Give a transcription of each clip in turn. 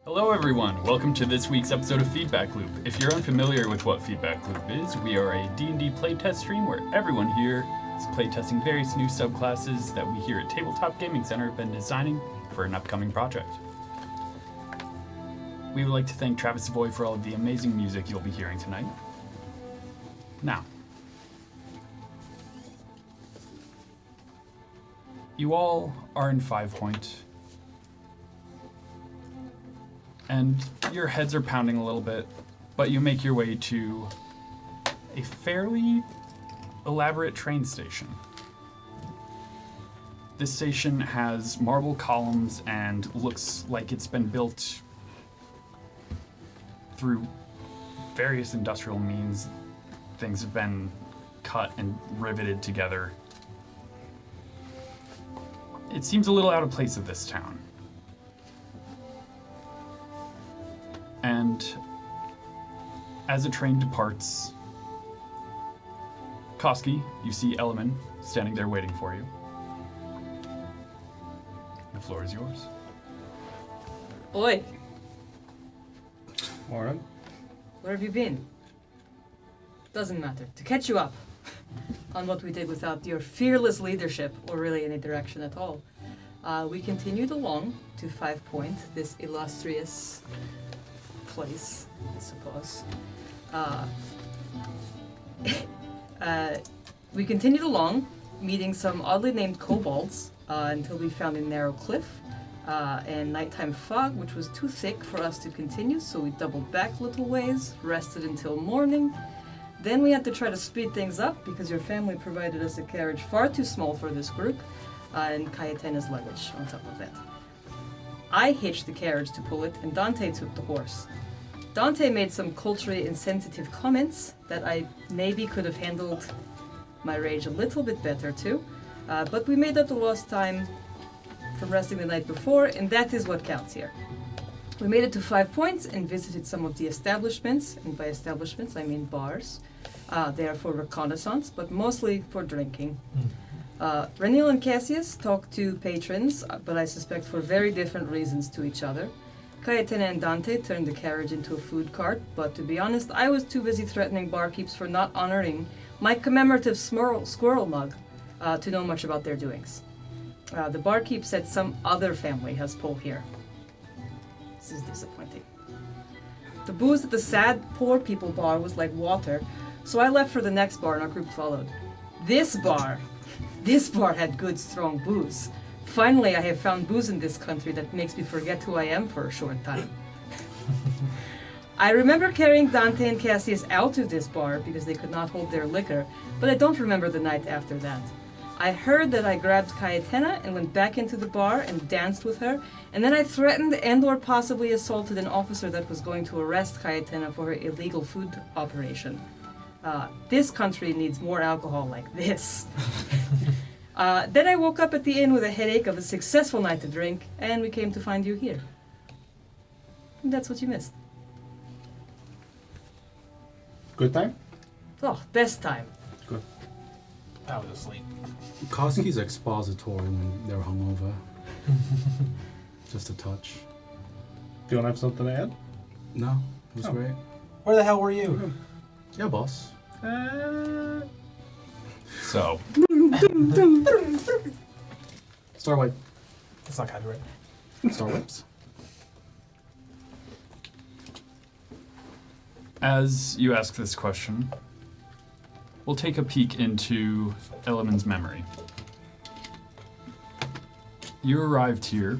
Hello everyone, welcome to this week's episode of Feedback Loop. If you're unfamiliar with what Feedback Loop is, we are a D&D playtest stream where everyone here is playtesting various new subclasses that we here at Tabletop Gaming Center have been designing for an upcoming project. We would like to thank Travis Savoy for all of the amazing music you'll be hearing tonight. Now, you all are in 5 Point, and your heads are pounding a little bit, but you make your way to a fairly elaborate train station. This station has marble columns and looks like it's been built through various industrial means. Things have been cut and riveted together. It seems a little out of place at this town. And as the train departs, Koski, you see Elliman standing there waiting for you. The floor is yours. Oi, Warren? where have you been? Doesn't matter. To catch you up on what we did without your fearless leadership, or really any direction at all, we continued along to 5 Point, this illustrious place, I suppose. We continued along, meeting some oddly named kobolds, until we found a narrow cliff and nighttime fog, which was too thick for us to continue, so we doubled back a little ways, rested until morning. Then we had to try to speed things up because your family provided us a carriage far too small for this group, and Kyetana's luggage on top of that. I hitched the carriage to pull it, and Dante took the horse. Dante made some culturally insensitive comments that I maybe could have handled my rage a little bit better too, but we made up the lost time from resting the night before, and that is what counts here. We made it to 5 Points and visited some of the establishments, and by establishments I mean bars. They are for reconnaissance, but mostly for drinking. Renil and Cassius talked to patrons, but I suspect for very different reasons to each other. Kyetana and Dante turned the carriage into a food cart, but to be honest, I was too busy threatening barkeeps for not honoring my commemorative squirrel mug to know much about their doings. The barkeep said some other family has pull here. This is disappointing. The booze at the sad, poor people bar was like water, so I left for the next bar and our group followed. This bar had good, strong booze. Finally, I have found booze in this country that makes me forget who I am for a short time. I remember carrying Dante and Cassius out of this bar because they could not hold their liquor, but I don't remember the night after that. I heard that I grabbed Kyetana and went back into the bar and danced with her, and then I threatened and or possibly assaulted an officer that was going to arrest Kyetana for her illegal food operation. This country needs more alcohol like this. Then I woke up at the inn with a headache of a successful night to drink, and we came to find you here. And that's what you missed. Good time? Oh, best time. Good. I was asleep. Koski's expository when they were hungover. Just a touch. Do you want to have something to add? No, it was great. Where the hell were you? Yeah, boss. So, Star White. It's not copyright. Star Whips. as you ask this question, we'll take a peek into Elliman's memory. You arrived here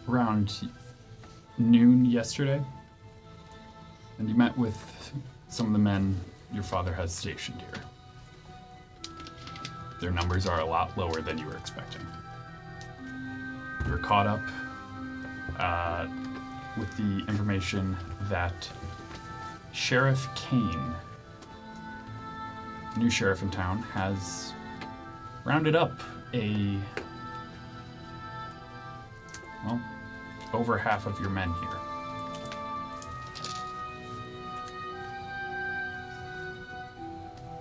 around noon yesterday, and you met with some of the men your father has stationed here. Their numbers are a lot lower than you were expecting. You're caught up with the information that Sheriff Kane, new sheriff in town, has rounded up over half of your men here.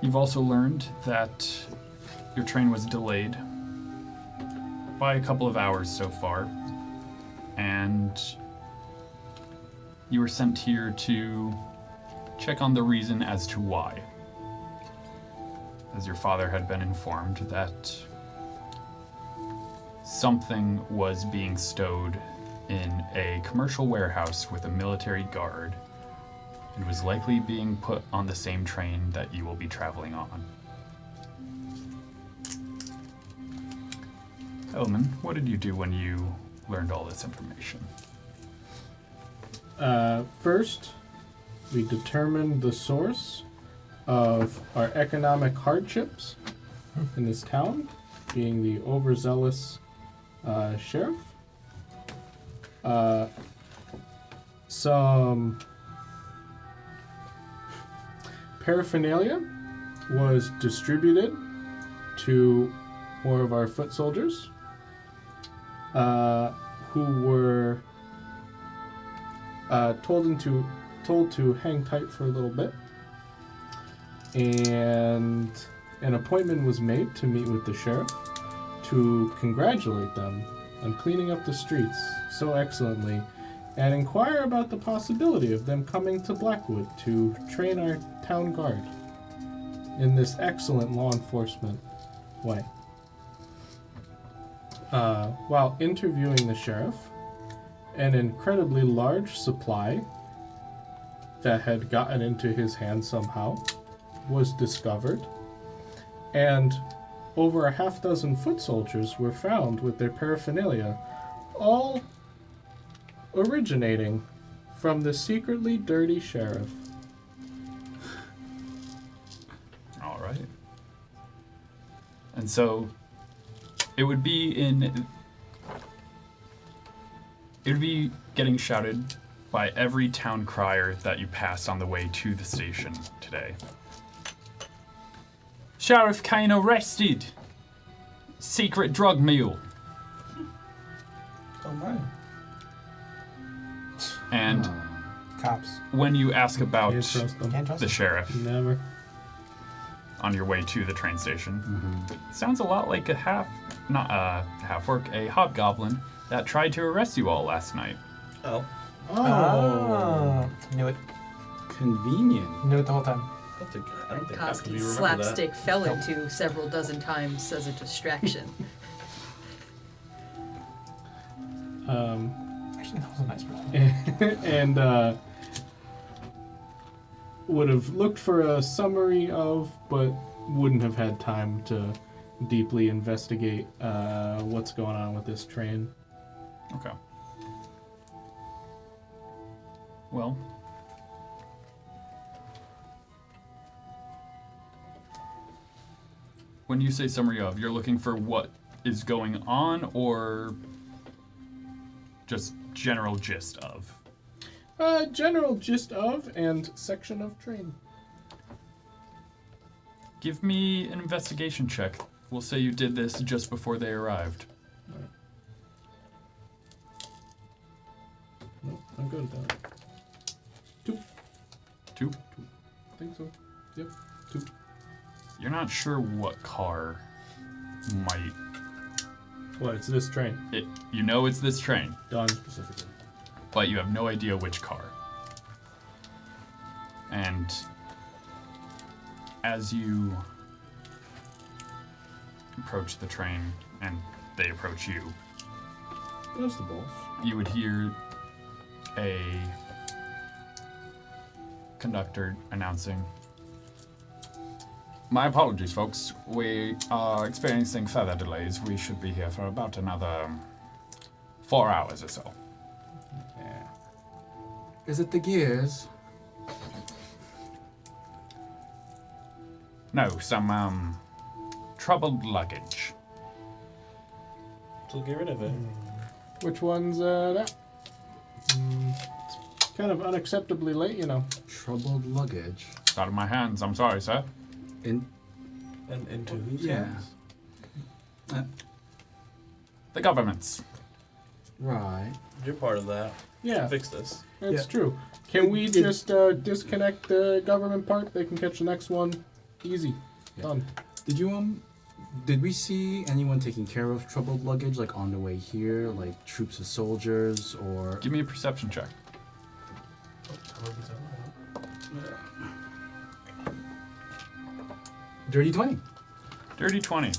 You've also learned that your train was delayed by a couple of hours so far, and you were sent here to check on the reason as to why. As your father had been informed that something was being stowed in a commercial warehouse with a military guard and was likely being put on the same train that you will be traveling on. Elman, what did you do when you learned all this information? First, we determined the source of our economic hardships in this town, being the overzealous sheriff. Some paraphernalia was distributed to more of our foot soldiers, who were told to hang tight for a little bit, and an appointment was made to meet with the sheriff to congratulate them on cleaning up the streets so excellently and inquire about the possibility of them coming to Blackwood to train our town guard in this excellent law enforcement way. While interviewing the sheriff, an incredibly large supply that had gotten into his hands somehow was discovered, and over a half-dozen foot soldiers were found with their paraphernalia, all originating from the secretly dirty sheriff. All right. And so it would be getting shouted by every town crier that you passed on the way to the station today. Sheriff Kane arrested! Secret drug mule. Oh my. And Cops. when you ask about Can't trust them. Can't trust the them. sheriff Never. on your way to the train station, sounds a lot like a hobgoblin that tried to arrest you all last night. Oh. Oh. Knew it. Convenient. Knew it the whole time. I don't think I Koski's remember slapstick fell into several dozen times as a distraction. Actually, that was a nice person. And would have looked for a summary of, but wouldn't have had time to deeply investigate what's going on with this train. Okay. Well, when you say summary of, you're looking for what is going on or just general gist of? General gist of and section of train. Give me an investigation check. We'll say you did this just before they arrived. Nope, I'm good with that. 2. I think so. Yep, 2. You're not sure what car might... What, it's this train. You know it's this train, Done. Specifically. but you have no idea which car. And as you approach the train and they approach you, That's the boss. you would hear a conductor announcing, "My apologies, folks. We are experiencing further delays. We should be here for about another 4 hours or so." Yeah. Is it the gears? No, some troubled luggage. So get rid of it. Which one's that? It's kind of unacceptably late, you know. Troubled luggage. It's out of my hands. I'm sorry, sir. In And into whose yeah. hands? The government's. Right. You're part of that. Yeah, Fix this. that's Yeah. true. Can we just disconnect the government part? They can catch the next one. Easy. Yeah. Done. Did you Did we see anyone taking care of troubled luggage, like on the way here, like troops of soldiers, or? Give me a perception check. Dirty 20. Dirty 20.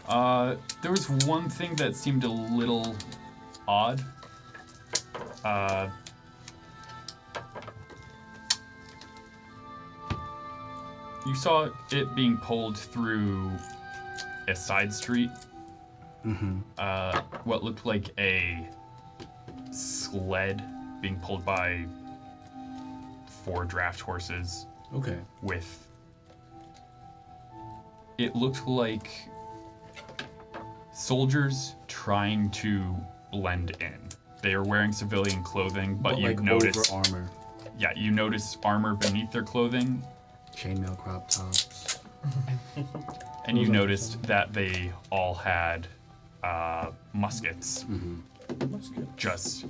There was one thing that seemed a little odd. You saw it being pulled through a side street. Mm-hmm. What looked like a sled being pulled by 4 draft horses. Okay. With it looked like soldiers trying to blend in. They are wearing civilian clothing, but you like notice over armor, yeah, you notice armor beneath their clothing, chainmail crop tops. and you noticed that they all had muskets Mm-hmm. just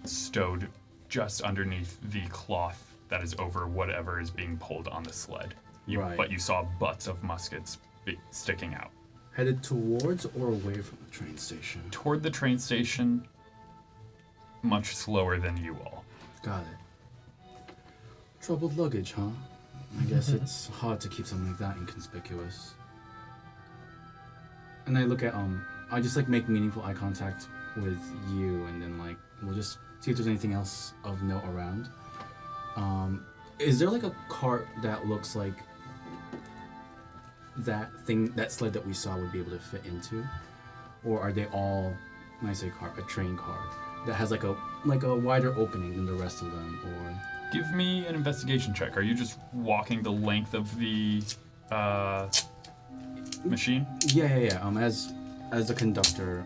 stowed just underneath the cloth that is over whatever is being pulled on the sled. Right. But you saw butts of muskets sticking out. Headed towards or away from the train station? Toward the train station, much slower than you all. Got it. Troubled luggage, huh? I guess it's hard to keep something like that inconspicuous. And I look at, I just like make meaningful eye contact with you, and then like, we'll just see if there's anything else of note around. Is there like a cart that looks like that sled that we saw would be able to fit into? Or are they all, when I say cart, a train car that has like a wider opening than the rest of them? Or Give me an investigation check. Are you just walking the length of the machine? yeah. As the conductor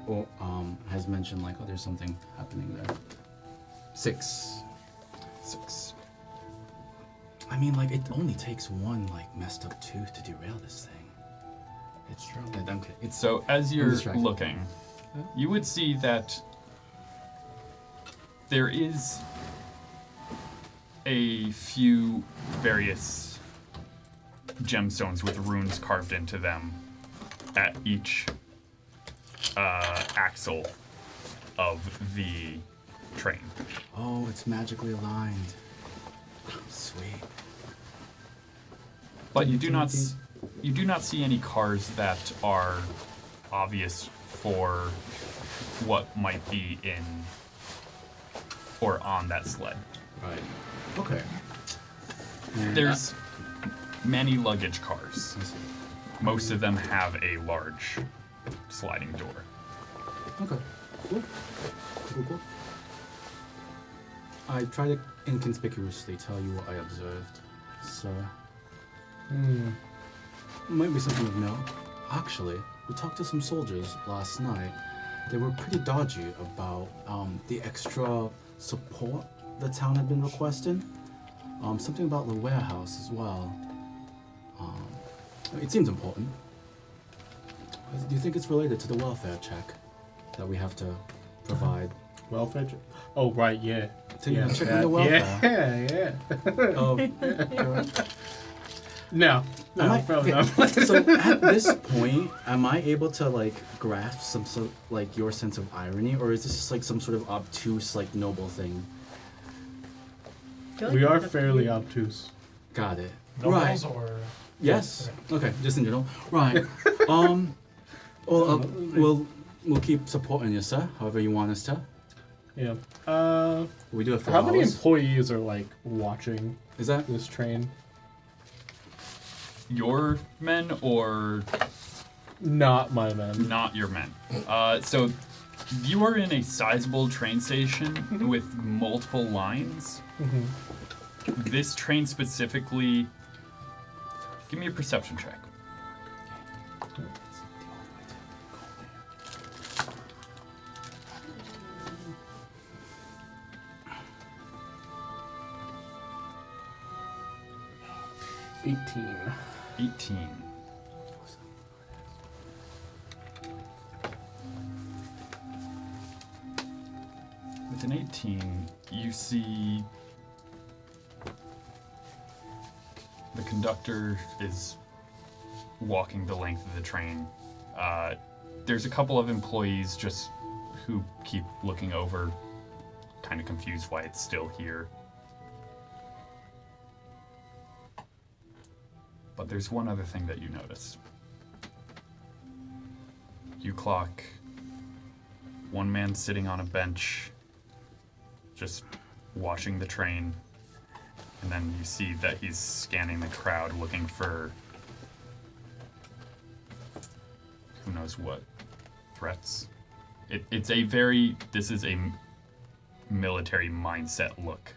has mentioned, like, oh, there's something happening there. 6. I mean, like, it only takes one like messed up tooth to derail this thing. It's true. Okay. So as you're distracted. looking, you would see that there is a few various gemstones with runes carved into them at each axle of the train. Oh, it's magically aligned. Sweet. But you do not see any cars that are obvious for what might be in or on that sled. Right. Okay. And There's many luggage cars. I see. Most of them have a large sliding door. Okay. Cool. I try to inconspicuously tell you what I observed, sir. Might be something of note. Actually, we talked to some soldiers last night. They were pretty dodgy about the extra support the town had been requesting. Something about the warehouse as well. It seems important. Do you think it's related to the welfare check that we have to provide? Welfare? Oh, right, yeah. To check on the welfare. Yeah. Of No, okay, no. so at this point, am I able to like grasp some sort like your sense of irony, or is this just like some sort of obtuse, like noble thing? I feel like We are that's fairly weird. obtuse. Got it. Nobles Right. or Yes. Okay. Okay. Just in general. Right. We'll keep supporting you, sir. However you want us to. Yeah. We do it for How many hours. employees are like watching Is that? this train? Your men or Not my men. not your men? So you are in a sizable train station with multiple lines. This train specifically, give me a perception check. $18. 18. With an 18, you see the conductor is walking the length of the train. There's a couple of employees just who keep looking over, kind of confused why it's still here. But there's one other thing that you notice. You clock one man sitting on a bench, just watching the train, and then you see that he's scanning the crowd looking for who knows what threats. This is a military mindset look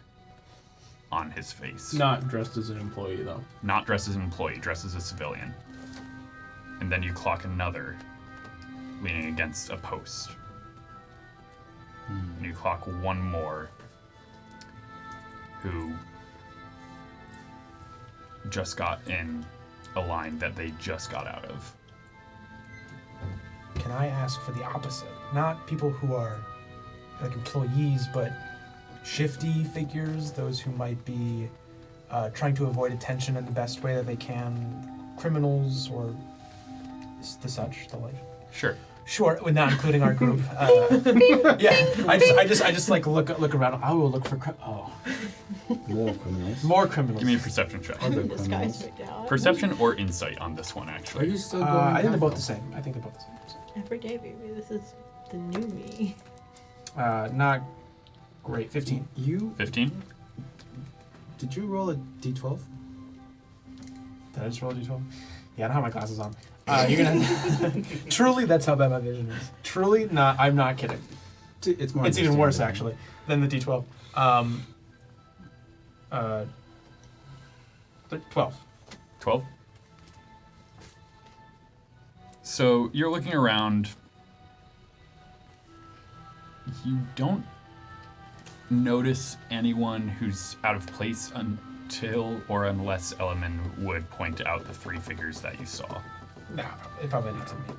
on his face. Not dressed as an employee, though. Not dressed as an employee, dressed as a civilian. And then you clock another leaning against a post. And you clock one more who just got in a line that they just got out of. Can I ask for the opposite? Not people who are like employees, but shifty figures, those who might be trying to avoid attention in the best way that they can, criminals or the such, the like. Sure, with not including our group. Yeah, I just like look around. I will look for More criminals. more criminals. Give me a perception check. Other This guy's criminals. right now. Perception or insight on this one, Are actually. you still going? I think they're both half? the same. I think they're both the same. Every day, baby. This is the new me. Not great. 15. You 15? did you roll a d12? Did I just roll a d12? Yeah, I don't have my glasses on. You're gonna. Truly, that's how bad my vision is. Truly, not. I'm not kidding. It's more. It's even worse interesting actually than the d12. 12. 12? So you're looking around. You don't notice anyone who's out of place until or unless Elemen would point out the three figures that you saw. Nah, it probably needs to be.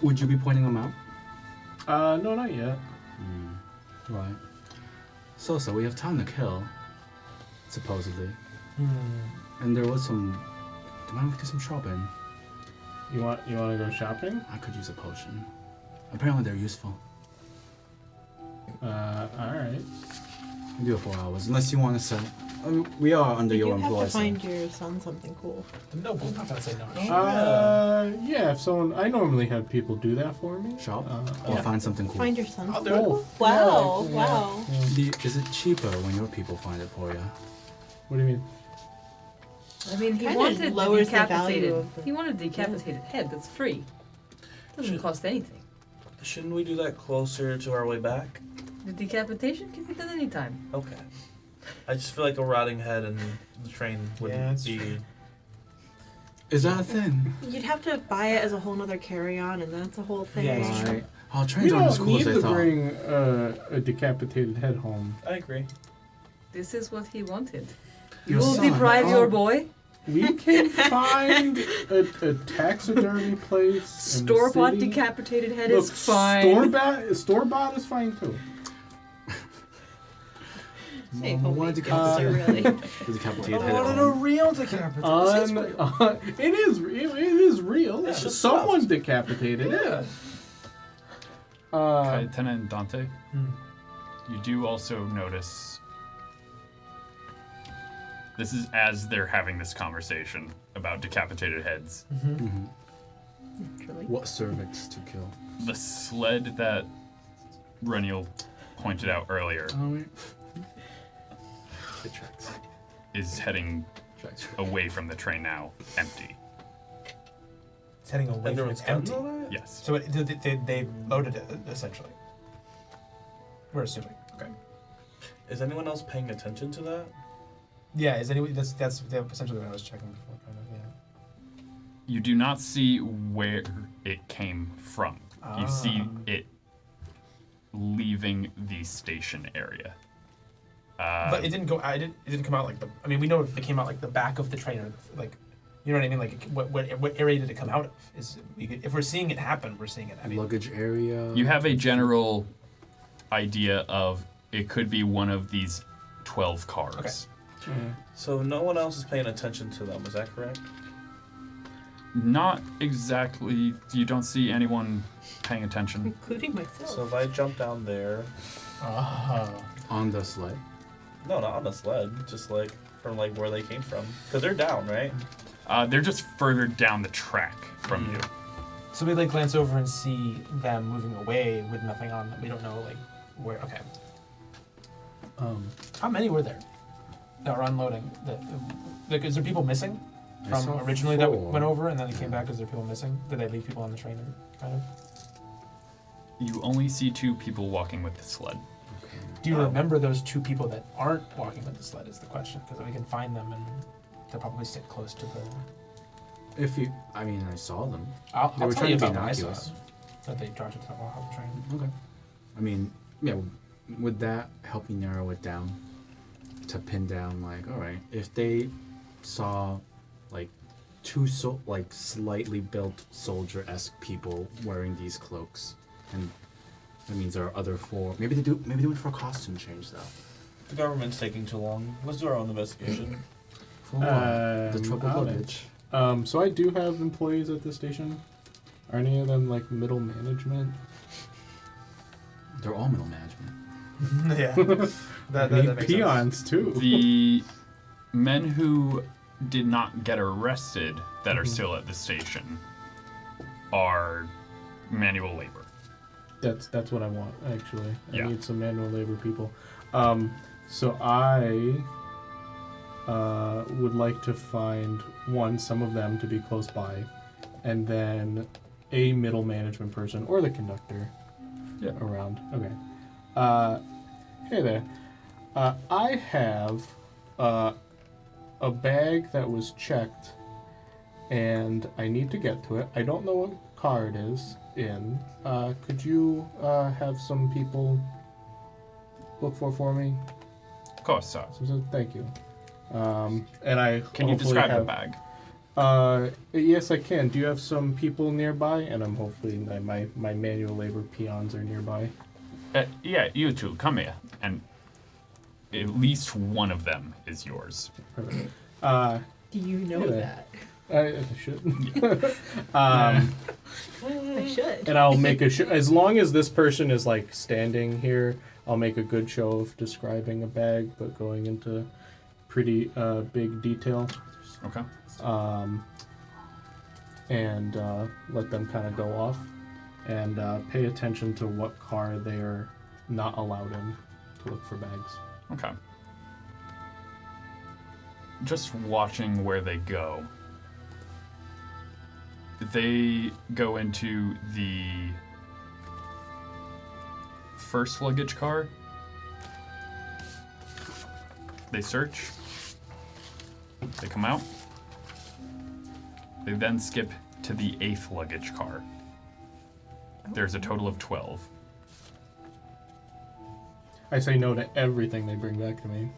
Would you be pointing them out? No, not yet. Right. So we have time to kill, supposedly. And there was some. Do you want to do some shopping? You want to go shopping? I could use a potion. Apparently they're useful. All right. We do it 4 hours, unless you want to sell. I mean, we are under You your do have employ. to find your son something cool. The noble's not gonna say no. Yeah. If someone, I normally have people do that for me. Shop Yeah. or find something cool. Find your son I'll do something it. cool? Oh, Wow, yeah, wow. Yeah. Is it cheaper when your people find it for you? What do you mean? I mean, he Kinda wanted lowers the value decapitated. of the- He wanted a decapitated head. That's free. Doesn't Should- cost anything. Shouldn't we do that closer to our way back? The decapitation can be done anytime. Okay. I just feel like a rotting head in the train Yeah, wouldn't that's be. true. Is that a thing? You'd have to buy it as a whole nother carry-on, and that's a whole thing. Yeah, it's true. Right. Oh, We trains aren't as don't cool need as to they thought. bring a decapitated head home. I agree. This is what he wanted. Your You will son. deprive your Oh. boy. We can find a taxidermy place. in the Store-bought city. decapitated head Look, is fine. Store-bought is fine too. Say, Mom, I homie. wanted to It's really. The decapitated head. wanted a real decapitation. It is real. It's just Someone soft. decapitated it. Yeah. Kyetana and Dante, Hmm. you do also notice. This is as they're having this conversation about decapitated heads. Mhm. Naturally. What cervix to kill? The sled that Reniel pointed out earlier Oh, wait. It tracks. is heading Tracks. away from the train now, empty. It's heading away And from there it's was guns empty. on it? Yes. So they loaded it essentially. We're assuming. Okay. Is anyone else paying attention to that? Yeah. Is anyone? That's essentially what I was checking before. Kind of. Yeah. You do not see where it came from. You see it leaving the station area. But it didn't go. It didn't come out like the. I mean, we know if it came out like the back of the train, or like, you know what I mean? Like, what area did it come out of? If we're seeing it happen, we're seeing it. I mean, Luggage area. You have a general idea of it could be one of these 12 cars. Okay. So no one else is paying attention to them, is that correct? Not exactly. You don't see anyone paying attention. Including myself. So if I jump down there, On the sled. no, not on the sled, just like from like where they came from, because they're down, right? They're just further down the track from you. So we like glance over and see them moving away with nothing on them. We don't know like where. Okay. How many were there that were unloading? Like, is there people missing I from saw originally that 4. went over and then they came back? Is there people missing? Did they leave people on the train or kind of? You only see 2 people walking with the sled. Do you remember those 2 people that aren't walking with the sled? Is the question, because we can find them and they'll probably sit close to the. If you, I mean, I saw them. I'll They were tell you trying to be about what I saw. innocuous. That they tried to walk off the train. Okay. I mean, yeah. Would that help you narrow it down to pin down? Like, all right, if they saw like 2 like slightly built soldier-esque people wearing these cloaks, and that means there are other 4. Maybe they went for a costume change though. The government's taking too long. Let's do our own investigation. For what? The troubled I'll luggage. So I do have employees at the station. Are any of them like middle management? They're all middle management. Yeah. that Need makes peons too. The men who did not get arrested that are still at the station are manual labor. That's what I want actually. Yeah. I need some manual labor people. So I would like to find some of them to be close by, and then a middle management person or the conductor around. Okay. Hey there. I have a bag that was checked, and I need to get to it. I don't know what car it is in. Could you have some people look for me? Of course, sir. Thank you. And I Can you hopefully describe have, the bag? Yes, I can. Do you have some people nearby? And I'm hopefully my manual labor peons are nearby. Yeah, you 2, come here. And at least one of them is yours. Perfect. Do you know Yeah. that? I should. I should. And I'll make as long as this person is like standing here, I'll make a good show of describing a bag, but going into pretty big detail. Okay. And let them kind of go off, and pay attention to what car they are not allowed in to look for bags. Okay. Just watching where they go. They go into the first luggage car. They search. They come out. They then skip to the 8th luggage car. There's a total of 12. I say no to everything they bring back to me.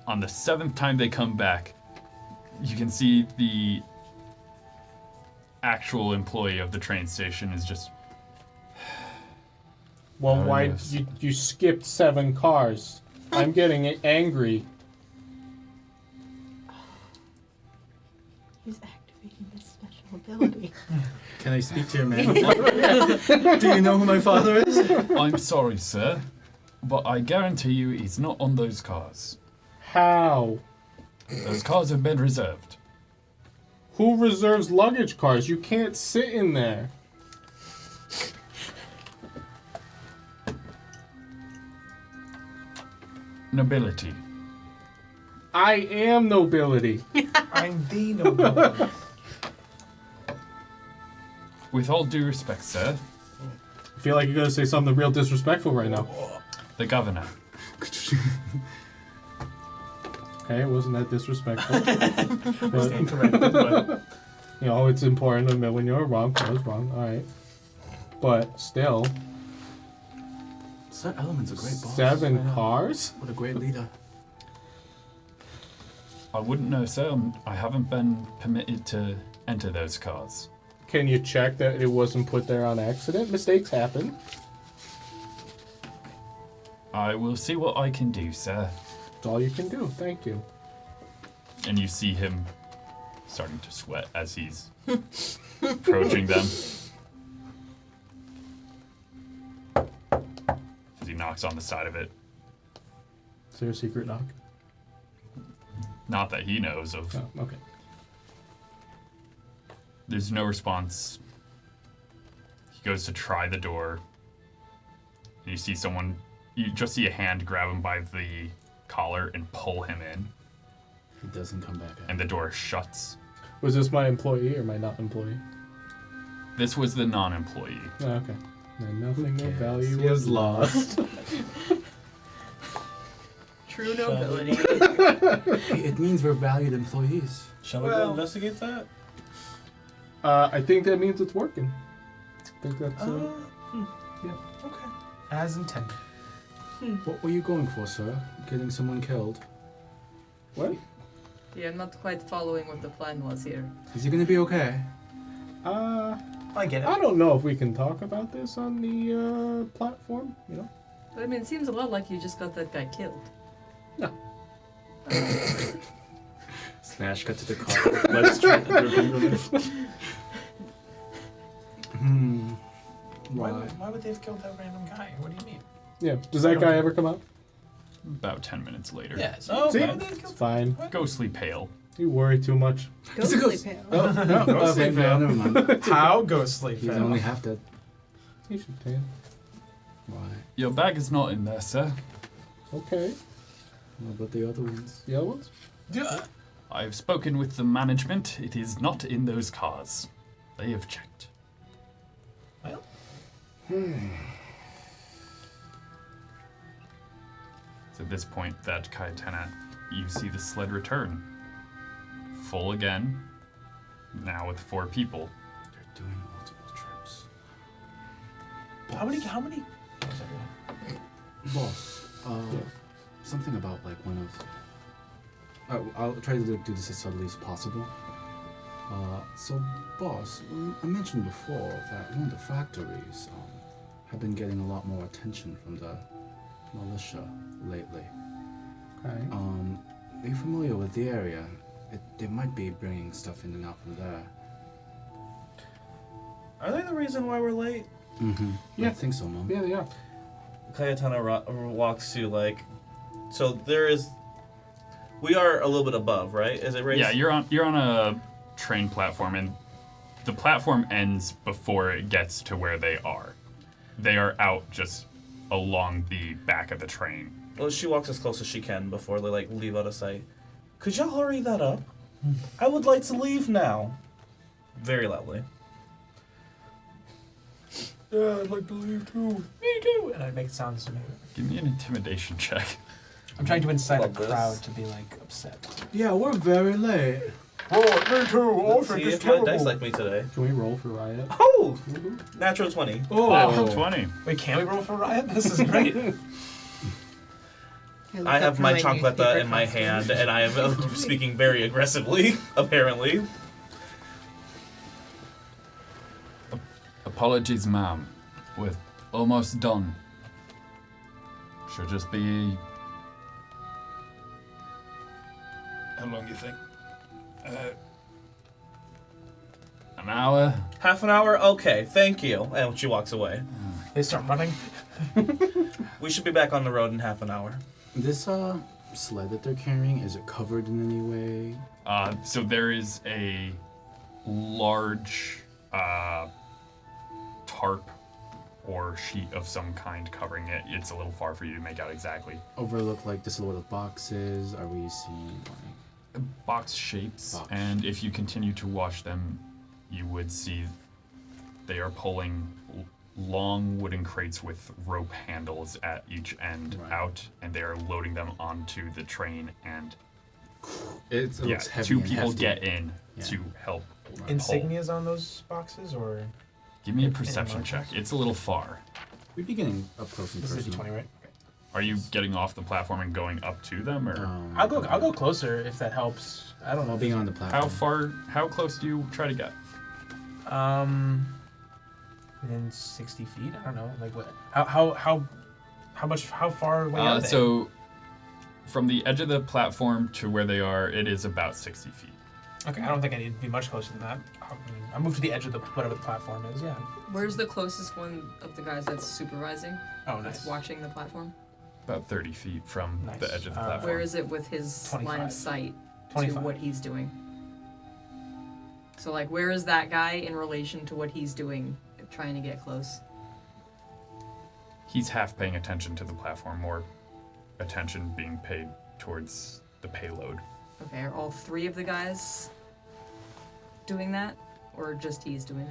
On the 7th time they come back, you can see the actual employee of the train station is just... Well, Oh, why yes. you skipped 7 cars? I'm getting angry. He's activating this special ability. Can I speak to your manager? Do you know who my father is? I'm sorry, sir, but I guarantee you he's not on those cars. How? Those cars have been reserved. Who reserves luggage cars? You can't sit in there. Nobility. I am nobility. I'm the nobility. With all due respect, sir, I feel like you're gonna say something real disrespectful right now. the governor. Okay, it wasn't that disrespectful. But, Stand corrected, but you know, it's important to admit when you're wrong. I was wrong. All right, but still, Sir Element's a great boss. 7 Yeah. cars. What a great leader. I wouldn't know, sir. I haven't been permitted to enter those cars. Can you check that it wasn't put there on accident? Mistakes happen. I will see what I can do, sir. That's all you can do. Thank you. And you see him starting to sweat as he's approaching them. As he knocks on the side of it. Is there a secret knock? Not that he knows of. Oh, okay. There's no response. He goes to try the door. And you see someone, you just see a hand grab him by the collar and pull him in. He doesn't come back out. And the door shuts. Was this my employee or my not employee? This was the non-employee. Oh, okay. Then nothing of value He was was lost. True nobility. It means we're valued employees. Shall we go investigate that? I think that means it's working. I think that's Okay. As intended. What were you going for, sir? Getting someone killed? what? Yeah, I'm not quite following what the plan was here. Is he gonna be okay? I get it. I don't know if we can talk about this on the platform, you know? But I mean, it seems a lot like you just got that guy killed. No. Smash cut to the car. Let's try. Why would they have killed that random guy? What do you mean? Yeah. Does that guy ever come up? About 10 minutes later. Yes. Oh, See? okay. It's fine. Ghostly pale. You worry too much. Ghostly pale. Oh, no, okay, fail. never mind. How ghostly He's fell. only half dead. You should tan. Why? Your bag is not in there, sir. Okay. What about the other ones? The other ones? I've spoken with the management. It is not in those cars. They have checked. Well. It's at this point that Kyetana, you see the sled return. Full again. Now with 4 people. They're doing multiple trips. How many? Boss, something about like one of. I'll try to do this as subtly as possible. So, boss, I mentioned before that one of the factories have been getting a lot more attention from the militia lately. Okay. Are you familiar with the area? They might be bringing stuff in and out from there. Are they the reason why we're late? Mm-hmm. Yeah. I think so, Mom. Yeah, they are. Kyetana walks to like, so there is. We are a little bit above, right? Is it raised? Yeah, you're on a train platform, and the platform ends before it gets to where they are. They are out just along the back of the train. Well, she walks as close as she can before they like leave out of sight. Could y'all hurry that up? I would like to leave now. Very loudly. Yeah, I'd like to leave too. Me too. And I'd make it sound so. Give me an intimidation check. I'm trying to incite Love a this. crowd to be like upset. Yeah, we're very late. Oh, me too. Let's see if my dice like me today. Can we roll for riot? Oh! Natural 20. Natural 20. Wait, can we roll for riot? This is great. I have my chocolate in my hand, and I am speaking very aggressively, apparently. Apologies, ma'am. We're almost done. Should just be... How long do you think? An hour? Half an hour? Okay, thank you. And she walks away. They start running. We should be back on the road in half an hour. This sled that they're carrying, is it covered in any way? So there is a large tarp or sheet of some kind covering it. It's a little far for you to make out exactly. Overlook like this load of boxes. Are we seeing like Box shapes, Box. and if you continue to watch them, you would see they are pulling long wooden crates with rope handles at each end Right. out, and they are loading them onto the train, and it yeah, looks heavy 2 and people hefty. get in Yeah. to help pull. Insignias on those boxes, or Give me a Any perception check. markers? It's a little far. We'd be getting up close and this is a personal. d20, right? Are you getting off the platform and going up to them, or I'll go closer if that helps. I don't know. Well, being on the platform. how close do you try to get? Within 60 feet. I don't know. Like what? How far away are they? So from the edge of the platform to where they are, it is about 60 feet. Okay, I don't think I need to be much closer than that. I'll move to the edge of whatever the platform is, yeah. Where's the closest one of the guys that's supervising? Oh, That's nice. watching the platform? About 30 feet from Nice. the edge of the Where platform. Where is it with his line 25. of sight to 25. what he's doing? So, like, where is that guy in relation to what he's doing, trying to get close? He's half paying attention to the platform, more attention being paid towards the payload. Okay, are all three of the guys doing that? Or just he's doing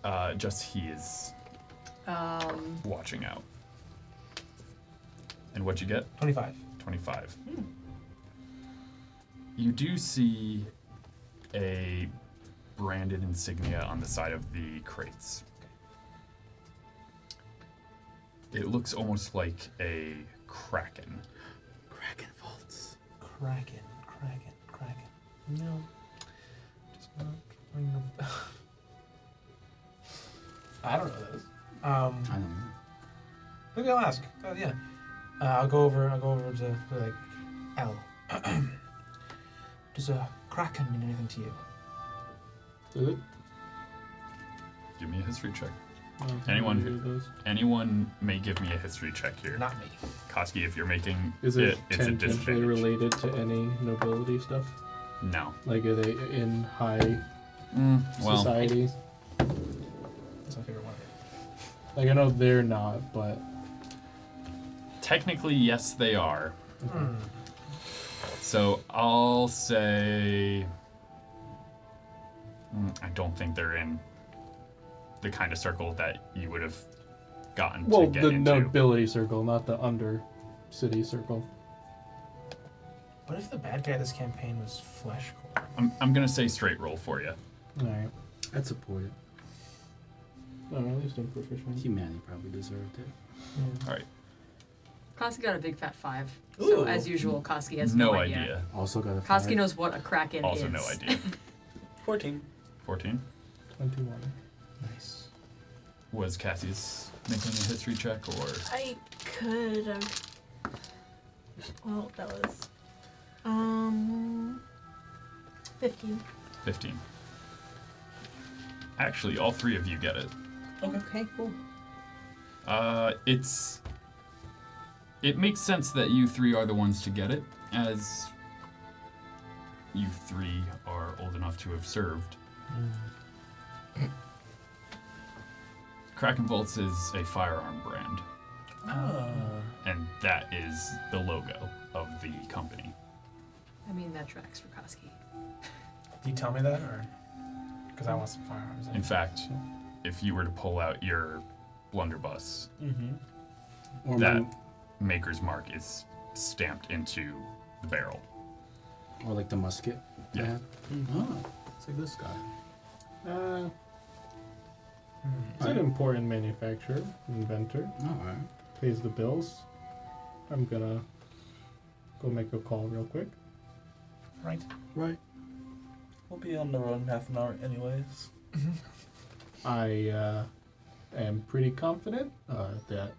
that? Just he is watching out. And what'd you get? 25. 25. You do see a branded insignia on the side of the crates. It looks almost like a Kraken. Kraken vaults. Kraken. No. Just not ring the bell. I don't know those. I don't know. Maybe I'll ask. Yeah. I'll go over to like L. Does a Kraken mean anything to you? Did it? Give me a history check. I don't think Anyone either who- of those. Anyone may give me a history check here. Not me. Koski, if you're making Is it it's a tangentially disadvantage. related to any nobility stuff? No. Like, are they in high Well, society? That's my favorite one. Like, I know they're not, but technically, yes, they are. Hmm. So I'll say I don't think they're in the kind of circle that you would have gotten well, to get the into. nobility circle, not the under city circle. What if the bad guy of this campaign was Flesh Core? I'm gonna say straight roll for you. All right. I'd support it. Oh, at least I'm proficient. Humanity probably deserved it. All right. Koski got a big fat 5. So, Ooh. as usual, Koski has No idea. idea. Also got a Koski 5. knows what a Kraken Also is. no idea. 14. 14. 21. Nice. Was Cassius making a history check or? I could have. Well, that was 15. 15. Actually, all three of you get it. Okay, cool. It makes sense that you three are the ones to get it, as you three are old enough to have served. Kraken Bolts is a firearm brand, and that is the logo of the company. I mean, that tracks for Koski. Do you tell me that, or because I want some firearms? In fact, if you were to pull out your blunderbuss, Or that my, maker's mark is stamped into the barrel. or like the musket. Yeah. I have. Oh, it's like this guy. It's an important manufacturer, inventor, Alright. pays the bills. I'm gonna go make a call real quick. Right. Right. We'll be on the road in half an hour anyways. I am pretty confident that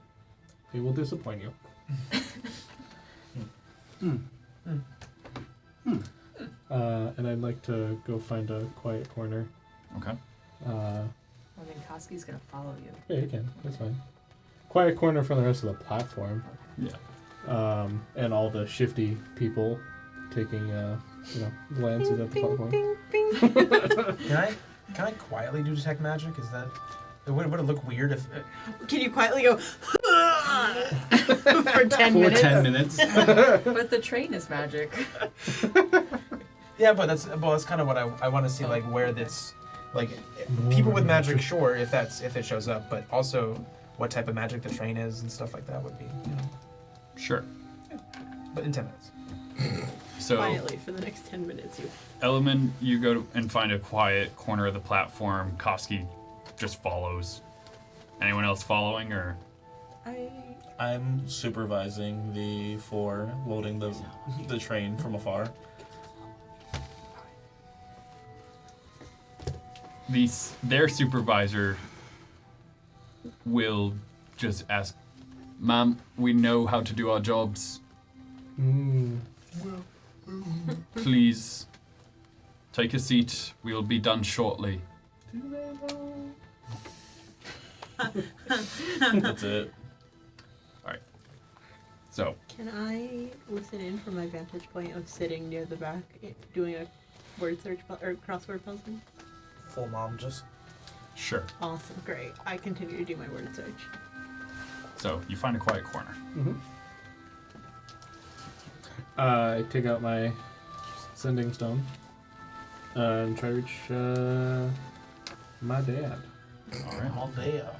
they will disappoint you. And I'd like to go find a quiet corner. Okay. I mean, Koski's gonna follow you. Yeah, you can. That's fine. Quiet corner from the rest of the platform. Yeah. And all the shifty people taking, glances at the platform. Can I quietly do detect magic? Is that would it look weird if? Can you quietly go for 10 For minutes? 10 minutes. But the train is magic. Yeah, but that's kind of what I want to see, like where that's like people with magic, sure, if it shows up, but also what type of magic the train is and stuff like that would be, Sure. but in 10 minutes. So, Quietly for the next 10 minutes. Element, you go and find a quiet corner of the platform. Koski just follows. Anyone else following, or? I'm supervising the four loading the train from afar. Their supervisor will just ask, "Ma'am, we know how to do our jobs. Please take a seat. We will be done shortly. That's it. So, Can I listen in from my vantage point of sitting near the back, doing a word search or crossword puzzle? Full mom just. sure. Awesome, great. I continue to do my word search. So, you find a quiet corner. I take out my sending stone and try to reach my dad. All right. All day up.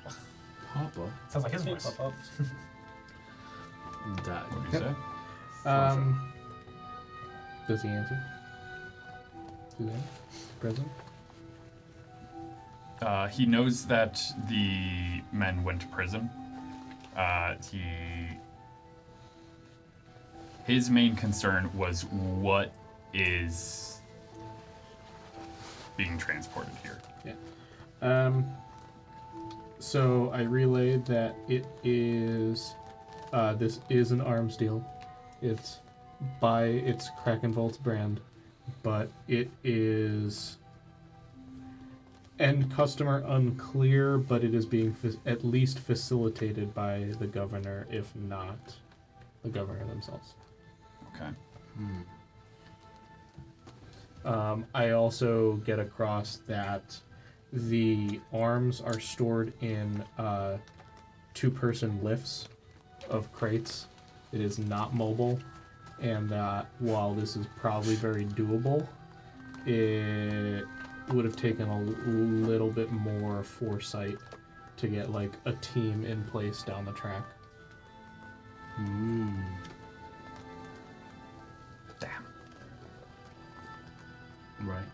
Papa. Sounds like his voice. Dad. What do you say? Does he answer? Suzanne? Present? He knows that the men went to prison. His main concern was what is being transported here. So I relayed that it is, this is an arms deal. It's by its Kraken Volts brand, but it is end customer unclear, but it is being at least facilitated by the governor, if not the governor themselves. Okay. I also get across that the arms are stored in two-person lifts of crates. It is not mobile, and that while this is probably very doable, it would have taken a little bit more foresight to get like a team in place down the track. Damn. Right.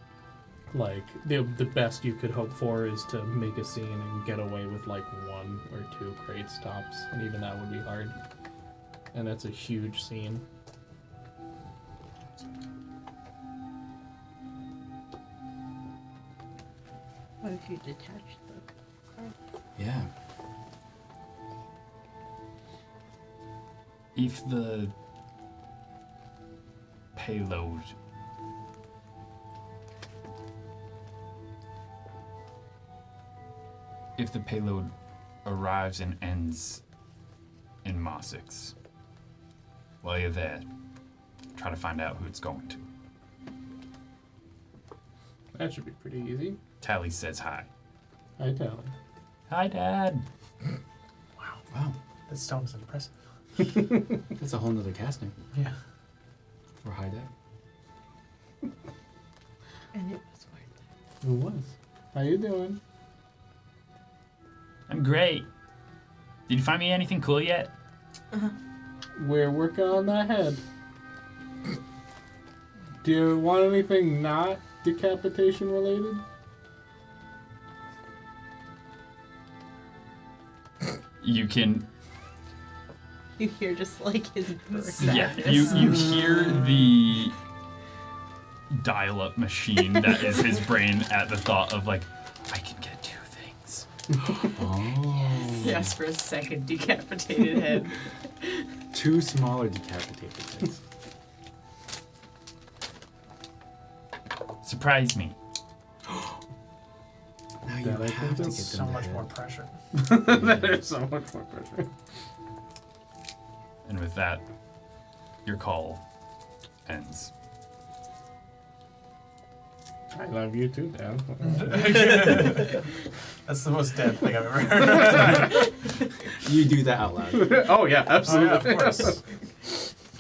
Like the best you could hope for is to make a scene and get away with like 1 or 2 crates tops, and even that would be hard. And that's a huge scene. What if you detach the card? Yeah. If the payload arrives and ends in Marsix, while you're there, try to find out who it's going to. That should be pretty easy. Tally says hi. I tell him. Hi, Dad. Wow. This stone is impressive. That's a whole nother casting Yeah. for High Dad. And it was worth it. Who was? How you doing? I'm great. Did you find me anything cool yet? We're working on that head. Do you want anything not decapitation related? You can, You hear just like his breath. yeah, you hear the dial-up machine that is his brain at the thought of like, I can get 2 things. Oh. Yes, for a second decapitated head. 2 smaller decapitated heads. Surprise me. Now you That I have think to get that's them So the much head. more pressure. There's so much more pressure. And with that, your call ends. I love you too, Dad. That's the most dead thing I've ever heard. You do that out loud. Oh yeah, absolutely. of course.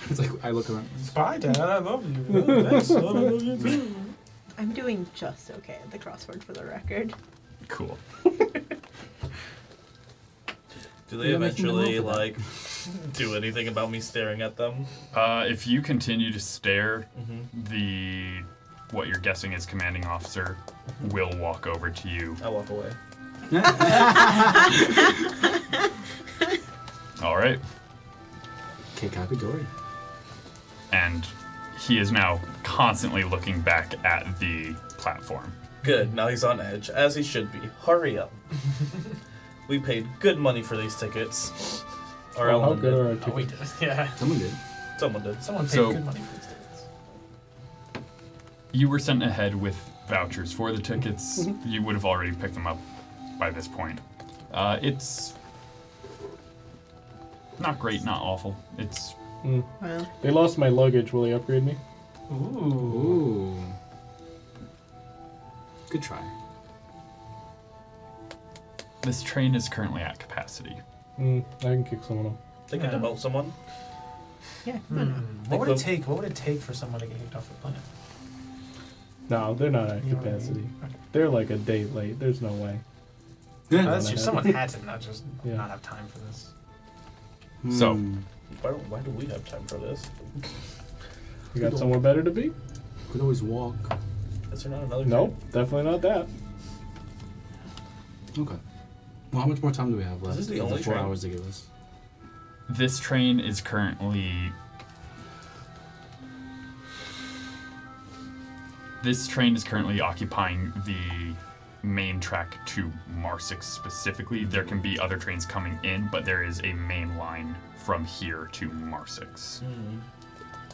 It's like I look around. Bye, Dad. I love you. Oh, thanks. I love you too. I'm doing just okay at the crossword for the record. Cool. Do they You're making them eventually over that. like do anything about me staring at them? If you continue to stare, Mm-hmm. what you're guessing is commanding officer will walk over to you. I walk away. All right. Kekakadori. And he is now constantly looking back at the platform. Good. Now he's on edge, as he should be. Hurry up. We paid good money for these tickets. Or How Ellen good did. are our Oh, we tickets? did. Yeah. Someone did. Someone did. Someone paid So- good money for these tickets. You were sent ahead with vouchers for the tickets. You would have already picked them up by this point. It's not great, not awful. It's Well, They lost my luggage. Will they upgrade me? Ooh. Good try. this train is currently at capacity. I can kick someone off. They can demote someone. yeah, come on. What would it take? What would it take for someone to get kicked off the planet? No, they're not at You know what I mean? capacity. Okay. They're like a day late. There's no way. Yeah. Oh, that's true. Someone had to not just Yeah. not have time for this. So- Why do we have time for this? You got somewhere better to be? Could always walk. Is there not another? Nope, definitely not that. Okay. Well, how much more time do we have left? this the of only 4 train? hours they give us? This train is currently... This train is currently occupying the main track to Marsix specifically. There can be other trains coming in, but there is a main line from here to Marsix.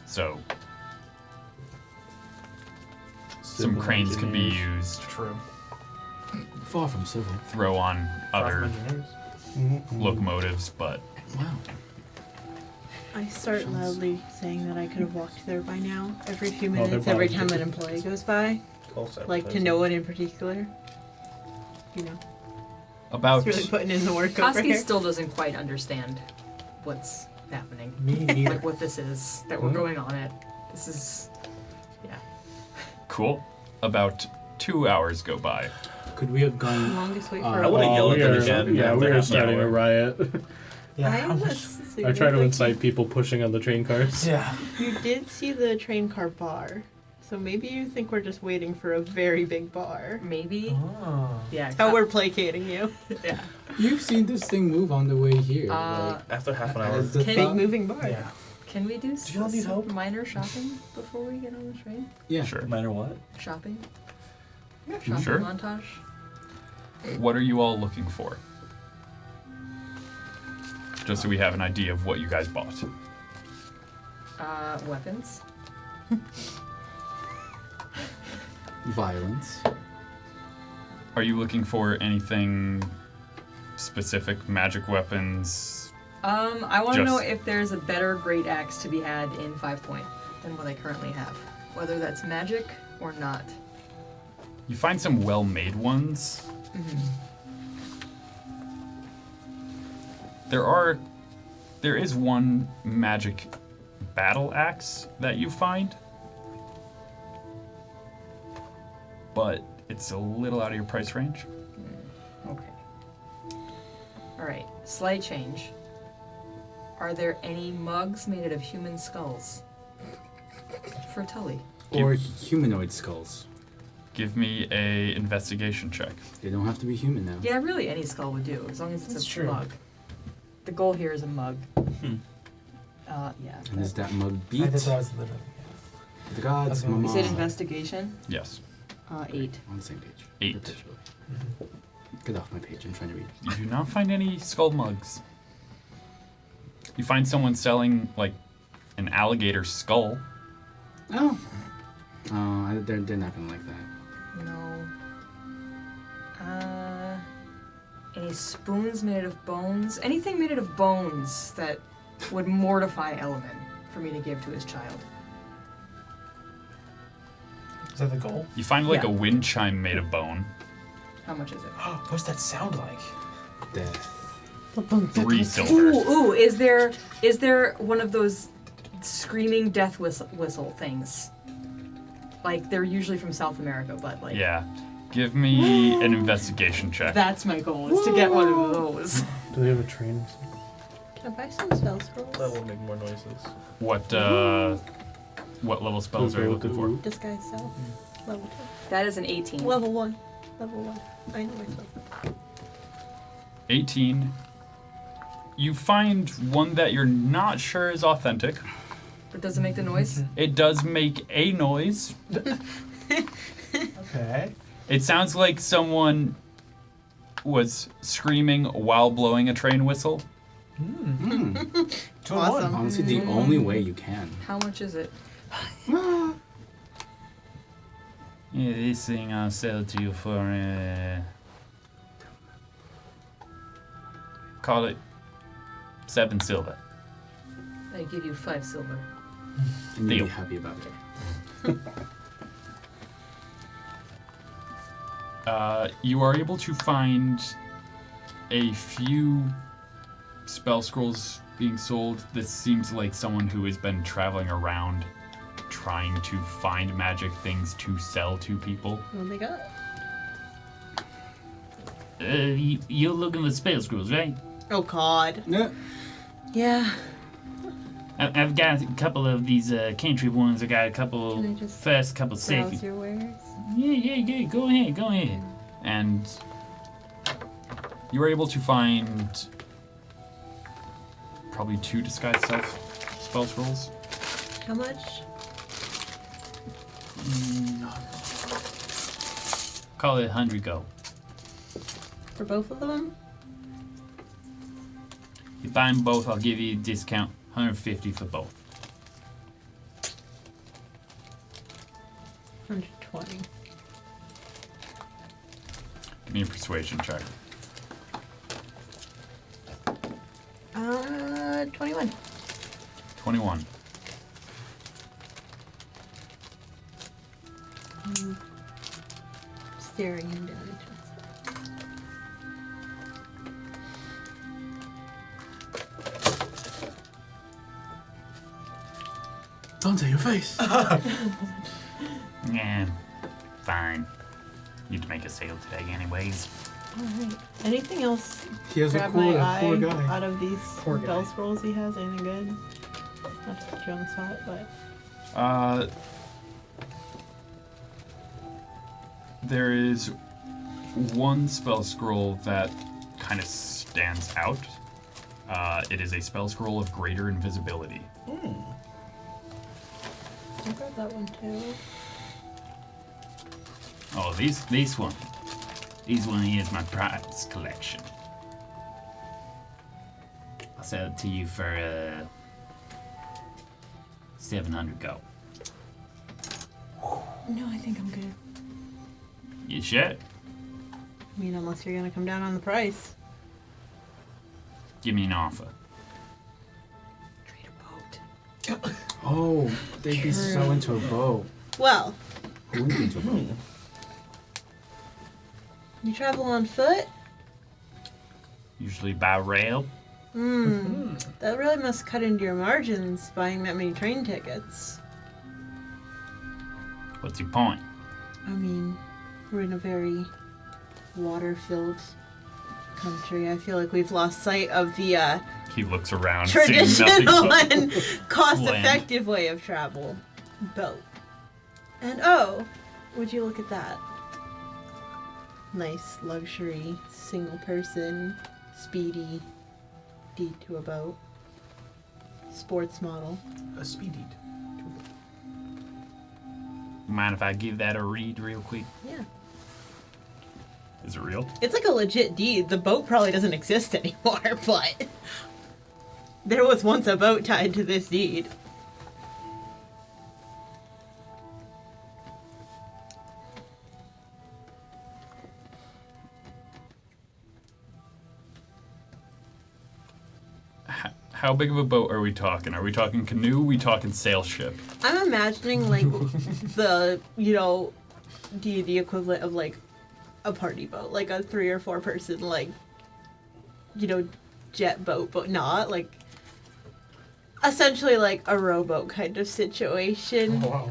So some Civil cranes could be engineers. used. True. Far from civil. Throw on other Engineers. locomotives, but Wow. I start Sounds- loudly saying that I could have walked there by now. Every few Oh, they're minutes, every probably time an different. employee goes by. False Like, to advertising. no one in particular. You know, about it's really putting in the work over Koski here. still doesn't quite understand what's happening. Me neither. Like what this is that we're Hmm? going on it. This is, yeah. cool. About 2 hours go by. Could we have gone? Longest wait for I a would've while. yelled at we them are, again yeah, we after are half an starting a hour. riot. Yeah. I how much- was I try to like, incite people pushing on the train cars. Yeah. You did see the train car bar, so maybe you think we're just waiting for a very big bar. Maybe. Oh. Yeah. How we're placating you. Yeah. You've seen this thing move on the way here. After half an hour. as the Can- Big thought- moving bar. Yeah. Can we do y'all need some help? minor shopping before we get on the train? Yeah. Sure. No matter what. Shopping? Shopping Sure. montage? What are you all looking for? Just so we have an idea of what you guys bought. Weapons. Violence. Are you looking for anything specific? Magic weapons? I want to know Just- if there's a better great axe to be had in 5 Point than what I currently have. Whether that's magic or not. You find some well-made ones. There is one magic battle axe that you find, but it's a little out of your price range. Okay. Alright, slight change. Are there any mugs made out of human skulls? For Tully. Or humanoid skulls. Give me a investigation check. They don't have to be human now. Yeah, really any skull would do, as long as it's That's a true. mug. The goal here is a mug. Yeah. And is that mug I, beat? that's what I was literally. The gods, Okay. You said mama. investigation? Yes. 8. On the same page. 8. Perpetually. Get off my page. I'm trying to read. You do not find any skull mugs. You find someone selling, like, an alligator skull. Oh. They're not gonna like that. No. Any spoons made of bones? Anything made out of bones that would mortify Element for me to give to his child. Is that the goal? You find, like, Yeah. a wind chime made of bone. How much is it? What's that sound like? Death. 3 silver. Ooh, is there one of those screaming death whistle things? Like they're usually from South America, but like Yeah. Give me an investigation check. that's my goal is to get one of those. Do they have a train or something? Can I buy some spell scrolls? That will make more noises. What level spells are you looking for? Disguise self. Level That is an 18. 2. Level 1. Level 1. I know myself. 18. You find one that you're not sure is authentic. But does it make the noise? It does make a noise. Okay. It sounds like someone was screaming while blowing a train whistle. Mm. 2 and Awesome. 1. Honestly, the only way you can. How much is it? Yeah, this thing I'll sell to you for, call it 7 silver. I give you 5 silver. And you'll Deal. be happy about it. You are able to find a few spell scrolls being sold. This seems like someone who has been traveling around trying to find magic things to sell to people. What they got? You're looking for spell scrolls, right? Oh God. Yeah. Yeah. I've got a couple of these cantrip ones. I got a couple Can I just first, couple second. Browse your wares. Yeah. Go ahead. And you were able to find probably 2 disguise self spell scrolls. How much? Call it 100 go. For both of them? You buy them both, I'll give you a discount, 150 for both. 120. Give me a persuasion check. 21. 21. Staring him down into his Dante, your face. Yeah, fine. Need to make a sale today anyways. Alright. Anything else He has a grab my poor eye guy. out of these Poor guy. spell scrolls he has? Anything good? Not to put you on the spot, but There is one spell scroll that kind of stands out. It is a spell scroll of greater invisibility. I'll grab that one too. Oh, this one. This one here is my prize collection. I'll sell it to you for 700 gold. No, I think I'm good. You sure? I mean, unless you're gonna come down on the price. Give me an offer. Trade a boat. Oh, they'd be so into a bow. Well, Who wouldn't be into a bow? you travel on foot? Usually by rail. That really must cut into your margins buying that many train tickets. What's your point? I mean, we're in a very water-filled country. I feel like we've lost sight of the He looks around, seeing nothing traditional but and cost-effective way of travel. Boat. And oh, would you look at that? Nice luxury, single-person, speedy deed to a boat. Sports model. A speedy. Mind if I give that a read real quick? Yeah. Is it real? It's like a legit deed. The boat probably doesn't exist anymore, but there was once a boat tied to this deed. How big of a boat are we talking? Are we talking canoe? We talking sail ship? I'm imagining like the, D&D equivalent of like a party boat, like a 3 or 4 person like, jet boat, but not like essentially like a rowboat kind of situation. Oh, wow.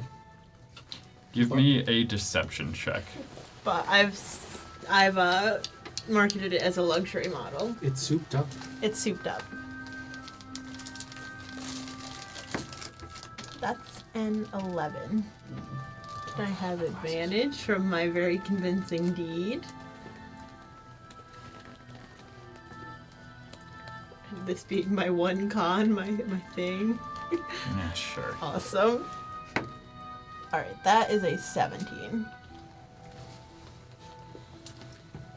Give me a deception check. But I've marketed it as a luxury model. It's souped up. It's souped up. That's an 11. Can I have advantage from my very convincing deed? This being my one con, my thing. Yeah, sure. Awesome. Alright, that is a 17.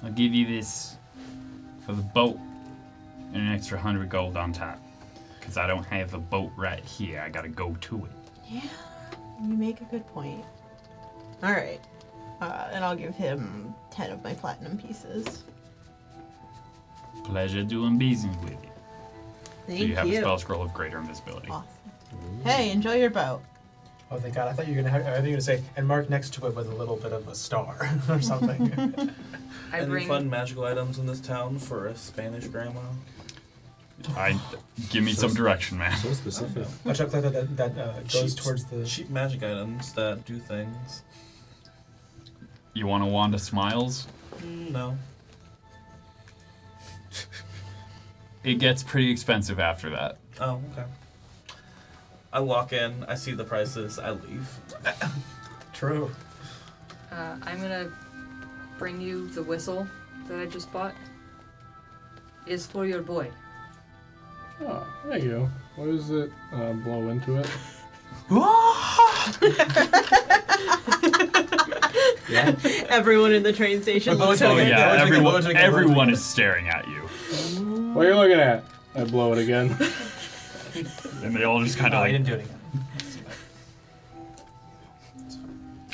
I'll give you this for the boat and an extra 100 gold on top. Because I don't have a boat right here. I gotta go to it. Yeah, you make a good point. All right, and I'll give him 10 of my platinum pieces. Pleasure doing business with you. Thank So you have a spell scroll of greater invisibility. Awesome. Hey, enjoy your boat. Oh, thank God! I thought you were gonna say, and mark next to it with a little bit of a star or something. Any fun magical items in this town for a Spanish grandma? Give me some direction, man. So specific. A chocolate that goes towards the. Cheap magic items that do things. You want a wand of smiles? No. It gets pretty expensive after that. Oh, okay. I walk in, I see the prices, I leave. True. I'm gonna bring you the whistle that I just bought. It's for your boy. Oh, there you go. What does it blow into it? Yeah. Everyone in the train station looks at Oh me. yeah, everyone- everyone is staring at you. What are you looking at? I blow it again. And they all just kind No, of I like... didn't do it again.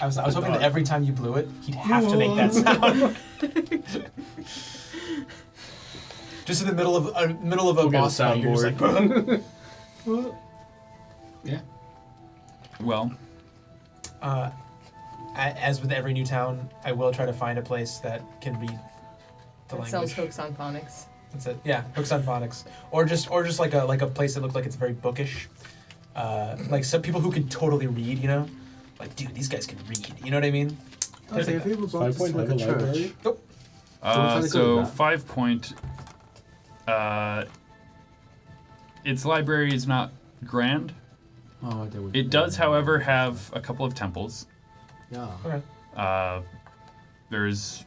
I was hoping that every time you blew it, he'd have to make that sound. Just in the middle of a We'll get a boss fight, you're just like, soundboard. Yeah. Well, as with every new town, I will try to find a place that can read the That sells language. hooks on phonics. That's it. Yeah, hooks on phonics, or just like a place that looks like it's very bookish, like some people who can totally read. You know, like dude, these guys can read. You know what I mean? Okay, if you were brought 5 this point to like a level church. library. Nope. trying to go so with that. 5 point... its library is not grand. Oh, there would It does, however, have a couple of temples. Yeah. Okay. There's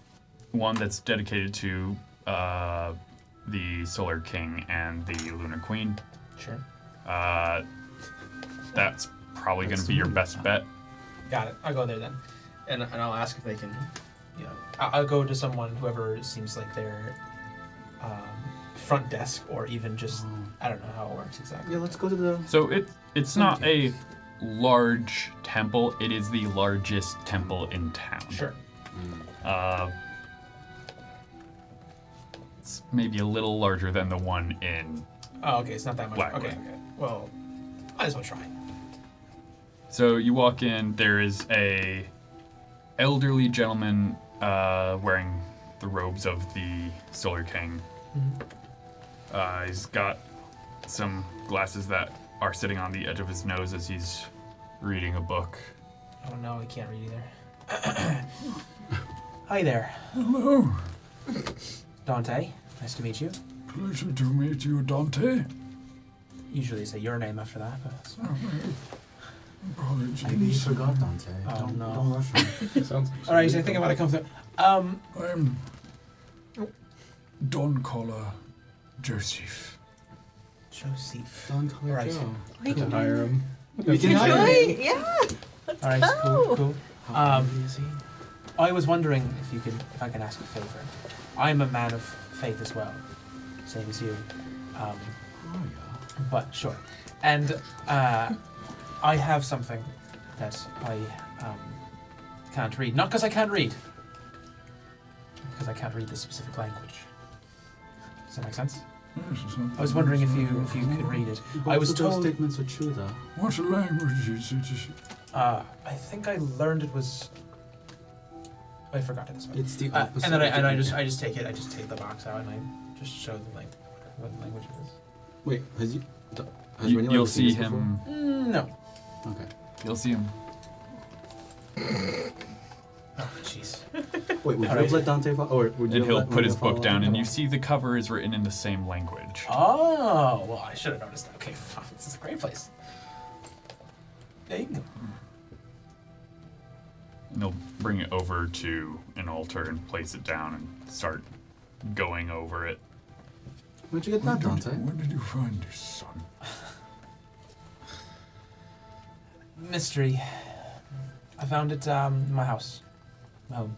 one that's dedicated to the Solar King and the Lunar Queen. Sure. That's probably going to That's be your the best bet. Got it. I'll go there then, and I'll ask if they can. You know, I'll go to someone whoever seems like their front desk, or even just I don't know how it works exactly. Yeah, let's go to the. So it's not a large temple. It is the largest temple in town. Sure. It's maybe a little larger than the one in... Oh, okay. It's not that much. Blackwood. Okay. Well, might as well try. So you walk in, there is a elderly gentleman wearing the robes of the Solar King. He's got some glasses that are sitting on the edge of his nose as he's reading a book. Oh no, I can't read either. Hi there, Hello. Dante. Nice to meet you. Pleasure to meet you, Dante. Usually say your name after that, but Apologies. Maybe you forgot Dante. Oh, don't, no. don't rush him. Sounds all right. So I think I'm gonna come through. I'm Don Collar Joseph. Joseph. Don't call Right. Joe. We can hire him. We can hire him. Right? Yeah. Let's All right. go. Cool. How old is he? I was wondering if I can ask a favor. I'm a man of faith as well, same as you. Oh yeah. But sure. And I have something that I can't read. Not because I can't read. Because I can't read this specific language. Does that make sense? I was wondering if you could read it. I was Both of those told. statements are true, though. What language is it? I think I learned it was. I forgot it this way. It's the And opposite. then of I the- just take it. I just take the box out and I just show them like what language it is. Wait, has You'll anyone see seen this him. No. before? Okay. You'll see him. Oh jeez. Wait, would you All have right. let Dante follow? Or would you And have he'll let put his Maria follow book down, and along? you see the cover is written in the same language. Oh well, I should have noticed that. Okay, fuck, this is a great place. There you go. And they'll bring it over to an altar and place it down and start going over it. Where'd you get that, Dante? When did you find this, son? Mystery. I found it in my house. My home.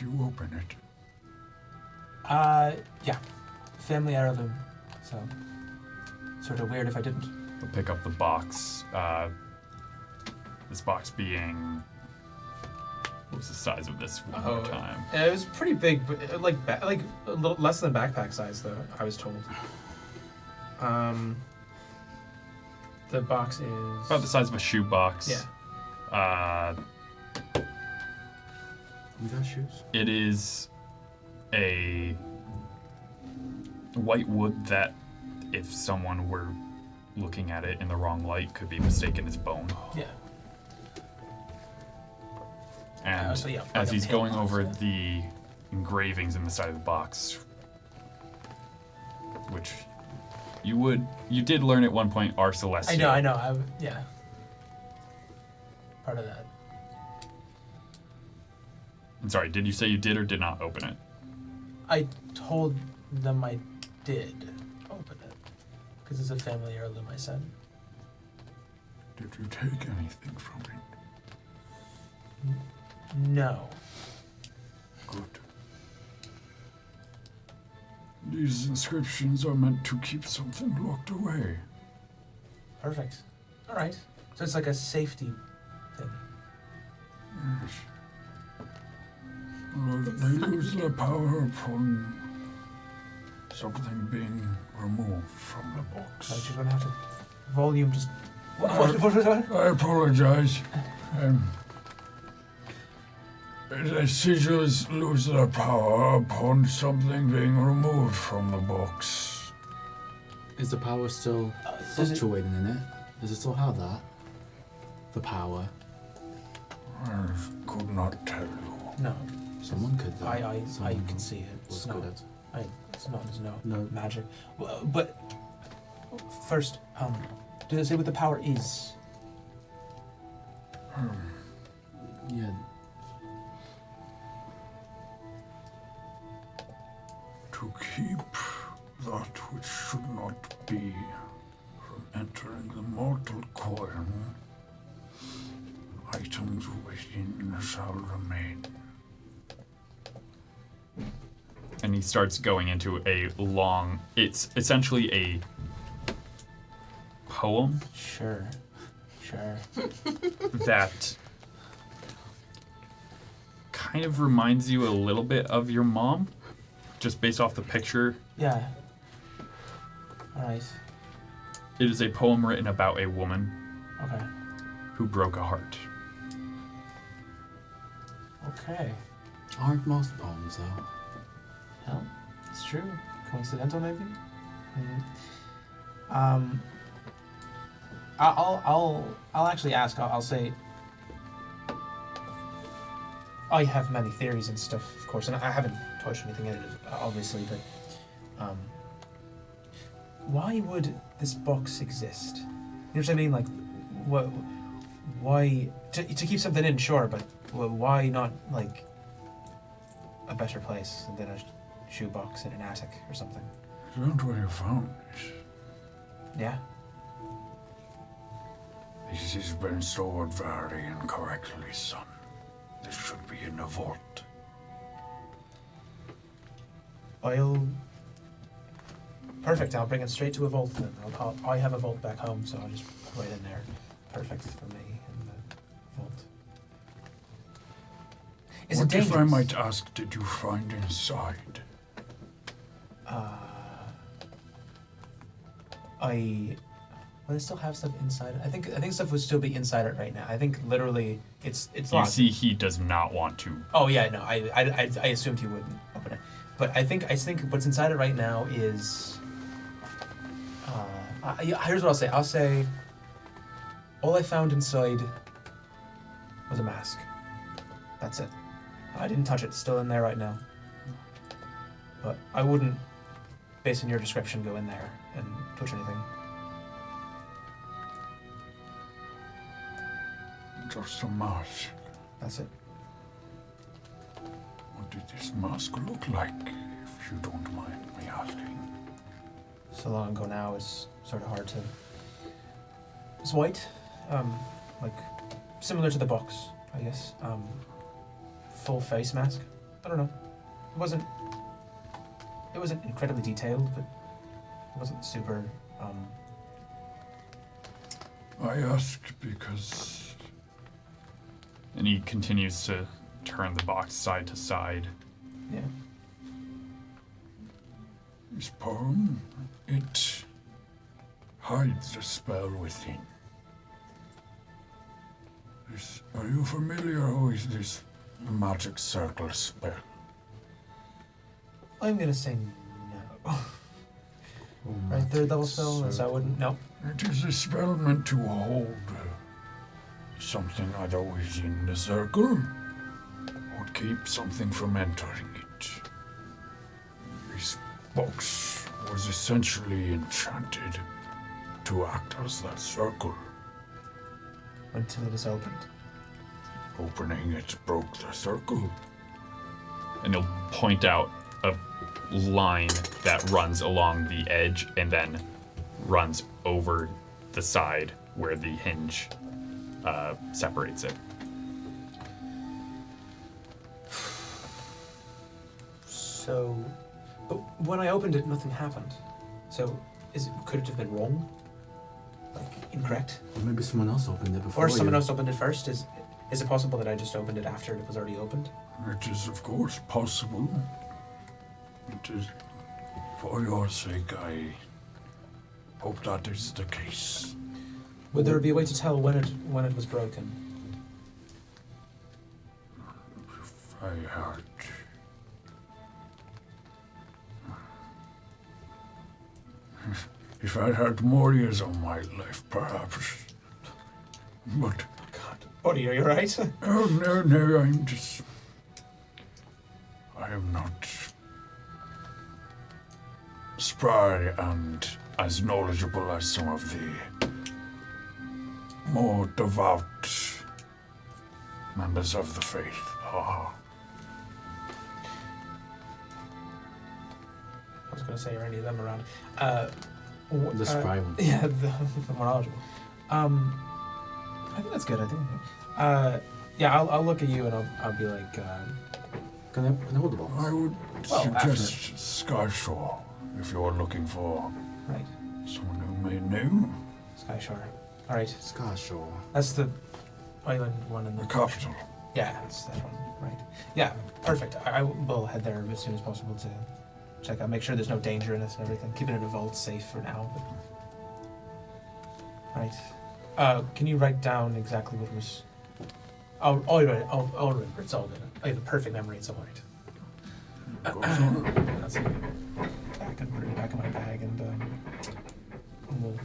you open it? Yeah. Family heirloom. So, sort of weird if I didn't. We'll pick up the box. This box being... What was the size of this one more time? It was pretty big, but like a little less than backpack size, though, I was told. The box is... About the size of a shoe box. Yeah. We got shoes. It is a white wood that, if someone were looking at it in the wrong light, could be mistaken as bone. Yeah. And So, yeah, as like a he's pale going box, over yeah. the engravings in the side of the box, which you did learn at one point are celestial. I know. Yeah. Part of that. I'm sorry, did you say you did or did not open it? I told them I did open it. Because it's a family heirloom, I said. Did you take anything from it? No. Good. These inscriptions are meant to keep something locked away. Perfect. All right. So it's like a safety thing. Yes. Well, they lose their power upon something being removed from the box. So you're gonna have to volume just. What? I apologize. The sigils lose their power upon something being removed from the box. Is the power still does it- fluctuating in it? Does it still have that? The power? I could not tell you. No. Someone could though. I Someone can see it. was It's not. good at. It's not. There's no No. magic. Well, but first, did it say what the power is? Yeah. To keep that which should not be from entering the mortal coil, items within shall remain. And he starts going into a long... It's essentially a poem Sure. that kind of reminds you a little bit of your mom, just based off the picture. Yeah. All right. It is a poem written about a woman Okay. who broke a heart. Okay. Aren't most poems though? Well, it's true. Coincidental, maybe. I'll actually ask. I'll say. I have many theories and stuff, of course, and I haven't touched anything in it, obviously. But why would this box exist? You know what I mean? Like, what? Why to keep something in? Sure, but why not like a better place than a shoebox in an attic or something? Is that where you found this? Yeah. This has been stored very incorrectly, son. This should be in a vault. Perfect. I'll bring it straight to a vault then. I have a vault back home, so I'll just put it in there. Perfect for me in the vault. Is it What dangerous? if I might ask, did you find inside? Will I still have stuff inside it? I think stuff would still be inside it right now. I think literally it's You locked. see, he does not want to. Oh yeah, no, I assumed he wouldn't open it, but I think what's inside it right now is. Here's what I'll say. I'll say. All I found inside was a mask. That's it. I didn't touch it. It's still in there right now. But I wouldn't, based on your description, go in there and touch anything. Just a mask. That's it. What did this mask look like, if you don't mind me asking? So long ago now, it's sort of hard to. It's white, like similar to the box, I guess. Full face mask. I don't know. It wasn't incredibly detailed, but it wasn't super. I ask because And he continues to turn the box side to side. Yeah. this poem, it hides a spell within. Are you familiar with this magic circle spell? I'm gonna say no. Right, third level spell, so I wouldn't. No. It is a spell meant to hold something either within the circle or keep something from entering it. This box was essentially enchanted to act as that circle. Until it is opened. Opening it broke the circle. And he'll point out a line that runs along the edge and then runs over the side where the hinge separates it. So, but when I opened it, nothing happened. So, could it have been wrong? Like incorrect? Or maybe someone else opened it before Or someone you. else opened it first? Is it possible that I just opened it after it was already opened? It is, of course, possible. It is, for your sake, I hope that is the case. Would there be a way to tell when it was broken? If I had... If I had more years of my life, perhaps. But... God. Buddy, are you alright? Oh, no, I'm just... I am not... spry and as knowledgeable as some of the more devout members of the faith are. I was going to say, are any of them around? The spry one. Yeah, the more knowledgeable. I think that's good. I think. Yeah, I'll look at you and I'll be like. Can I hold the box? I would Well, suggest Skyshore if you're looking for Right, someone who may know. Skyshore. All right, Skashore. that's the island one in The the capital. Yeah, that's that one. Right. Yeah, perfect. I will head there as soon as possible to check out, make sure there's no danger in it and everything. Keeping it a vault safe for now. But... Right. Can you write down exactly what was? I'll remember. It's all good. I have a perfect memory. It's all right. Goes on. That's it. Back and put it back in my bag, and we'll.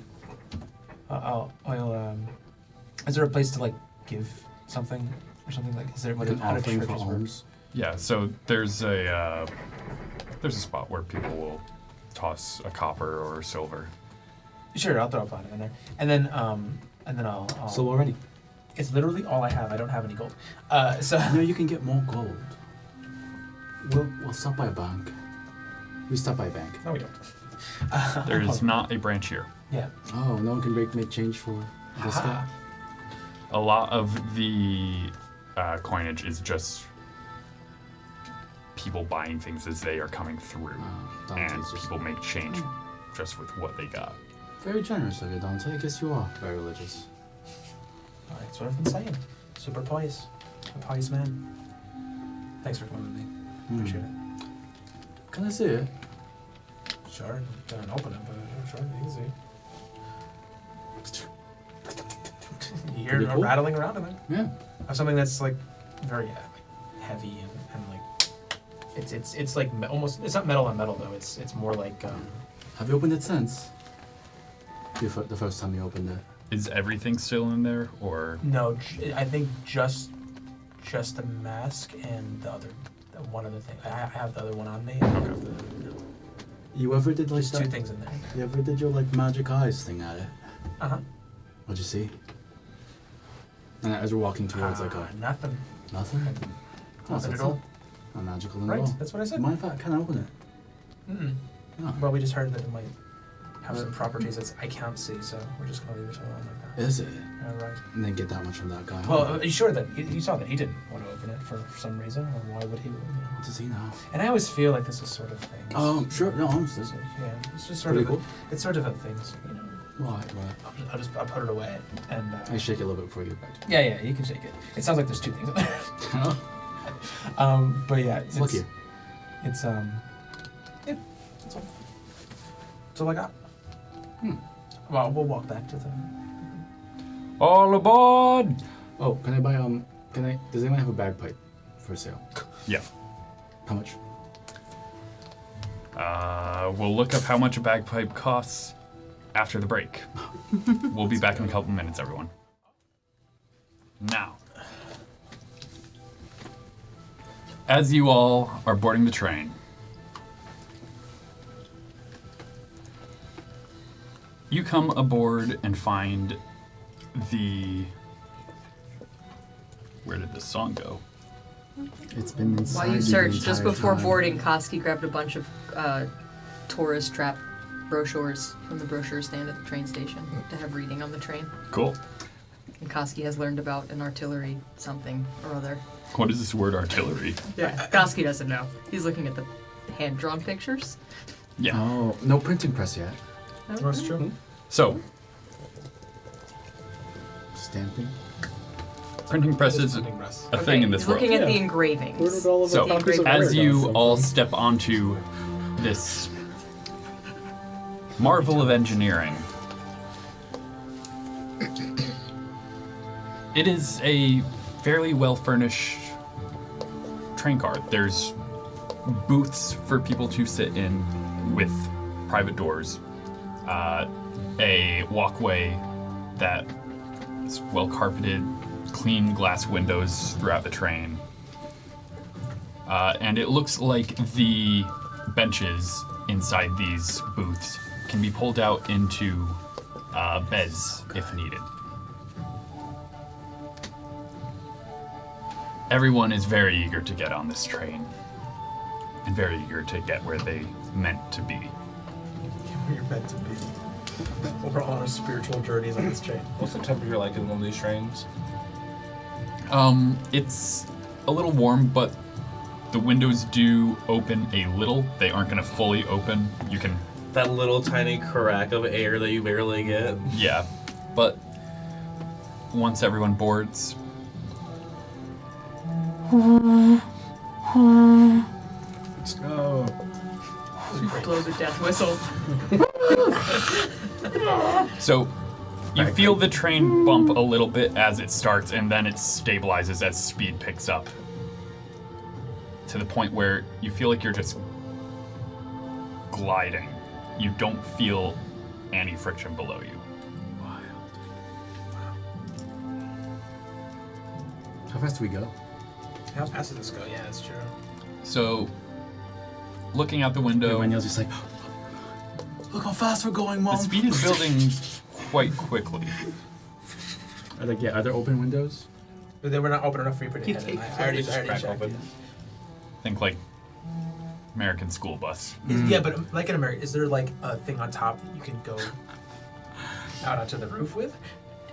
Is there a place to like give something or something like? Is there Like an how do offering for churches work? alms. Yeah, so there's a spot where people will toss a copper or silver. Sure, I'll throw a platinum in there, and then I'll. So already. It's literally all I have. I don't have any gold. So No, you can get more gold. We'll stop by a bank. We stop by a bank. no, we don't. There is not a branch here. Yeah. Oh, no one can make change for this Haha. guy? A lot of the coinage is just people buying things as they are coming through, and Dante's just people make change just with what they got. very generous of you, Dante. I guess you are very religious. That's what I've been saying. Super pious. A pious man. Thanks for coming with me. Appreciate it. Can I see it? Sure. Don't open it, but sure, you can see. You hear Pretty it cool. rattling around in there. Yeah. Of something that's like very like, heavy and like it's like almost it's not metal on metal though. It's more like Have you opened it since? The first time you opened it. Is everything still in there, or no. I think just the mask and the one other thing. I have the other one on me. You ever did like Just that? two things in there. You ever did your like magic eyes thing at it? Uh-huh. What'd you see? And as we're walking towards like a Nothing. nothing. Nothing at that's all. it. Not magical at Right, all. that's what I said. Mind if I can I open it? Mm-mm. No. Well, we just heard that it might have some properties that I can't see, so we're just gonna leave it alone like that. Is it? Yeah, right. And then get that much from that guy. Well, are you sure that you saw that he didn't want to open it for some reason, or why would he? You know? What does he know? And I always feel like this is sort of thing. Sure. No, I'm It's just. just, yeah, it's just sort Pretty of. cool. It's sort of a thing. So, you know, Right. I'll put it away and. I shake it a little bit before you get back to Yeah, you can shake it. It sounds like there's two things. it. But yeah, it's Lucky. It's yeah, that's all. That's all I got. Well, we'll walk back to the. All aboard! Oh, can I buy does anyone have a bagpipe for sale? Yeah. How much? We'll look up how much a bagpipe costs after the break. We'll be back in a couple minutes, everyone. Now, as you all are boarding the train, you come aboard and find where did this song go? It's been inside. While you the searched, just entire before time. boarding, Koski grabbed a bunch of tourist trap brochures from the brochure stand at the train station to have reading on the train. Cool. And Koski has learned about an artillery something or other. What is this word artillery? Yeah, Koski doesn't know. He's looking at the hand-drawn pictures. Yeah. Oh, no printing press yet. That's true. So, Stamping. printing press is a thing in this he's world. looking at the Yeah. engravings. Where did all of So, the copies of as Word you come all from? step onto this marvel of engineering, it is a fairly well-furnished train car. There's booths for people to sit in with private doors, a walkway that is well-carpeted, clean glass windows throughout the train. And it looks like the benches inside these booths can be pulled out into beds if needed. Everyone is very eager to get on this train and very eager to get where they meant to be. Where you're meant to be. We're all on our spiritual journeys on this train. What's the temperature like in one of these trains? It's a little warm, but the windows do open a little. They aren't going to fully open. You can, That little tiny crack of air that you barely get. yeah. But once everyone boards, Let's go. Blows a death whistle. so you feel the train bump a little bit as it starts, and then it stabilizes as speed picks up to the point where you feel like you're just gliding. You don't feel any friction below you. How fast do we go? How fast does this go? Yeah, that's true. So, looking out the window, Daniel's just like, look how fast we're going, Mom. the speed is building quite quickly. Are there open windows? But they were not open enough for you to put You your head in. take I already crack checked. open. Think like American school bus. Yeah, but like in America, is there like a thing on top that you can go out onto the roof with?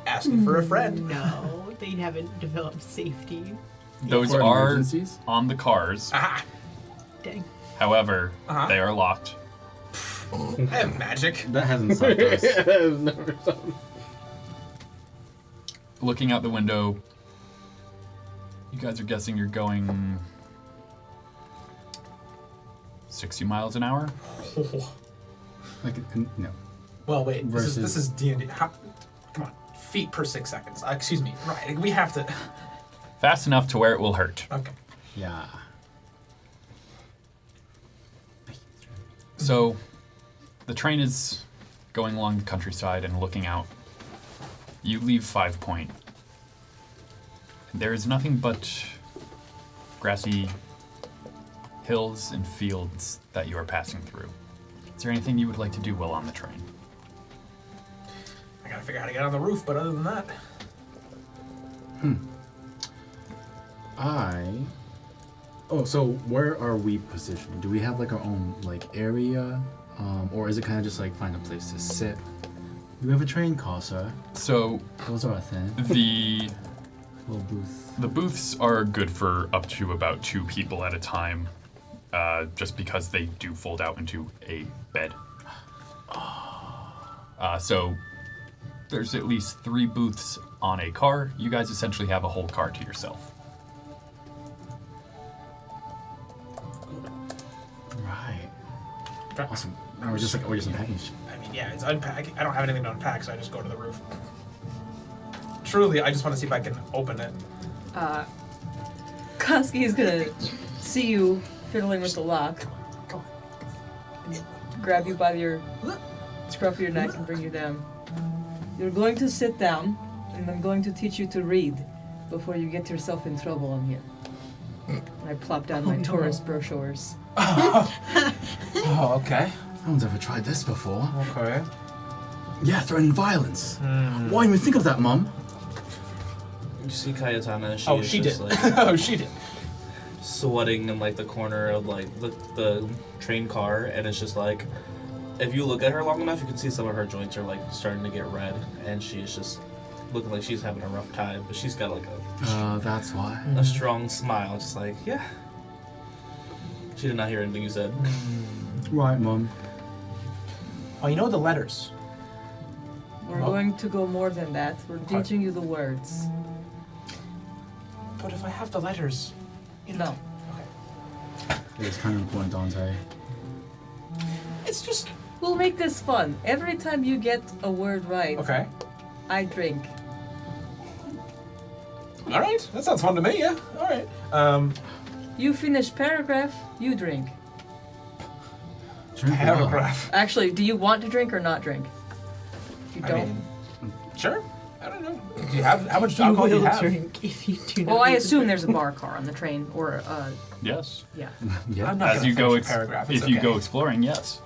Asking for a friend. No, they haven't developed safety. Those For are emergencies? on the cars. Ah, Dang. However, Uh-huh. they are locked. I have magic. That hasn't stopped us. I've never done. Looking out the window, you guys are guessing you're going 60 miles an hour? Like, no. Well, wait. This Versus- is D&D. Come on, feet per 6 seconds. Excuse me. Right. We have to. Fast enough to where it will hurt. Okay. Yeah. So, the train is going along the countryside and looking out. You leave 5 Point. There is nothing but grassy hills and fields that you are passing through. Is there anything you would like to do while on the train? I gotta figure out how to get on the roof, but other than that. Oh, so where are we positioned? Do we have like our own like area Or is it kind of just like find a place to sit? Do we have a train car, sir? So Those are a thing. the Little booth. the booths are good for up to about 2 people at a time, just because they do fold out into a bed. So there's at least 3 booths on a car. You guys essentially have a whole car to yourself. Right. Okay. Awesome. And we're just unpacking. I mean, yeah, it's unpacking. I don't have anything to unpack, so I just go to the roof. Truly, I just want to see if I can open it. Koski is gonna see you fiddling with the lock, Go on. grab you by your scruff of your neck and bring you down. You're going to sit down, and I'm going to teach you to read before you get yourself in trouble on here. And I plop down my tourist brochures. Oh, okay. No one's ever tried this before. Okay. Yeah, threatening violence. Hmm. Why even think of that, Mum? You see Kyetana, Oh, is she just did. like Oh, she did. sweating in like the corner of like the train car, and it's just like if you look at her long enough, you can see some of her joints are like starting to get red, and she's just looking like she's having a rough time. But she's got like That's why. a strong smile, just like yeah. She did not hear anything you said. Right, Mum. Oh, you know the letters. We're Oh. going to go more than that. We're teaching you the words. But if I have the letters, you know. No. Okay. It's kind of important, Dante. It's just. We'll make this fun. Every time you get a word right, Okay. I drink. All right. That sounds fun to me. Yeah. All right. You finish paragraph, you drink. Drink what? Paragraph. Actually, do you want to drink or not drink? If you I don't. mean, sure. I don't know. Do you have how much alcohol do you have? drink if you do not. Well, I need to assume drink. there's a bar car on the train, or Yes. yeah. Yeah. I'm not As gonna you go finish a paragraph. It's if you okay. go exploring, yes.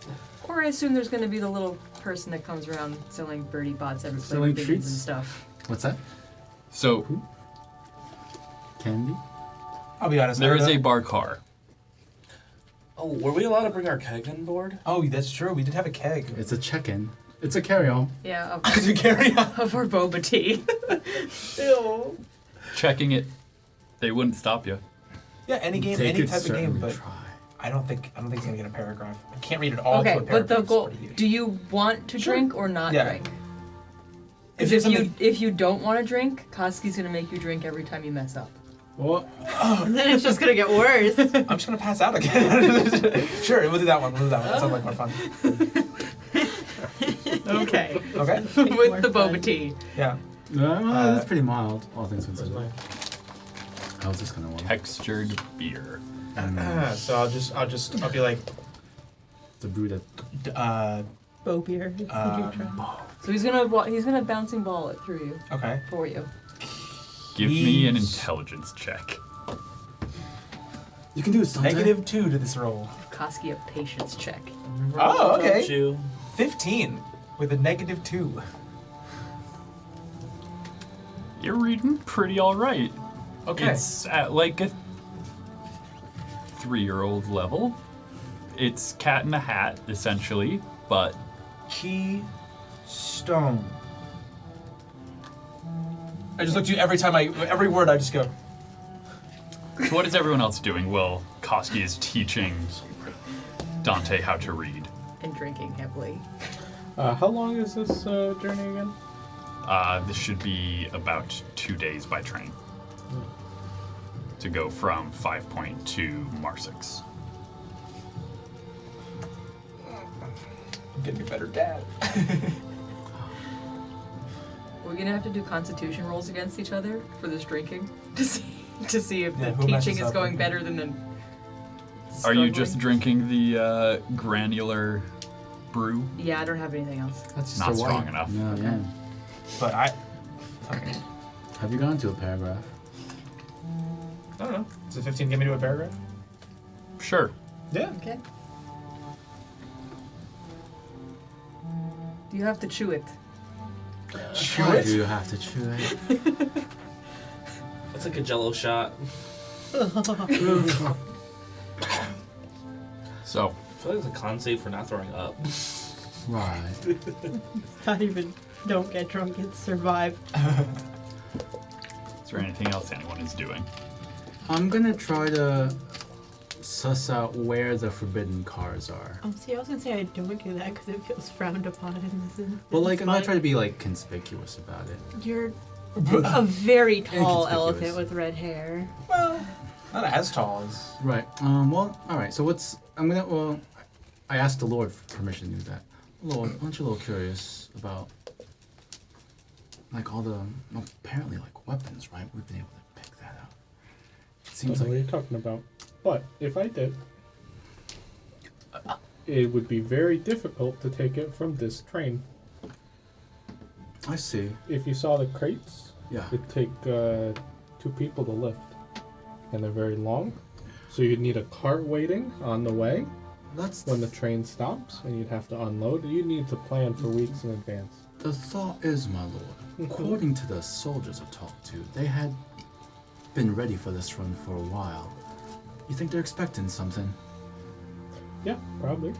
Or I assume there's going to be the little person that comes around selling birdie bots every Selling flavor treats? and stuff. What's that? So Candy? I'll be honest. there I is don't a know. bar car. Oh, were we allowed to bring our keg on board? Oh, that's true. We did have a keg. It's a check-in. It's a carry-on. Yeah, Could you carry on? of our boba tea. Ew. Checking it, they wouldn't stop you. Yeah, any game, They any could type of game, certainly but try. I don't think it's gonna get a paragraph. I can't read it all Okay, to a but paragraph. the It's goal. pretty huge. Do you want to Sure. drink or not Yeah. drink? If Because there's something- if you don't want to drink, Koski's going to make you drink every time you mess up. What? And then it's just gonna get worse. I'm just gonna pass out again. Sure, we'll do that one. That sounds like more fun. Okay. Okay. With the boba tea. Yeah. That's pretty mild, all things considered. How's this gonna work? Textured beer. So I'll be like, It's a brew that Bow beer. So he's gonna bouncing ball it through you okay. for you. Give me an Please. intelligence check. you can do it, Dante. -2 to this roll. Koski a patience check. Oh, okay. Don't you? 15 with a -2. You're reading pretty all right. Okay. It's at like a 3-year-old level. It's Cat in the Hat, essentially, but Keystone. I just look at you every word I just go. so what is everyone else doing? Well, Koski is teaching Dante how to read. And drinking heavily. How long is this journey again? This should be about 2 days by train to go from 5 Point to Marsix. I'm getting a better dad. We're gonna have to do constitution rolls against each other for this drinking to see if Yeah, the who messes teaching is up going with better than the. Are you struggling. just drinking the granular brew? Yeah, I don't have anything else. That's just Not a white. strong enough. No, yeah. But okay. Have you gone to a paragraph? I don't know. Does a 15 get me to a paragraph? Sure. Yeah. Okay. Do you have to chew it? Chew Why it? do you have to chew it? It's like a Jello shot. So, feel like it's a con save for not throwing up. Right. Not even don't get drunk, it's survive. Is there anything else anyone is doing? I'm gonna try to suss out where the forbidden cars are. Oh, see, I was gonna say I don't do that because it feels frowned upon in this instance. Well, like, I'm but gonna try to be, like, conspicuous about it. You're a very tall Inconspicuous. elephant with red hair. Well, not as tall as. Right. Well, alright, so I asked the Lord for permission to do that. Lord, aren't you a little curious about, like, all the, apparently, like, weapons, right? We've been able to pick that out. It I seems don't know what like, you're talking about. But if I did, it would be very difficult to take it from this train. I see. If you saw the crates, Yeah. it'd take 2 people to lift. And they're very long. So you'd need a cart waiting on the way That's when the train stops, and you'd have to unload. You'd need to plan for weeks in advance. the thought is, my lord, according to the soldiers I've talked to, they had been ready for this run for a while. You think they're expecting something? Yeah, probably.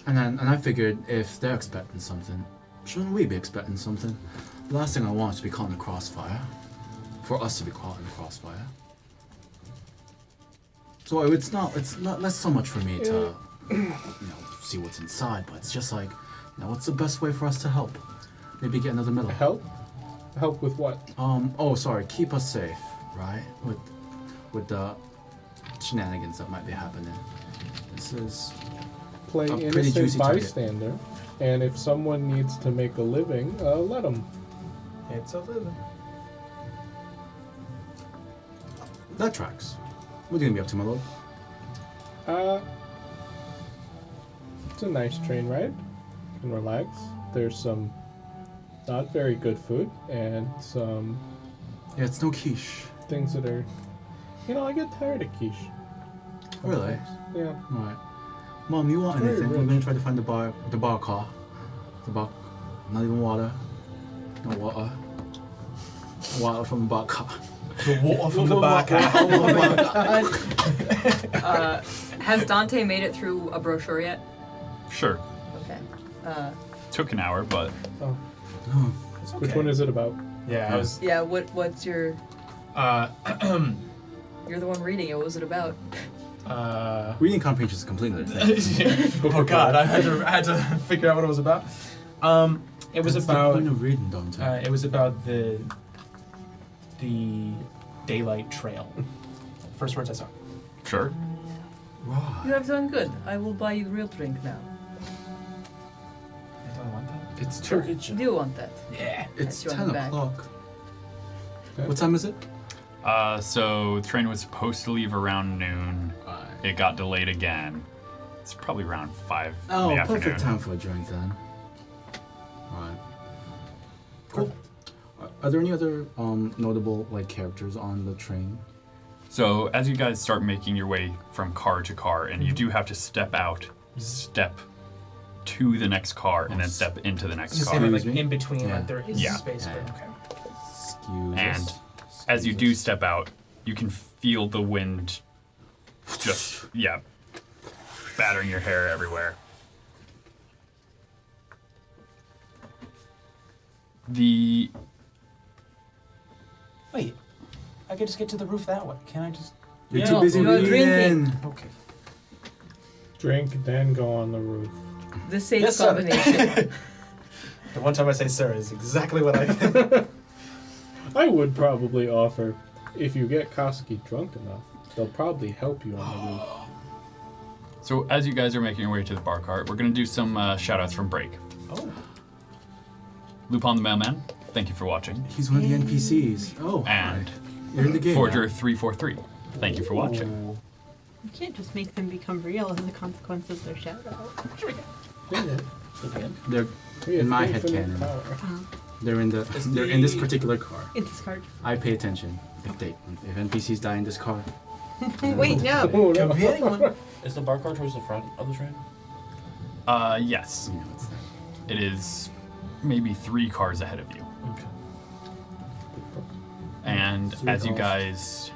And I figured if they're expecting something, shouldn't we be expecting something? The last thing I want is to be caught in the crossfire. For us to be caught in the crossfire. So it's not less so much for me to, see what's inside, but it's just like, what's the best way for us to help? Maybe get another medal. Help? Help with what? Keep us safe, right? With the shenanigans that might be happening. This is Play a pretty innocent juicy target. bystander. And if someone needs to make a living, let them. It's a living. That tracks. What are you gonna be up to, my lord? It's a nice train ride. You can relax. There's some not very good food and some Yeah, it's no quiche. things that are. I get tired of quiche. Really? sometimes. Yeah. Alright. Mom, you want It's very anything? We're rich. gonna try to find the bar car. The bar. Not even water. No water. Water from the bar car. The water from the back. Has Dante made it through a brochure yet? Sure. Okay. Took an hour, but Oh. It's Which one is it about? Yeah, I was. Yeah. What's your? Uh, You're the one reading it. What was it about? Reading comprehension is a completely other thing. oh God, I had to figure out what it was about. It was That's the about. point of reading, Dante. It was about the daylight trail. First words I saw. sure. You Right. have done good. I will buy you a real drink now. I don't want that. It's You do want that. Yeah. It's Pat you on the 10 back. o'clock. Okay. What time is it? So the train was supposed to leave around noon. It got delayed again. It's probably around 5 in Oh, the afternoon. perfect time for a drink then. Alright. Cool. Are there any other notable characters on the train? So as you guys start making your way from car to car, and you do have to step out, step to the next car, and then step into the next Just car. saying, like Excuse me? in between, Yeah. like there is Yeah. space for. Yeah. Okay. Excuse And us. as you Excuse do us. step out, you can feel the wind just, battering your hair everywhere. The Wait, I could just get to the roof that way. Can I just? You're Yeah. too busy You're reading. drinking. Okay. Drink, then go on the roof. The safe Yes, sir. combination. The one time I say "sir" is exactly what I. I would probably offer, if you get Koski drunk enough, they'll probably help you on the roof. So as you guys are making your way to the bar cart, we're going to do some shout-outs from break. Oh. Lupin the Mailman, thank you for watching. He's one of the NPCs. Oh, And you're in the game. Forger343, thank you for watching. You can't just make them become real as a consequence of their shout out. They're We have in my infinite headcanon. power. They're in this particular car. It's this card. I pay attention. If NPCs die in this car, Wait, no. Oh, Could no. be anyone. Is the bar car towards the front of the train? Yes, you know it's there. it is maybe 3 cars ahead of you. Okay. And Sweet as you house. guys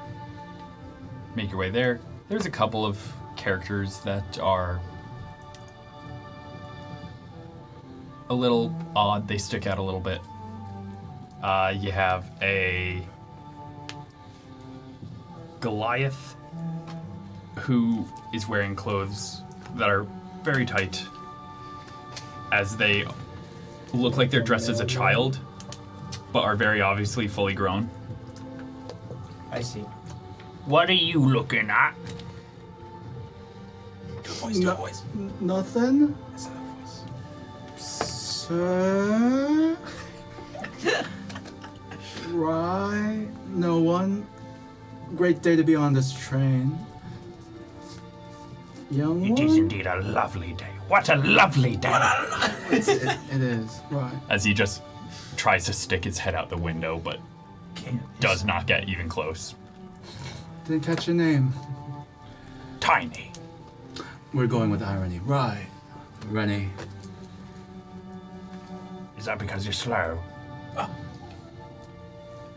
make your way there, there's a couple of characters that are a little odd. They stick out a little bit. You have a Goliath who is wearing clothes that are very tight, as they look like they're dressed as a child, but are very obviously fully grown. I see. What are you looking at? Nothing? Sir? Right? No one? Great day to be on this train. Young It one? is indeed a lovely day. What a lovely day! It is, right. As he just tries to stick his head out the window, but does not get even close. Didn't catch your name. Tiny. We're going with irony. Right. Rennie. Is that because you're slow?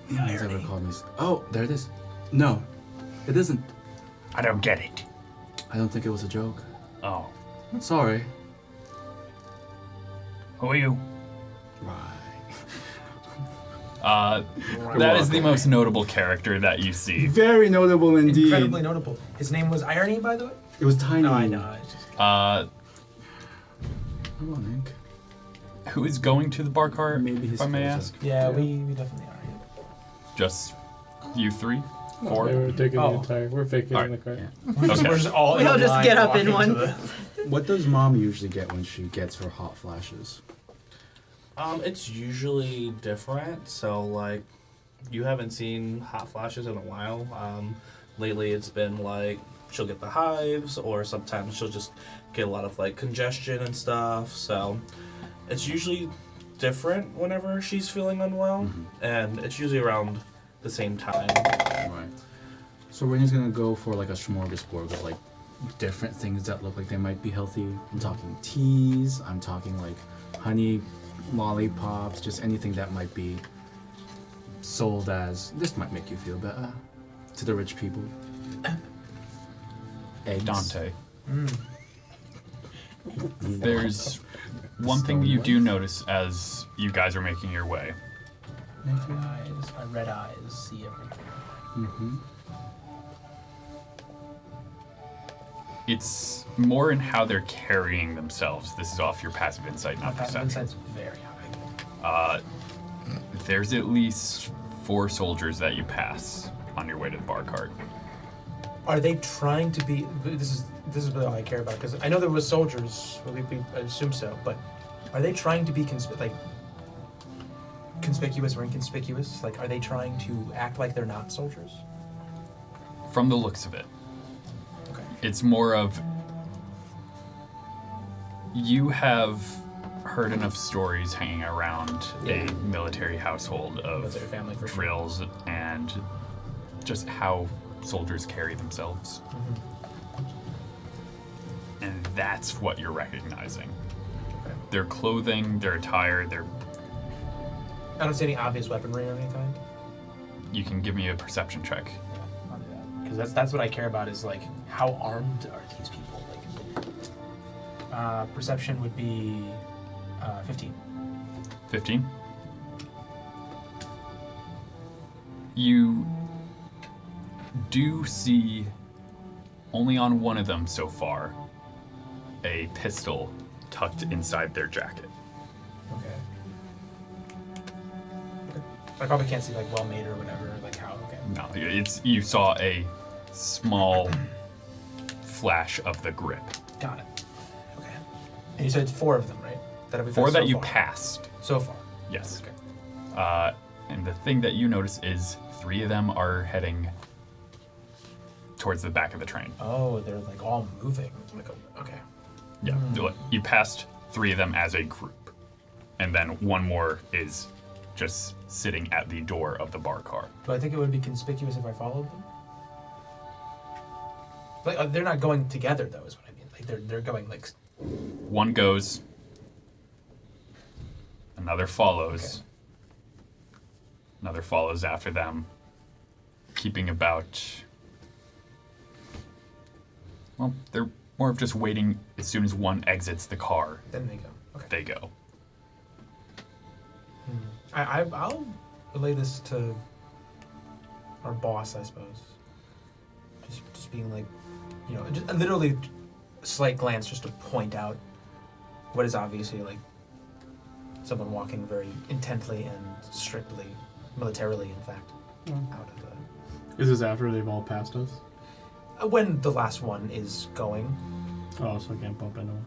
No one's ever called me. Oh, there it is. No, it isn't. I don't get it. I don't think it was a joke. Oh. Sorry. Who are you? Right. That is the most notable character that you see. Very notable indeed. Incredibly notable. His name was Irony, by the way? It was tiny. No, I know. It's just... Uh, Come on, Ink. who is going to the bar car, Maybe his if I may clothes ask? Yeah, we definitely are. Just you three? No, Four? we're taking Oh. the entire. We're vacating Alright. the car. We're just, Okay. we're just all We in all a just line get up in walking to one. What does mom usually get when she gets her hot flashes? It's usually different. So like, you haven't seen hot flashes in a while. Lately, it's been like she'll get the hives, or sometimes she'll just get a lot of like congestion and stuff. So it's usually different whenever she's feeling unwell, and it's usually around the same time. Right. So Rennie's gonna go for like a smorgasbord of like different things that look like they might be healthy. I'm talking teas. I'm talking like honey lollipops. Just anything that might be sold as this might make you feel better to the rich people. Eggs. Dante. There's one thing you do notice as you guys are making your way. My red eyes see everything. Mm-hmm. It's more in how they're carrying themselves. This is off your passive insight, My not passive perception. insight's very high. There's at least 4 soldiers that you pass on your way to the bar cart. Are they trying to be? This is really all I care about, because I know there was soldiers. I assume so, but are they trying to be conspicuous or inconspicuous? Like, are they trying to act like they're not soldiers? From the looks of it, Okay. it's more of you have heard enough stories hanging around a military household of Military family for sure. drills and just how soldiers carry themselves. And that's what you're recognizing. Okay. Their clothing, their attire, I don't see any obvious weaponry or anything. you can give me a perception check. Yeah, I'll do that. Because that's what I care about, is like, how armed are these people? Like, perception would be 15. 15. You do see, only on one of them so far, a pistol tucked inside their jacket. Okay. I probably can't see like well made or whatever. Like how? Okay. No, you saw a small flash of the grip. Got it. Okay. And you said it's 4 of them, right? That have we 4 found that so you far? passed. So far. Yes. Okay. And the thing that you notice is 3 of them are heading towards the back of the train. Oh, they're like all moving. Like okay. Yeah, you passed 3 of them as a group, and then 1 more is just sitting at the door of the bar car. Do I think it would be conspicuous if I followed them? Like they're not going together though, is what I mean. Like they're going like. 1 goes, another follows, Okay. another follows after them, keeping about. Well, they're more of just waiting. As soon as 1 exits the car, Then they go. Okay. they go. I'll relay this to our boss, I suppose. Just being like, you know, just literally a slight glance just to point out what is obviously like someone walking very intently and strictly, militarily, in fact, out of the. Is this after they've all passed us? When the last one is going. Oh, so I can't bump into him.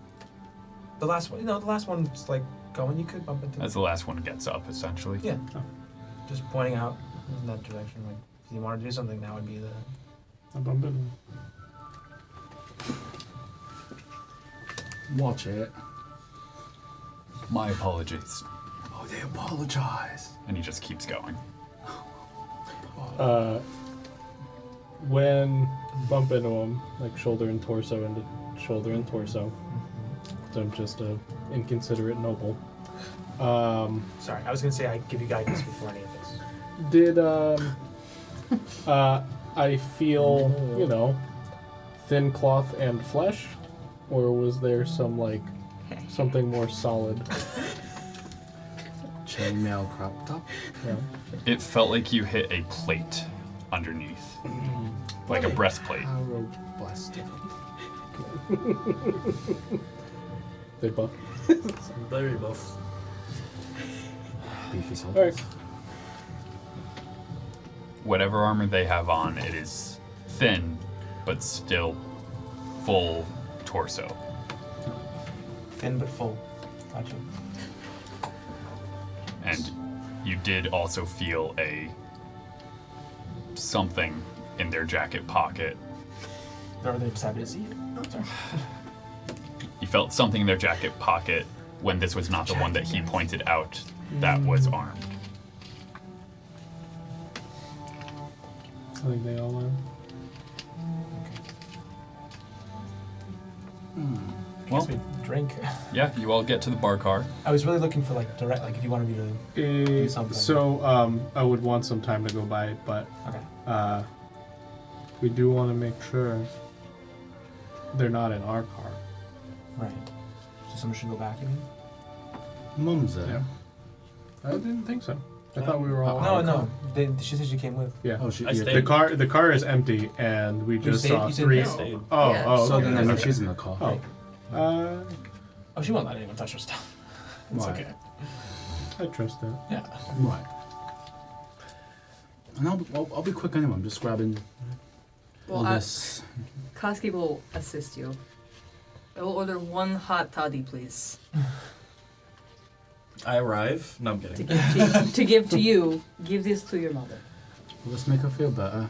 The last one, the last one's like going. You could bump into. As the last one gets up, essentially. Yeah. Oh. Just pointing out in that direction. Like, if you want to do something, that would be the. I bump into him. Watch it. My apologies. Oh, they apologize. And he just keeps going. When bump into him, like shoulder and torso into shoulder and torso, so I'm just a inconsiderate noble. Sorry, I was gonna say I'd give you guidance before any of this. Did I feel, you know, thin cloth and flesh, or was there some like something more solid? Chainmail crop top. Yeah. It felt like you hit a plate underneath. Like a breastplate. Arrow blast. They buff. Very buff. Beefy soldiers. All right. Whatever armor they have on, it is thin, but still full torso. Thin but full. Gotcha. And you did also feel something in their jacket pocket. Or they just happy to see it. Sorry. You felt something in their jacket pocket when this was not the one that he pointed out that was armed. I think they all are. I guess we drink. Yeah, you all get to the bar car. I was really looking for like direct, like if you wanted me to do something. So I would want some time to go by, but Okay. we do want to make sure they're not in our car. Right. So someone should go back, you mean? Mum's there. I didn't think so. I thought we were all. No. She said she came with. Yeah. Oh, she. I Yeah. stayed. The car is empty, and we just stayed- saw you said three. you stayed. Oh, Yeah. oh. So Okay. then I know Okay. she's in the car. Oh. Oh, she won't let anyone touch her stuff. It's Why? okay. I trust that. Yeah. Right. And I'll be quick anyway. I'm just grabbing all Well, this. Koski will assist you. I will order one hot toddy, please, I arrive. No, I'm to kidding. give to you. Give this to your mother. Let's make her feel better.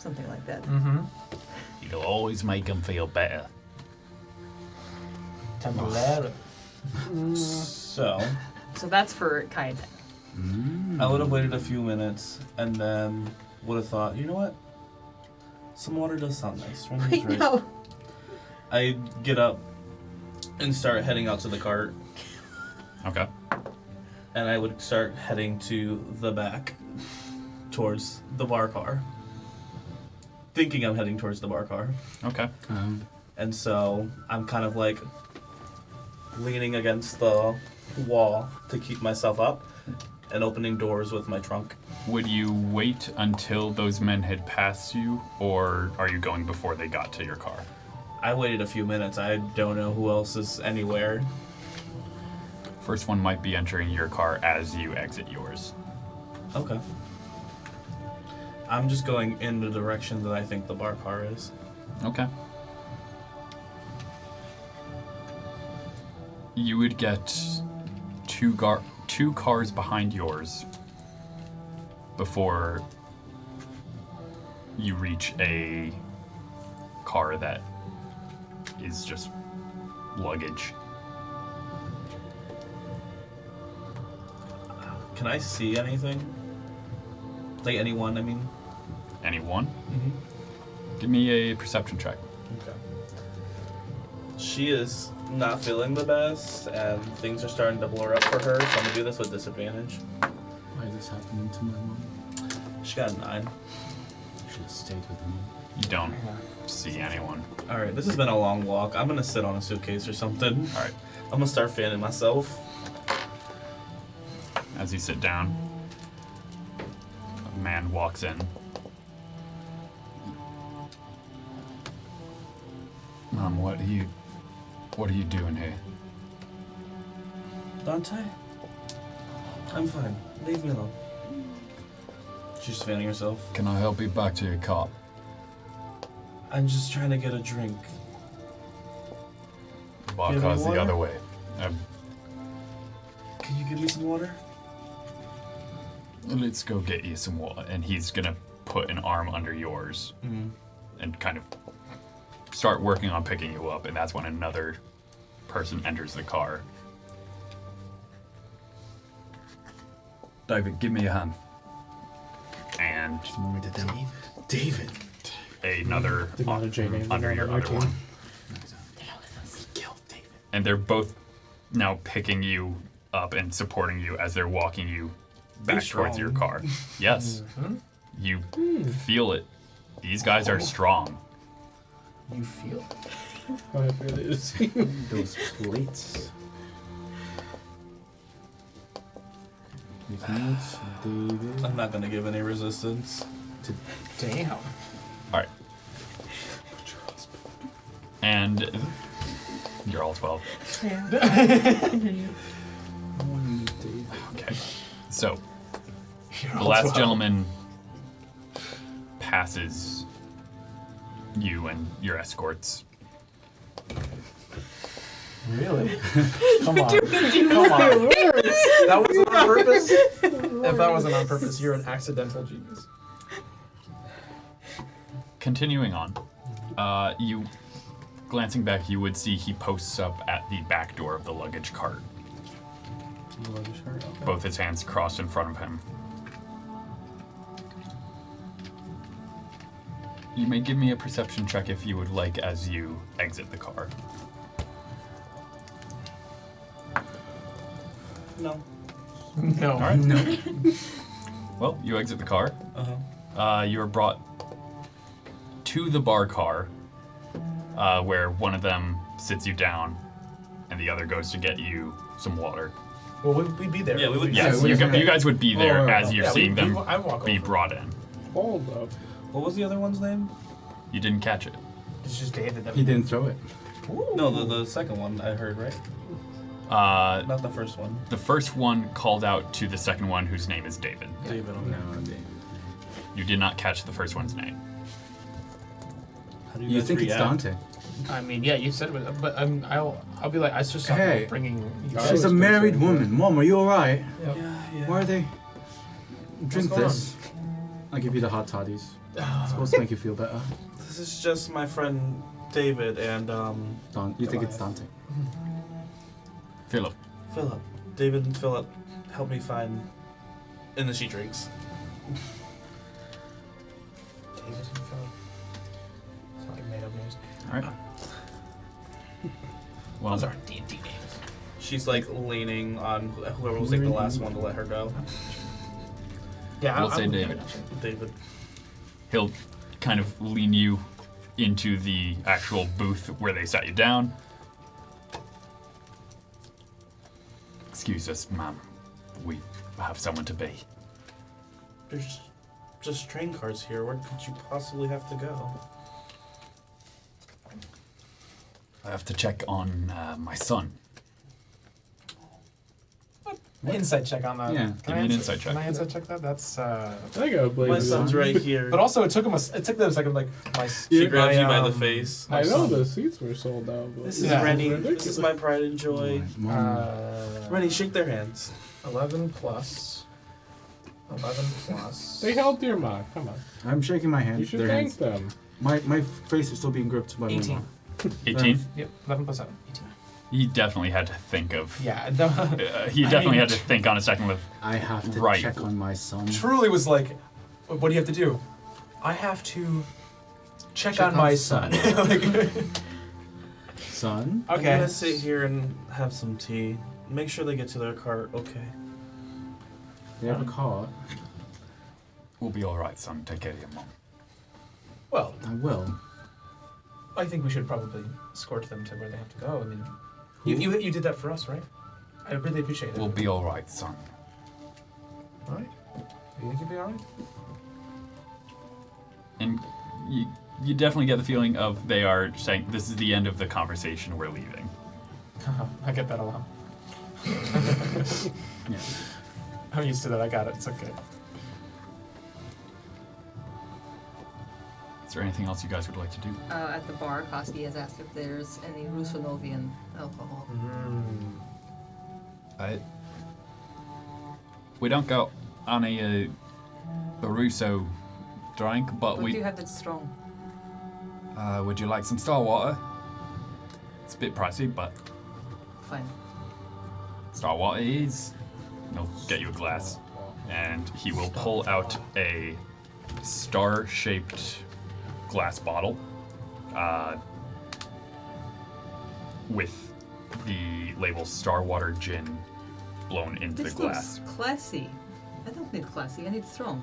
Something like that. Mm-hmm. You'll always make them feel better. Temporary. So, So that's for Kyetana. Mm. I would have waited a few minutes and then would have thought, you know what? Some water does sound nice. Randy's right. No. I get up and start heading out to the cart, Okay. and I would start heading to the back towards the bar car. Thinking I'm heading towards the bar car. Okay. And so I'm kind of like leaning against the wall to keep myself up and opening doors with my trunk. Would you wait until those men had passed you, or are you going before they got to your car? I waited a few minutes. I don't know who else is anywhere. First one might be entering your car as you exit yours. Okay. I'm just going in the direction that I think the bar car is. Okay. You would get two cars behind yours before you reach a car that is just luggage. Can I see anything? Like anyone, I mean? Anyone? Mm-hmm. Give me a perception check. Okay. She is not feeling the best, and things are starting to blur up for her, so I'm going to do this with disadvantage. Why is this happening to my mom? She got a 9. Should have stayed with me. You don't see anyone. Alright, this has been a long walk. I'm going to sit on a suitcase or something. All right. I'm going to start fanning myself. As you sit down, a man walks in. Mom, what are you doing here? Dante? I'm fine. Leave me alone. She's just fanning herself. Can I help you back to your car? I'm just trying to get a drink. The bar Do you have car's any the water? other way. Can you give me some water? Let's go get you some water. And he's gonna put an arm under yours and kind of start working on picking you up. And that's when another person enters the car. David, give me your hand. And Write it down. David. another Did not a J name under on your our other team. one. He killed David. And they're both now picking you up and supporting you as they're walking you back towards your car. Yes. You feel it. These guys are strong. You feel? How happy are they to see you? Those plates. These notes, David. I'm not gonna give any resistance. Damn. All right. And you're all 12. Yeah. Continue. Okay. So, the last gentleman passes you and your escorts. Really? Come on. Come on. That wasn't on purpose? If that wasn't on purpose, you're an accidental genius. Continuing on, you, glancing back, you would see he posts up at the back door of the luggage cart. Both his hands crossed in front of him. You may give me a perception check if you would like as you exit the car. No. No. All right. No. Well, you exit the car. Uh-huh. You are brought to the bar car, where one of them sits you down, and the other goes to get you some water. Well, we'd be there. Yeah, we would- Yes, Yeah, you guys would be there Oh, as you're yeah, seeing them I walk be over. brought in. Hold up. What was the other one's name? You didn't catch it. It's just David. That He didn't throw it. No, the second one I heard, right? Not the first one. The first one called out to the second one, whose name is David. David, okay. No, David. You did not catch the first one's name. How do You guys think it's react? Dante? I mean, yeah, you said it, was, but I'll be like, I just saw Hey, bringing. You She's a married woman. Mom, are you alright? Yep. Yeah. Why are they? Drink going this. I'll give you the hot toddies. It's supposed to make you feel better. This is just my friend David and You think it's Dante? Philip. Philip. David and Philip help me find. And then she drinks. David and Philip. It's like made up news. All right. Well, Those aren't D&D names. She's like leaning on whoever was like the last one to let her go. Yeah, We'll say David. David. He'll kind of lean you into the actual booth where they sat you down. Excuse us, ma'am. We have someone to be. There's just train cars here. Where could you possibly have to go? I have to check on my son. Insight check on that. Yeah, give me an insight check. Can I insight check that? That's. I got Blaze. My son's right here. But also, it took them a second. Like my. She grabs my, you by the face. I know son. the seats were sold out. But This is Yeah. Rennie. Ridiculous. This is my pride and joy. Mom. Rennie, shake their hands. 11 plus. 11 plus. They helped your mom. Come on. I'm shaking my hand. You should their thank hands. them. My face is still being gripped by my 18. mom. 18? Yep, 11 plus 7. 18. He definitely had to think of. Yeah, He definitely had to think on a second of. I have to Right. check on my son. truly was like, what do you have to do? I have to check on my son. Like, Son? I'm okay. gonna sit here and have some tea. Make sure they get to their cart, okay? They have a car. We'll be all right, son. Take care of your mom. Well, I will. I think we should probably escort them to where they have to go. I mean, Who? you did that for us, right? I really appreciate it. We'll be all right, son. All right. You think you'll be all right? And you definitely get the feeling of they are saying, this is the end of the conversation, we're leaving. I get that a lot. Yeah. I'm used to that. I got it. It's okay. Is there anything else you guys would like to do? At the bar, Koski has asked if there's any Russonovian alcohol. We don't go on a Russo drink, but What do you have that's strong? would you like some star water? It's a bit pricey, but Fine. star water is. He'll get you a glass, and he will pull out a star-shaped glass bottle with the label Star Water Gin blown into This the glass. looks classy. I don't need classy, I need strong.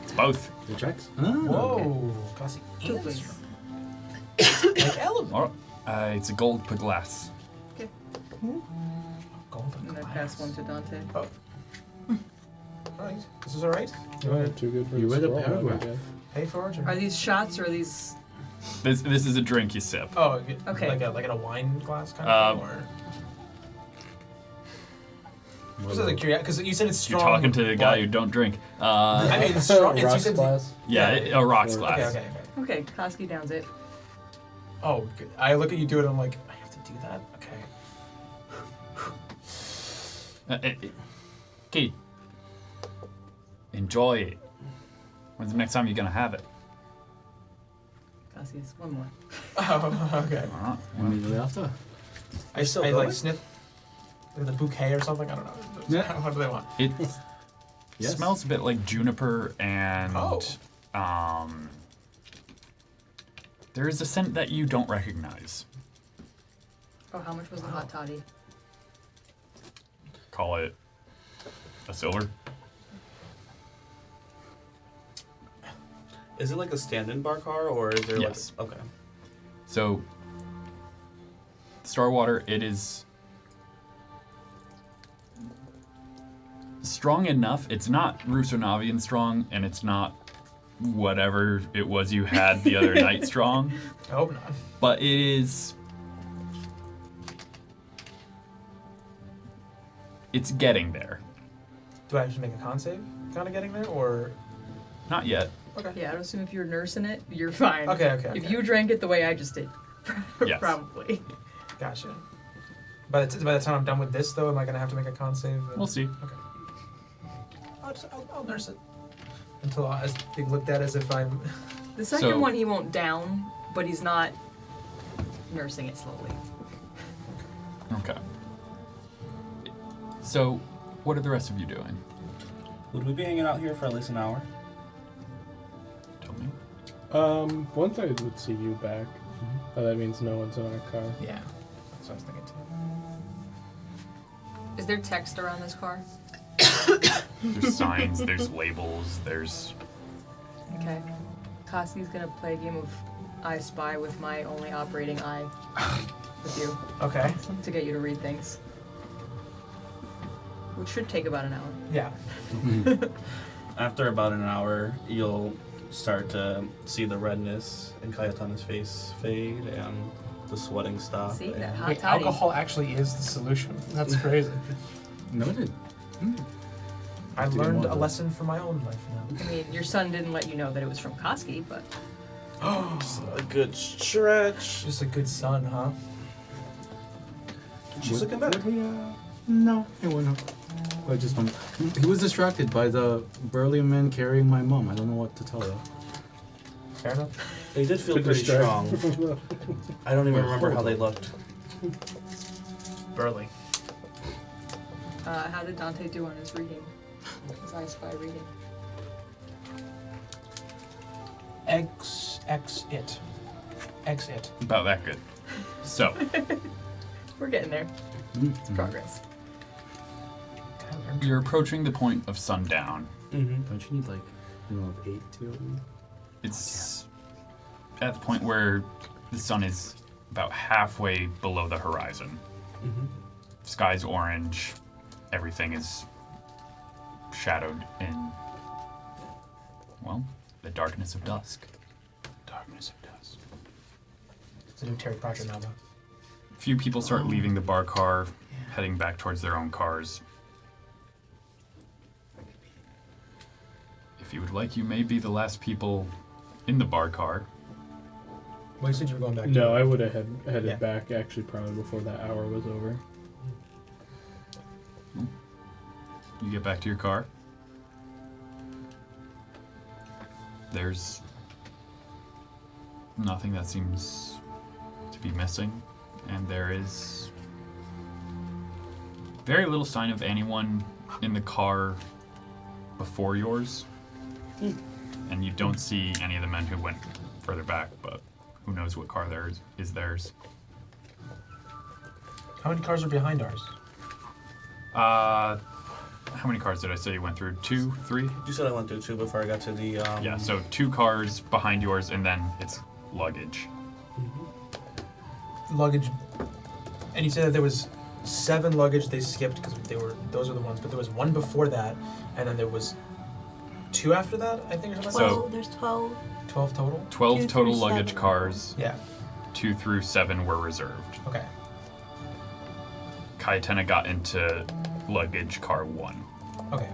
It's both. The checks? Whoa. Classy. Two, please. Like element. All right. It's a gold per glass. Okay. Golden I'm gonna glass. pass one to Dante. All right. This is all right. Too good for You the read a scroll, paragraph. I guess. Pay for it. Or... Are these shots or are these... This is a drink you sip. Oh, Okay. Like in a wine glass kind of thing, or just as a curiosity, because you said it's You're strong. talking to the guy but- who don't drink. I mean, it's strong. It's, you Rocks said glass. Yeah, yeah. a rocks Okay, glass. Okay. Okay, Koski downs it. Oh, good. I look at you do it. I'm like, I have to do that. Okay. Kate, enjoy it. When's the next time you're gonna have it? Koski has one more. Oh, okay. All right. Immediately after. I like sniff the bouquet or something. I don't know. Yeah. What do they want? It Yes. smells a bit like juniper and Oh. there is a scent that you don't recognize. Oh, how much was the hot toddy? Call it a silver. Is it like a stand-in bar car, or is there Yes. like... Okay. So, Star Water, it is strong enough. It's not Russonavian strong, and it's not whatever it was you had the other night strong, I hope not. but it is. It's getting there. Do I have to make a con save? Kind of getting there, or Not yet. okay. Yeah, I would assume if you're nursing it, you're fine. Okay. If you drank it the way I just did, Yes. probably. Gotcha. By the time I'm done with this, though, am I gonna have to make a con save? We'll see. Okay. I'll nurse it until it's being looked at as if I'm. The second So- one he won't down, but he's not nursing it slowly. Okay. So, what are the rest of you doing? Would we be hanging out here for at least an hour? Tell me. Once I would see you back, that means no one's in our car. Yeah. That's what I was thinking too. Is there text around this car? There's signs, there's labels, there's. Okay. Koski's gonna play a game of I Spy with my only operating eye with you Okay. to get you to read things. Which should take about an hour. Yeah. After about an hour, you'll start to see the redness in Kyetana's face fade and the sweating stop. See, that and- hot Wait, toddy. alcohol actually is the solution. That's crazy. Noted. I Do learned more a of lesson for my own life now. I mean, your son didn't let you know that it was from Koski, but A good stretch. Just a good son, huh? She's looking better. Would he, no, he wouldn't have. I just don't. He was distracted by the burly men carrying my mom. I don't know what to tell you. Fair enough. They did feel Good pretty strong. distraction. I don't even Wait, remember hold how they on. looked. Burly. how did Dante do on his reading? His I Spy reading. Exit. About that good. So, We're getting there. It's progress. you're approaching the point of sundown. Mm-hmm. Don't you need like, of 8 to open? It's at the point where the sun is about halfway below the horizon. Mm-hmm. Sky's orange. Everything is shadowed in, well, the darkness of dusk. Darkness of dusk. It's a new Terry Pratchett novel. A few people start leaving the bar car, heading back towards their own cars. If you would like, you may be the last people in the bar car. Well, you said you were going back. No, I would have headed Yeah. back actually probably before that hour was over. You get back to your car. There's nothing that seems to be missing, and there is very little sign of anyone in the car before yours. And you don't see any of the men who went further back, but who knows what car theirs is theirs. How many cars are behind ours? How many cars did I say you went through? 2, 3? You said I went through 2 before I got to the. Yeah, so 2 cars behind yours, and then it's luggage. Luggage. And you said that there was 7 luggage they skipped because those were the ones, but there was 1 before that, and then there was 2 after that, I think, or something like So- Well, there's 12. that? 12 total? 12 2 total through luggage 7. cars, Yeah. 2 through 7 were reserved. Okay. Kyetana got into luggage car 1. Okay.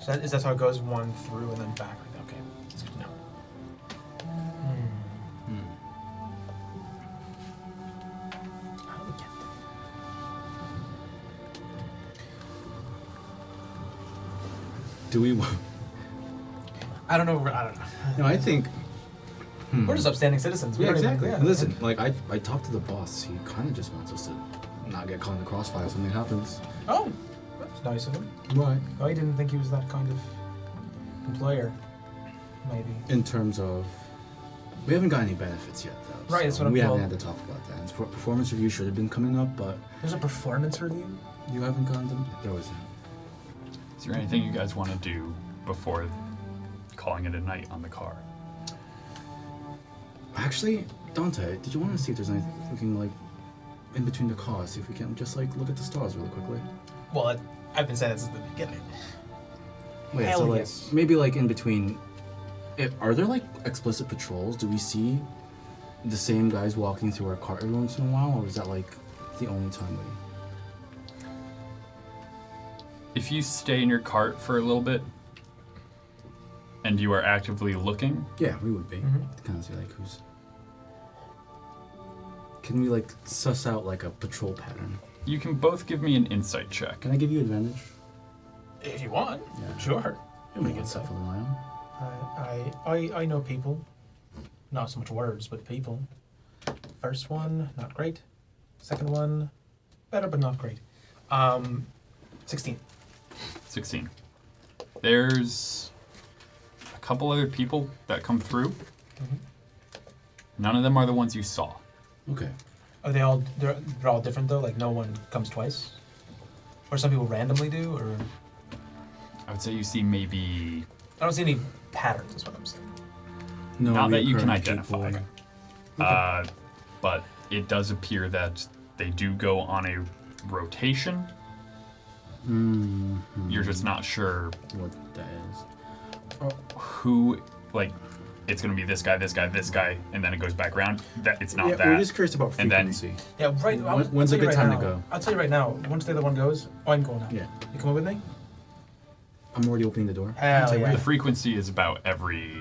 So that's how it goes, 1 through and then back. Okay. That's good to know. How do we get there? Do we? I don't know. I don't know. No, I think. We're just upstanding citizens. We Yeah, don't even- exactly. yeah. Listen, like I talked to the boss. He kind of just wants us to not get caught in the crossfire if something happens. Oh, that's nice of him. Right. Oh, I didn't think he was that kind of employer. Maybe. In terms of, we haven't got any benefits yet, though. Right, so that's what I'm we haven't told. had to talk about that. And performance review should have been coming up, but There's a performance review. you haven't gotten them. There was. Is there anything you guys want to do before calling it a night on the car? Actually, Dante, did you want to see if there's anything like in between the cars? See if we can just like look at the stars really quickly. Well, I've been saying that since the beginning. Wait, Hell so like yes. maybe like in between. Are there like explicit patrols? Do we see the same guys walking through our car every once in a while, or is that like the only time we? If you stay in your cart for a little bit, and you are actively looking, Yeah, we would be. Mhm. To kind of see like who's. Can we like suss out like a patrol pattern? you can both give me an insight check. Can I give you advantage? If you want. Yeah. Sure. You Pretty want good stuff stuff. for the lion. I know people. Not so much words, but people. First one, not great. Second one, better but not great. 16. 16. There's a couple other people that come through. None of them are the ones you saw. Okay. Are they all? They're all different though. Like no one comes twice, or some people randomly do, or I would say you see maybe I don't see any patterns. Is what I'm saying. No, not that you can recurrent identify. people. But it does appear that they do go on a rotation. Mhm. You're just not sure What that is. who, like, it's going to be this guy, this guy, this guy, and then it goes back around. That it's not Yeah, that. we're just curious about And then- frequency. Yeah, right. When's a good time to now, go? I'll tell you right now. Once the other one goes, oh, I'm going now. Yeah. You coming with me? I'm already opening the door. Hell yeah. The frequency is about every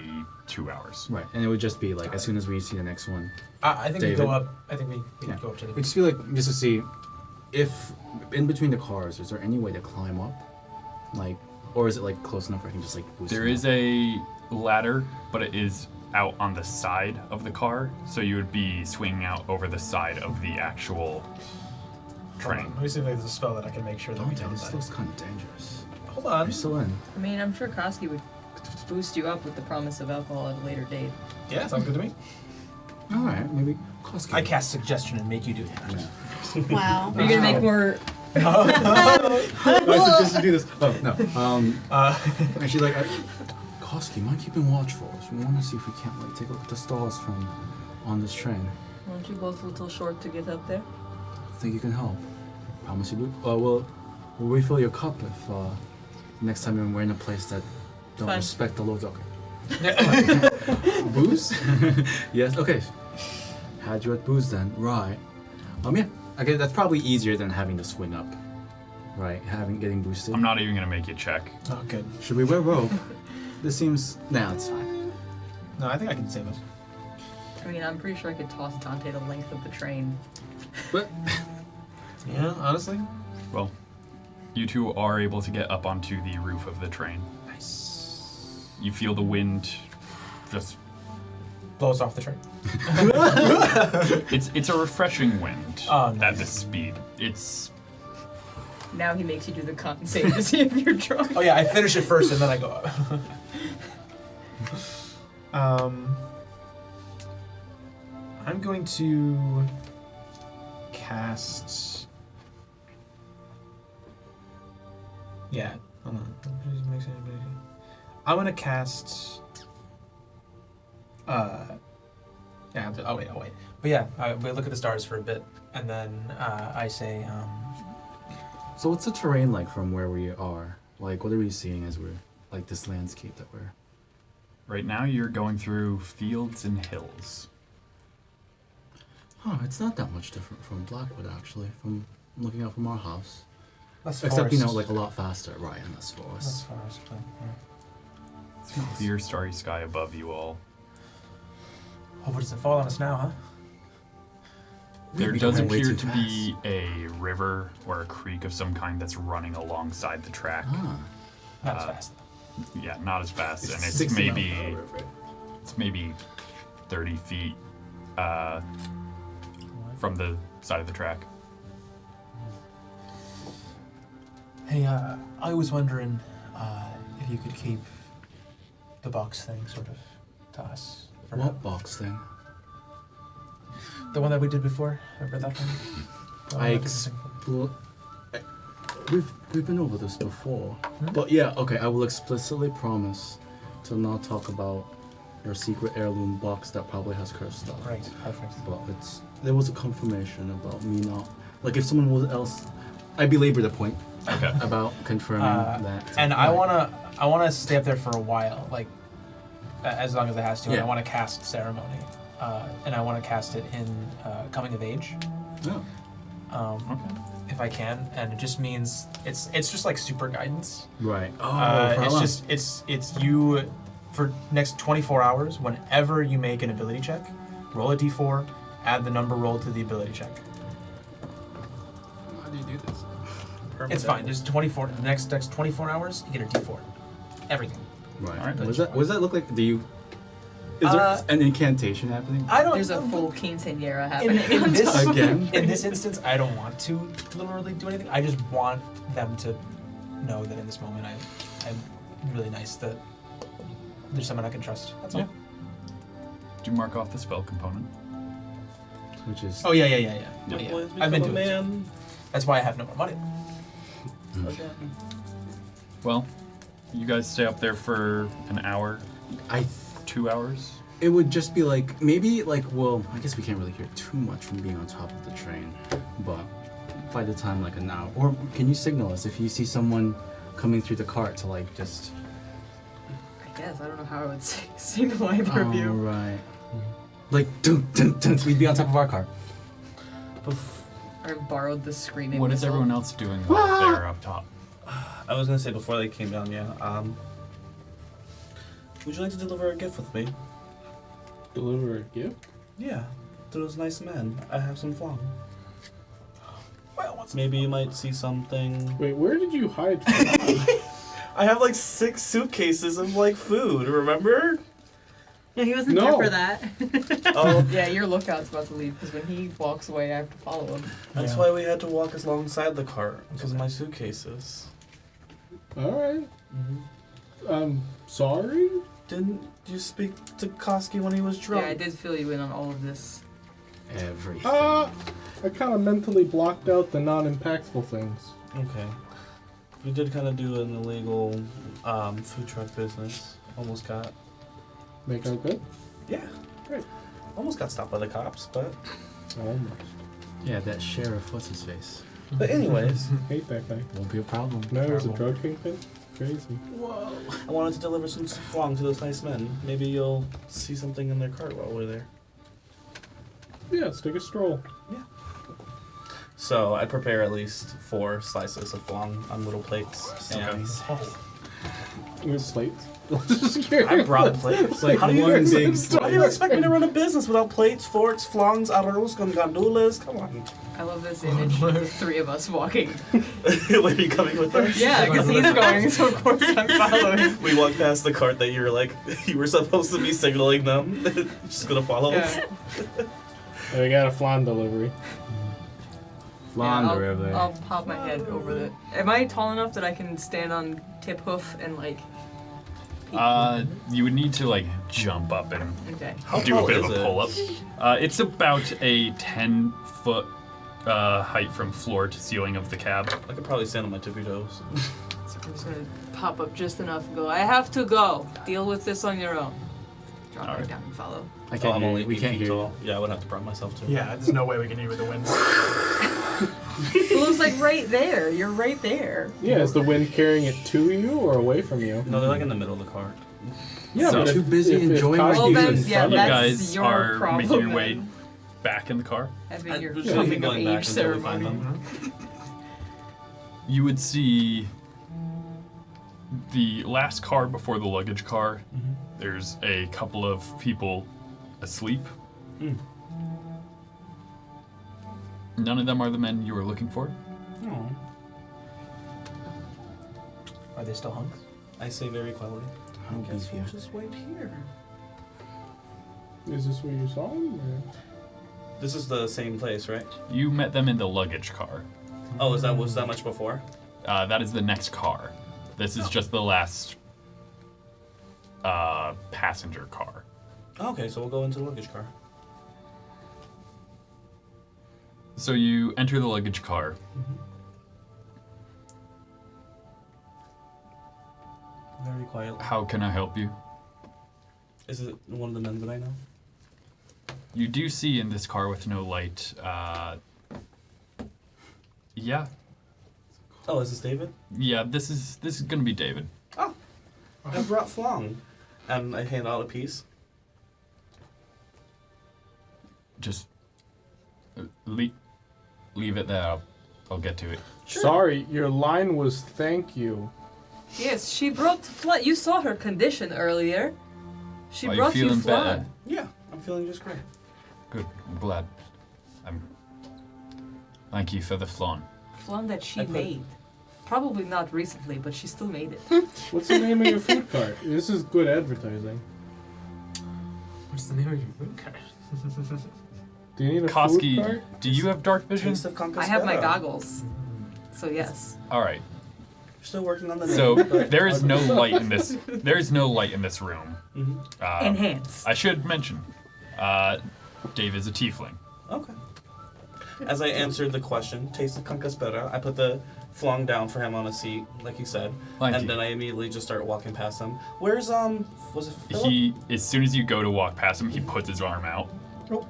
2 hours. Right, and it would just be like as soon as we see the next one, I think we David? go up. I think we Yeah. go up to the. we just feel like just to see if in between the cars, is there any way to climb up, like, or is it like close enough where I can just like boost? There them is up? a ladder, but it is out on the side of the car, so you would be swinging out over the side of the actual train. Let me see if there's a spell that I can make sure that we Dante, don't this die. looks kind of dangerous. Hold on. You're still in. I mean, I'm sure Koski would boost you up with the promise of alcohol at a later date. Yeah, sounds good to me. All right, maybe Koski. I cast suggestion and make you do that. Yeah. Wow. Are you gonna make more? I suggest you do this. Oh no. Actually, like, Koski, mind keeping watch for us? We want to see if we can't like take a look at the stars from on this train. Aren't you both a little short to get up there? Think you can help? Promise you do. We'll refill your cup Next time we're in a place that don't Fine. respect the laws. Okay. Booze? Yes. Okay. Had you at booze then? Right. Yeah. Okay, that's probably easier than having to swing up. Right. Getting boosted. I'm not even gonna make you check. Oh, good. Should we wear rope? This seems. Nah, it's fine. No, I think I can save us. I mean, I'm pretty sure I could toss Dante the length of the train. But Yeah, honestly. Well, you two are able to get up onto the roof of the train. Nice. You feel the wind just. Blow us off the train. It's a refreshing wind Oh, at nice. this speed. It's. Now he makes you do the con save to see if you're drunk. Oh yeah, I finish it first and then I go up. I'm going to cast. Yeah, hold on. I'm gonna cast. Yeah. I'll wait. But yeah, we look at the stars for a bit, and then I say, so what's the terrain like from where we are? Like, what are we seeing as we're like this landscape that we're? Right now, you're going through fields and hills. Oh, it's not that much different from Blackwood actually. From looking out from our house. less Except forest. like a lot faster, right? And less forest. Less forest, but yeah. It's a clear, starry sky above you all. Hope it doesn't fall on us now, huh? There Maybe does going way appear too to be a river or a creek of some kind that's running alongside the track. Ah. Not as fast. Yeah, not as fast, and it's 60 miles maybe per hour, right? it's maybe 30 feet from the side of the track. Hey, I was wondering if you could keep the box thing sort of to us. For now. What box thing? The one that we did before? Remember that one? The one I that did the thing for- We've been over this before. Hmm? But yeah, okay, I will explicitly promise to not talk about your secret heirloom box that probably has cursed stuff. Right, perfect. But there was a confirmation about me not if someone else I belabor the point Okay. about confirming that. And I wanna stay up there for a while, like as long as it has to. And Yeah. I want to cast ceremony, and I want to cast it in coming of age, No. if I can. And it just means it's just like super guidance. Right. Oh, for It's how just it's you for next 24 hours. Whenever you make an ability check, roll a d4, add the number rolled to the ability check. How do you do this? It's fine. Just 24. The next 24 hours, you get a d4. Everything. Right. Alright. What does that look like? Is there an incantation happening? I don't. There's a full quinceañera happening. in this Again? in this instance, I don't want to literally do anything. I just want them to know that in this moment, I'm really nice that there's someone I can trust. That's all. Yeah. Do you mark off the spell component? Which is Oh yeah. The Yeah. boys I've been become a doing it. man. That's why I have no more money. Okay. Well, you guys stay up there for an hour, 2 hours. It would just be like maybe like I guess we can't really hear too much from being on top of the train, but by the time like an hour, or can you signal us if you see someone coming through the cart to like just? I guess I don't know how I would signal either of you. Right. Like dun dun dun. We'd be on top of our car. I've borrowed the screaming. What is whistle. everyone else doing while they're up top? I was gonna say before they came down, yeah. Would you like to deliver a gift with me? Deliver a gift? Yeah, to those nice men. I have some flan. Well, what's Maybe you might see something. Wait, where did you hide from? I have like 6 suitcases of like food. Remember? Yeah, he wasn't No. there for that. Oh, Yeah, your lookout's about to leave because when he walks away, I have to follow him. that's Yeah. why we had to walk alongside the cart because of my suitcases. Alright. Sorry? Didn't you speak to Koski when he was drunk? Yeah, I did fill you in on all of this. Everything. I kind of mentally blocked out the non-impactful things. Okay. We did kind of do an illegal food truck business. Almost got. Make out good? Yeah, great. Almost got stopped by the cops, but. Almost. Yeah, that sheriff. What's his face? But anyways, Hate that guy. Won't be a problem. No, it was a drug kingpin. crazy. Whoa. I wanted to deliver some flong to those nice men. Maybe you'll see something in their cart while we're there. Yeah, let's take a stroll. So I prepare at least 4 slices of flong on little plates. And With plates. I brought plates. Like how do you one big How do you expect me to run a business without plates, forks, flongs, arroz con gandules? Come on. I love this image of the 3 of us walking. Were you coming with us? Yeah, because he's going, so of course I'm following. We walked past the cart that you were like, you were supposed to be signaling them. Just gonna follow us. Yeah. And we got a flan delivery. Flan Yeah, delivery. I'll pop my head over the. Am I tall enough that I can stand on tip hoof and like? Peek? You would need to like jump up and Okay. How do a tall bit of is a it? pull up. It's about a 10-foot height from floor to ceiling of the cab. I could probably stand on my tippy toes. So I'm just gonna pop up just enough and go. I have to go. Deal with this on your own. Drop back Alright. down and follow. I Oh, can't I'm hear only you. We 8 can't feet hear you. tall. Yeah, I would have to prop myself too. Yeah, there's no way we can hear you with the wind. Blue's like right there. You're right there. Yeah, is the wind carrying it to you or away from you? No, they're like in the middle of the cart. Yeah, So- but Too busy enjoying Koski's Well, in then, front yeah, of You you- that's guys your are problem, making your way then. back in the car. Having your Just Yeah, keep coming of going back age until we find ceremony. them. You would see the last car before the luggage car. Mhm. There's a couple of people asleep. Mm. None of them are the men you were looking for. Oh. Are they still hunks? I say very quietly. How I guess beefy. we'll just wait here. Is this where you saw him? Or? This is the same place, right? You met them in the luggage car. Oh, was that much before? That is the next car. This is just the last passenger car. Oh, okay, so we'll go into the luggage car. So you enter the luggage car. Very quiet. How can I help you? Is it one of the men that I know? You do see in this car with no light, yeah. Oh, is this David? Yeah, this is gonna be David. Oh, I brought flong. And I hand out a piece. Just leave it there. I'll get to it. Sure. Sorry, your line was thank you. Yes, she brought Flan. You saw her condition earlier. She Are you brought feeling Flan. better? Yeah, I'm feeling just great. Good. I'm glad. Thank you for the flan. Flan that she I put- made. Probably not recently, but she still made it. What's the name of your food cart? This is good advertising. What's the name of your food cart? Do you need a food Koski, cart? do you have dark vision? Taste of Conquistador. I have my goggles. So yes. All right. We're still working on the So name, but- there is no light in this. There is no light in this room. Mhm. Enhance. I should mention, Dave is a tiefling. Okay. As I answered the question, taste of Conquistador, I put the flong down for him on a seat, like he said, Thank and you. then I immediately just start walking past him. Where's was it Philip? He, as soon as you go to walk past him, he puts his arm out. Oh.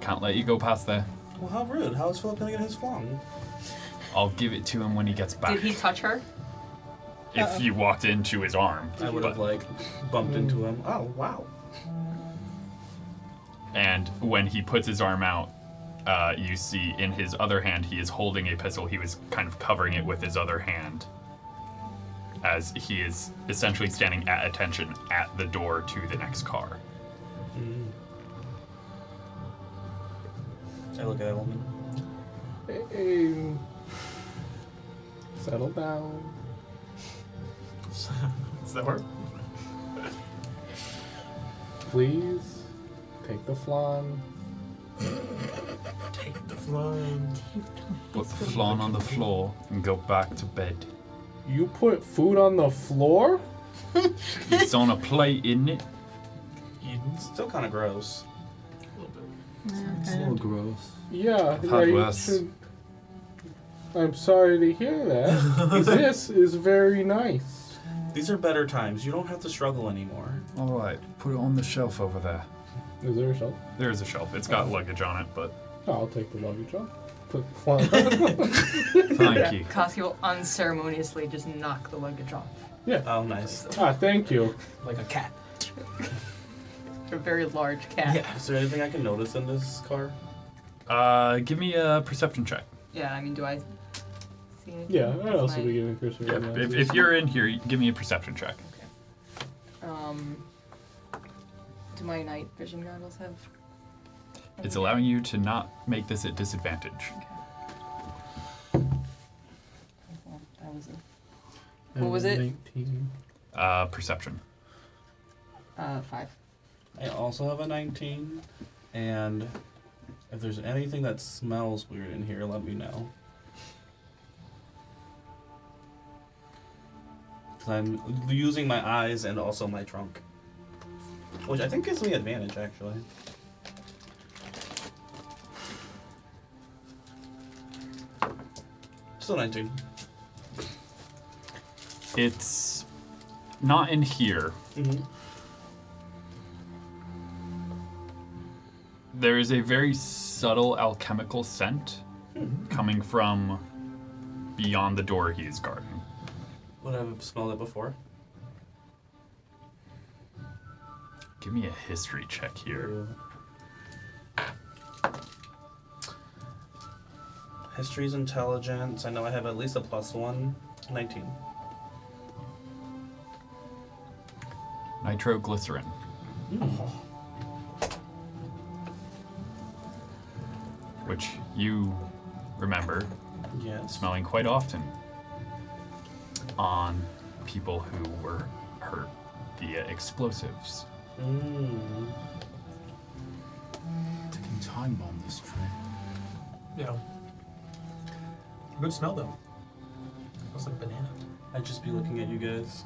Can't let you go past there. Well, how rude. How is Philip gonna get his flong? I'll give it to him when he gets back. Did he touch her? If you walked into his arm. I would have but- like bumped into him. Oh wow. And when he puts his arm out, you see in his other hand he is holding a pistol. He was kind of covering it with his other hand, as he is essentially standing at attention at the door to the next car. Mm. I look at that woman. Hey, settle down. Does that work? Please, take the flan. Take the flan. Put the flan on the floor and go back to bed. You put food on the floor? It's on a plate, isn't it? Still kind of gross. It's a little gross. Yeah, I've had you worse. should- I'm sorry to hear that. This is very nice. These are better times. You don't have to struggle anymore. All right, put it on the shelf over there. Is there a shelf? There is a shelf. It's got luggage on it, but Oh, I'll take the luggage off. Put Flan. Thank you. Koski will unceremoniously just knock the luggage off. Yeah. Oh, nice. Thank you. Like a cat. A very large cat. Yeah. Is there anything I can notice in this car? Give me a perception check. Yeah, I mean, do I see anything? Yeah, with I'd also my- be giving Chris a Yeah, reminder. if you're in here, give me a perception check. Do my night vision goggles have? It's allowing you to not make this at disadvantage. Well, that was it. What was it? 19. Perception. 5. I also have a 19, and if there's anything that smells weird in here, let me know. Because I'm using my eyes and also my trunk. Which I think gives me advantage, actually. Still 19. It's not in here. Mm-hmm. There is a very subtle alchemical scent coming from beyond the door he is guarding. Would I have smelled it before? Give me a history check here. History's intelligence. I know I have at least a +1. 19. Nitroglycerin. Which you remember Yes. smelling quite often on people who were hurt via explosives. Mm. Ticking time bomb this train. Yeah. Good smell though. Smells like banana. I'd just be looking at you guys.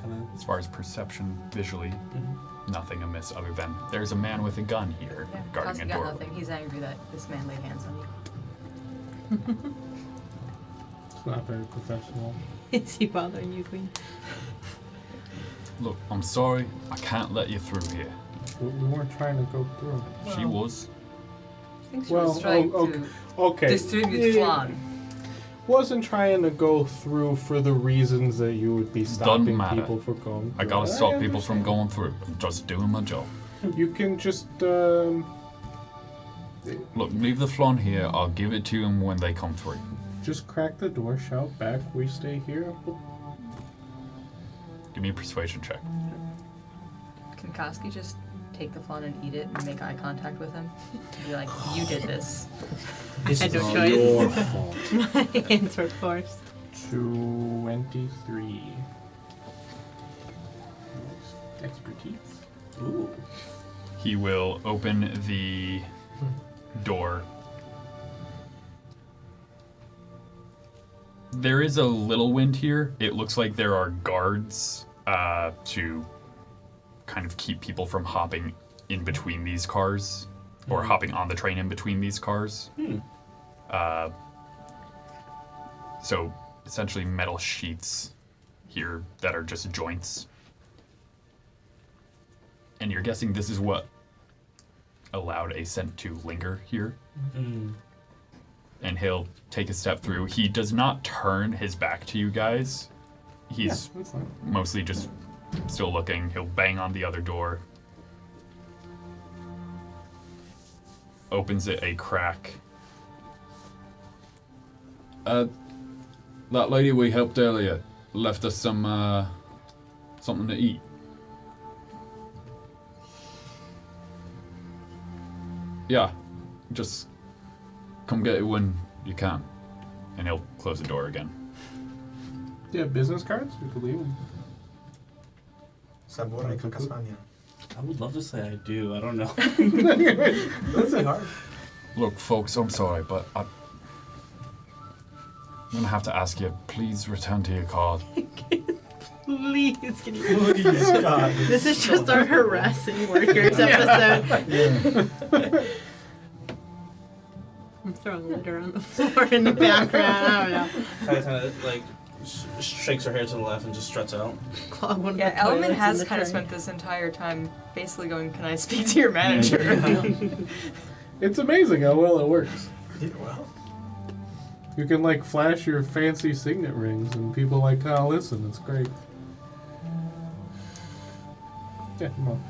Kind As far as perception, visually, of. nothing amiss other than there's a man with a gun here Yeah, guarding Koski a got doorway. nothing. He's angry that this man laid hands on you. It's not very professional. Is he bothering you, Queen? Look, I'm sorry, I can't let you through here. We weren't trying to go through. She was. I think she Well, was trying okay. to Okay. distribute flan. Wasn't trying to go through for the reasons that you would be Doesn't stopping matter. people from going. I through. gotta stop people from understand. going through. I'm just doing my job. You can just Look, leave the flan here. I'll give it to them when they come through. crack the door, shout back. We stay here. Give me a persuasion check. Can Koski just take the flan and eat it and make eye contact with him? Be like, you did this. This I is had no all choice. Your fault. My hands were forced. 23. Expertise. Ooh. He will open the door. There is a little wind here. It looks like there are guards to kind of keep people from hopping in between these cars or hopping on the train in between these cars. So essentially metal sheets here that are just joints. And you're guessing this is what allowed a scent to linger here. Mm. And he'll take a step through. He does not turn his back to you guys. He's That's fine. mostly just still looking. He'll bang on the other door. Opens it a crack. That lady we helped earlier left us some something to eat. Yeah, just come get it when you can. And he'll close the door again. Yeah, business cards? We could leave them. Sabor con Caspania. I would love to say I do. I don't know. That's like hard. Look, folks, I'm sorry, but I'm gonna have to ask you, please return to your card. Please, can you? Please, God. This is just our harassing workers episode. I'm throwing litter on the floor in the background. I don't know. Kyetana like shakes her hair to the left and just struts out. Clog one of Yeah, the Element toilets in has the kind of train. spent this entire time basically going, can I speak to your manager? It's amazing how well it works. Well, You can like flash your fancy signet rings, and people like, oh, listen, it's great. Yeah, well,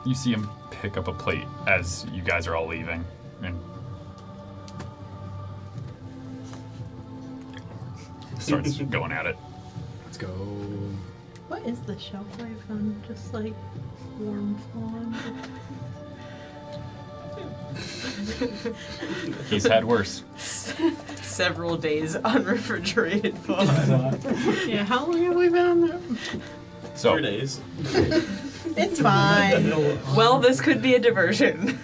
You see him pick up a plate as you guys are all leaving, and starts going at it. Let's go. What is the shelf life on just like warm Flan? He's had worse. Several days unrefrigerated food. Yeah, how long have we been on that? So 3 days. It's fine. Well, this could be a diversion.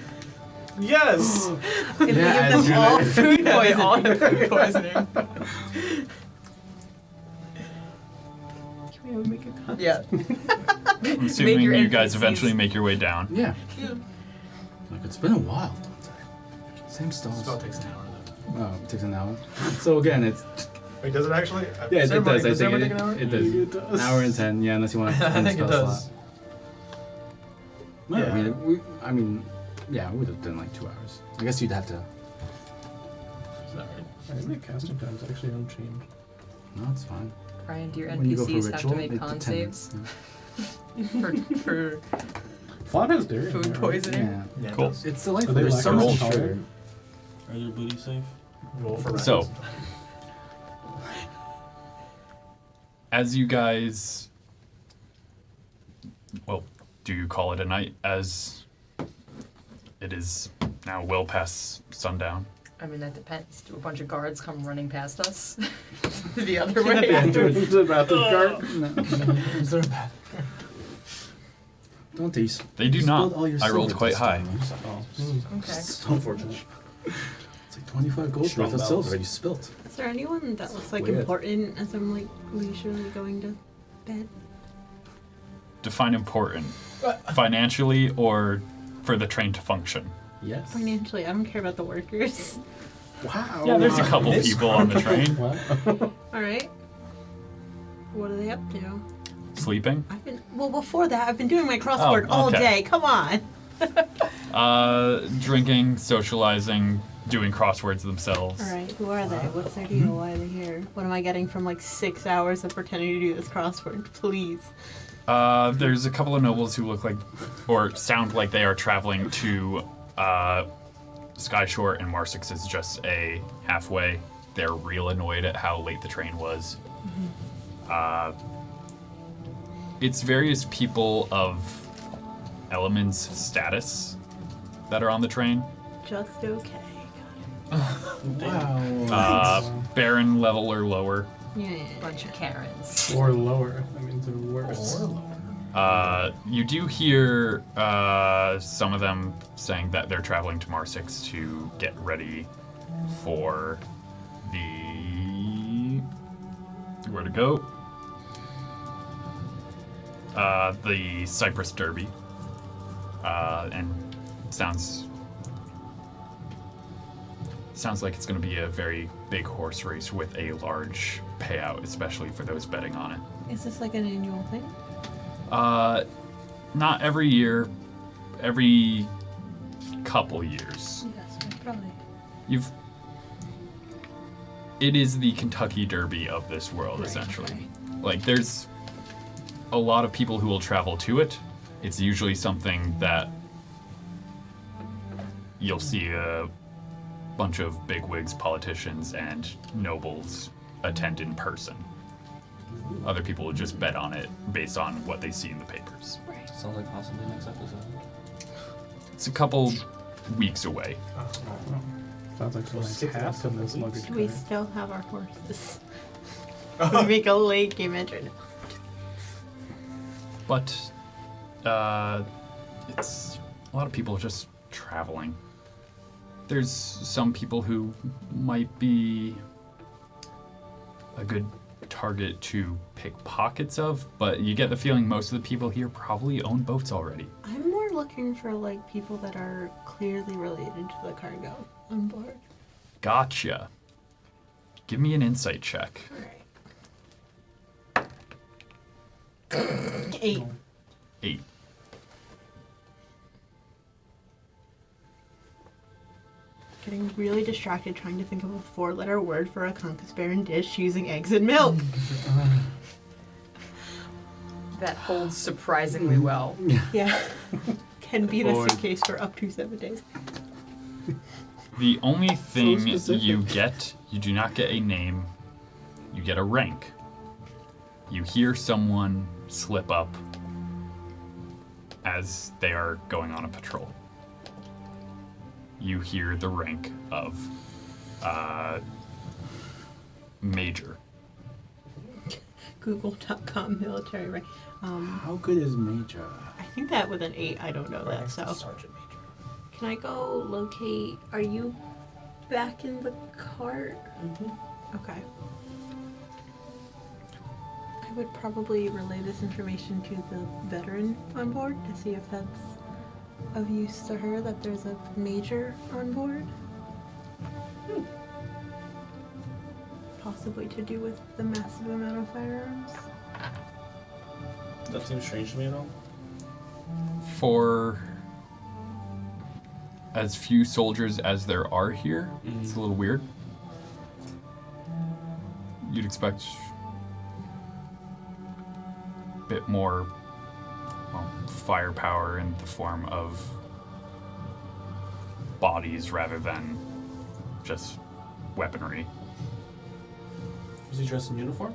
Yes! If we Yeah, give as them you all know. food All poisoning. have food poisoning. Can we make a cut? Yeah. I'm assuming your you guys NPCs. eventually make your way down. Yeah. Like, it's been a while, Dante. Same spell stalls. takes an hour though. Oh, it takes an hour. So again, it's Wait, does it actually? yeah, it does. I Does think everyone take an hour? it does. It does. An hour and 10. Yeah, unless you want to. I think it does. No, Yeah. I mean, yeah, we would have done like 2 hours. I guess you'd have to. Is that right? I think the casting time's actually unchanged. No, it's fine. Brian, do your When you go for NPCs have ritual, to make they con do 10 saves minutes, for Flan has dairy. in food there, right? poisoning? Yeah. Yeah, it Cool. does. It's Are delightful. they There's like so much intolerant? sugar. Are their booties safe? Roll for So- rounds. As you guys, well, do you call it a night as it is now well past sundown? I mean, that depends. Do a bunch of guards come running past us the other The way? bathroom cart. Is there a bad? Dante, They do you not. spilled all your I rolled silver quite this high. time. Oh. Okay. So Unfortunate. It's like 25 gold Strong worth of bells. silver you spilt. Is there anyone that looks like Weird. important as I'm like leisurely going to bed? Define important. Financially or for the train to function? Yes. Financially, I don't care about the workers. Wow. Yeah, there's a couple This- people on the train What? All right. What are they up to? sleeping. Before that, I've been doing my crossword all okay. day. Come on. Drinking, socializing, doing crosswords themselves. All right. Who are they? What's their deal? Why are they here? What am I getting from like 6 hours of pretending to do this crossword? Please. There's a couple of nobles who look like, or sound like they are traveling to Skyshore, and Marsix is just a halfway. They're real annoyed at how late the train was. It's various people of Element's status that are on the train. Just okay. Wow. Baron level or lower. Yeah. Bunch of Karens. Or lower. That means they're worse. You do hear some of them saying that they're traveling to Marsix to get ready for the where to go. The Cypress Derby, and sounds like it's going to be a very big horse race with a large payout, especially for those betting on it. Is this like an annual thing? Not every year, every couple years. Yes, probably. It is the Kentucky Derby of this world, Right, essentially. okay. Like, there's a lot of people who will travel to it. It's usually something that you'll see a bunch of bigwigs, politicians, and nobles attend in person. Other people will just bet on it based on what they see in the papers. Sounds like possibly next episode. It's a couple weeks away. Sounds like some nice hats in this luggage Do we car. still have our horses? We make a late game entry. But it's a lot of people just traveling. There's some people who might be a good target to pick pockets of, but you get the feeling most of the people here probably own boats already. I'm more looking for like people that are clearly related to the cargo on board. Gotcha. Give me an insight check. Alright. 8. 8. getting really distracted trying to think of a 4-letter word for a concusparen dish using eggs and milk. That holds surprisingly well. Yeah. Can be in a Boy. suitcase for up to 7 days. The only thing specific. you do not get a name, you get a rank. You hear someone slip up as they are going on a patrol. You hear the rank of Major. Google.com military rank. How good is Major? I think that with an 8, I don't know Right that, next to so. Sergeant Major. Can I go locate? Are you back in the cart? Okay. I would probably relay this information to the veteran on board to see if that's of use to her, that there's a major on board. Possibly to do with the massive amount of firearms. That seems strange to me at all. For as few soldiers as there are here, it's a little weird. You'd expect a bit more firepower in the form of bodies rather than just weaponry. Was he dressed in uniform?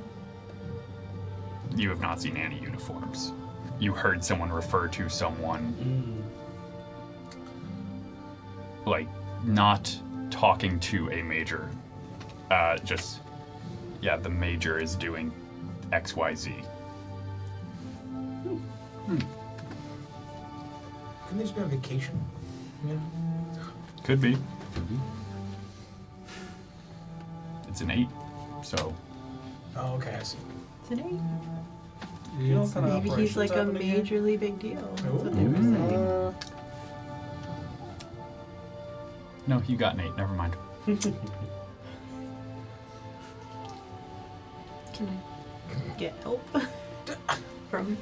You have not seen any uniforms. You heard someone refer to someone like not talking to a major. Just, yeah, the major is doing XYZ. Couldn't they just be on vacation? You know? Could be. It's an 8, so Oh, okay, I see. Today? You know what kind of Maybe he's operations like a happening here? majorly big deal. That's what they were saying. no, you got an 8. Never mind. Can I get help from?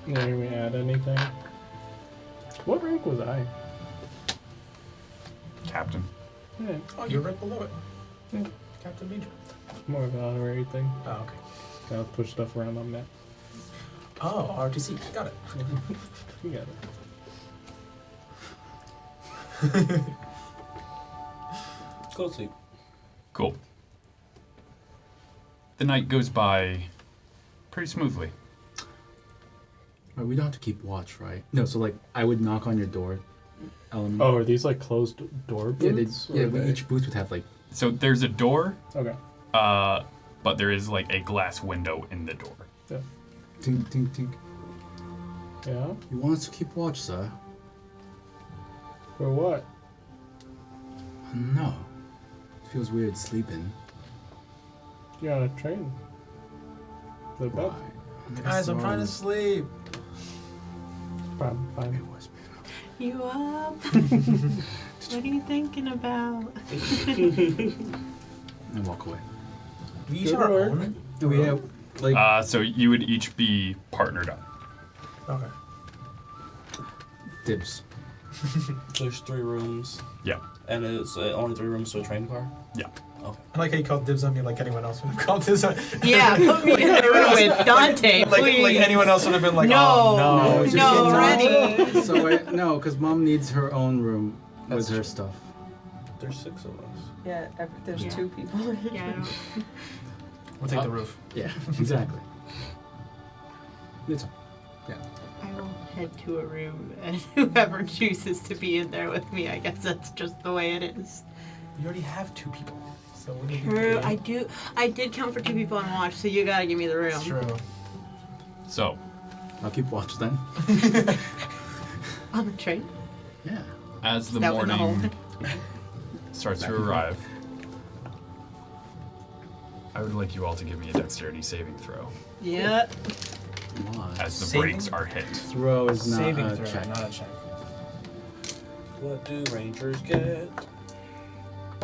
Can we add anything? What rank was I? Captain. Yeah, Oh, you're right below it. Yeah. Captain Major. more of an honorary thing. Oh, okay. Gotta push stuff around on that. Oh, RTC. Got it. You got it. Go to sleep. Cool. The night goes by pretty smoothly. Right, we don't have to keep watch, right? No, so like I would knock on your door. Element. Oh, are these like closed door yeah, booths? yeah. or they- Each booth would have like. So there's a door, Okay. but there is like a glass window in the door. Yeah. Tink, tink, tink. Yeah. You want us to keep watch, sir? For what? No. It feels weird sleeping. You're on a train. The bed. Guys, I'm trying to sleep. Problem. It Fine. was. You up? What are you thinking about? And walk away. We each Good have our work. own. And we have like. So you would each be partnered up. Okay. Dibs. There's 3 rooms, Yeah. and it's only 3 rooms to a train car. Yeah. Okay. I like how you called dibs on me like anyone else would have called dibs on Yeah, put me in the room with Dante, please. like anyone else would have been like, No, oh, it's no, just- Rennie. So no, because mom needs her own room with That's her true. stuff. There's 6 of us. Yeah, there's Yeah. 2 people. Yeah, I don't- We'll take the roof. Yeah, exactly. It's I will head to a room, and whoever chooses to be in there with me, I guess that's just the way it is. You already have 2 people, so we need True, to. I did count for 2 people on watch, so you gotta give me the room. It's true. So I'll keep watch then. On the train? Yeah. as the That one, morning starts to arrive, I would like you all to give me a dexterity saving throw Yeah. Why? as the Saving? brakes are hit. Throw is not Saving a throw, check. not a check. What do rangers get?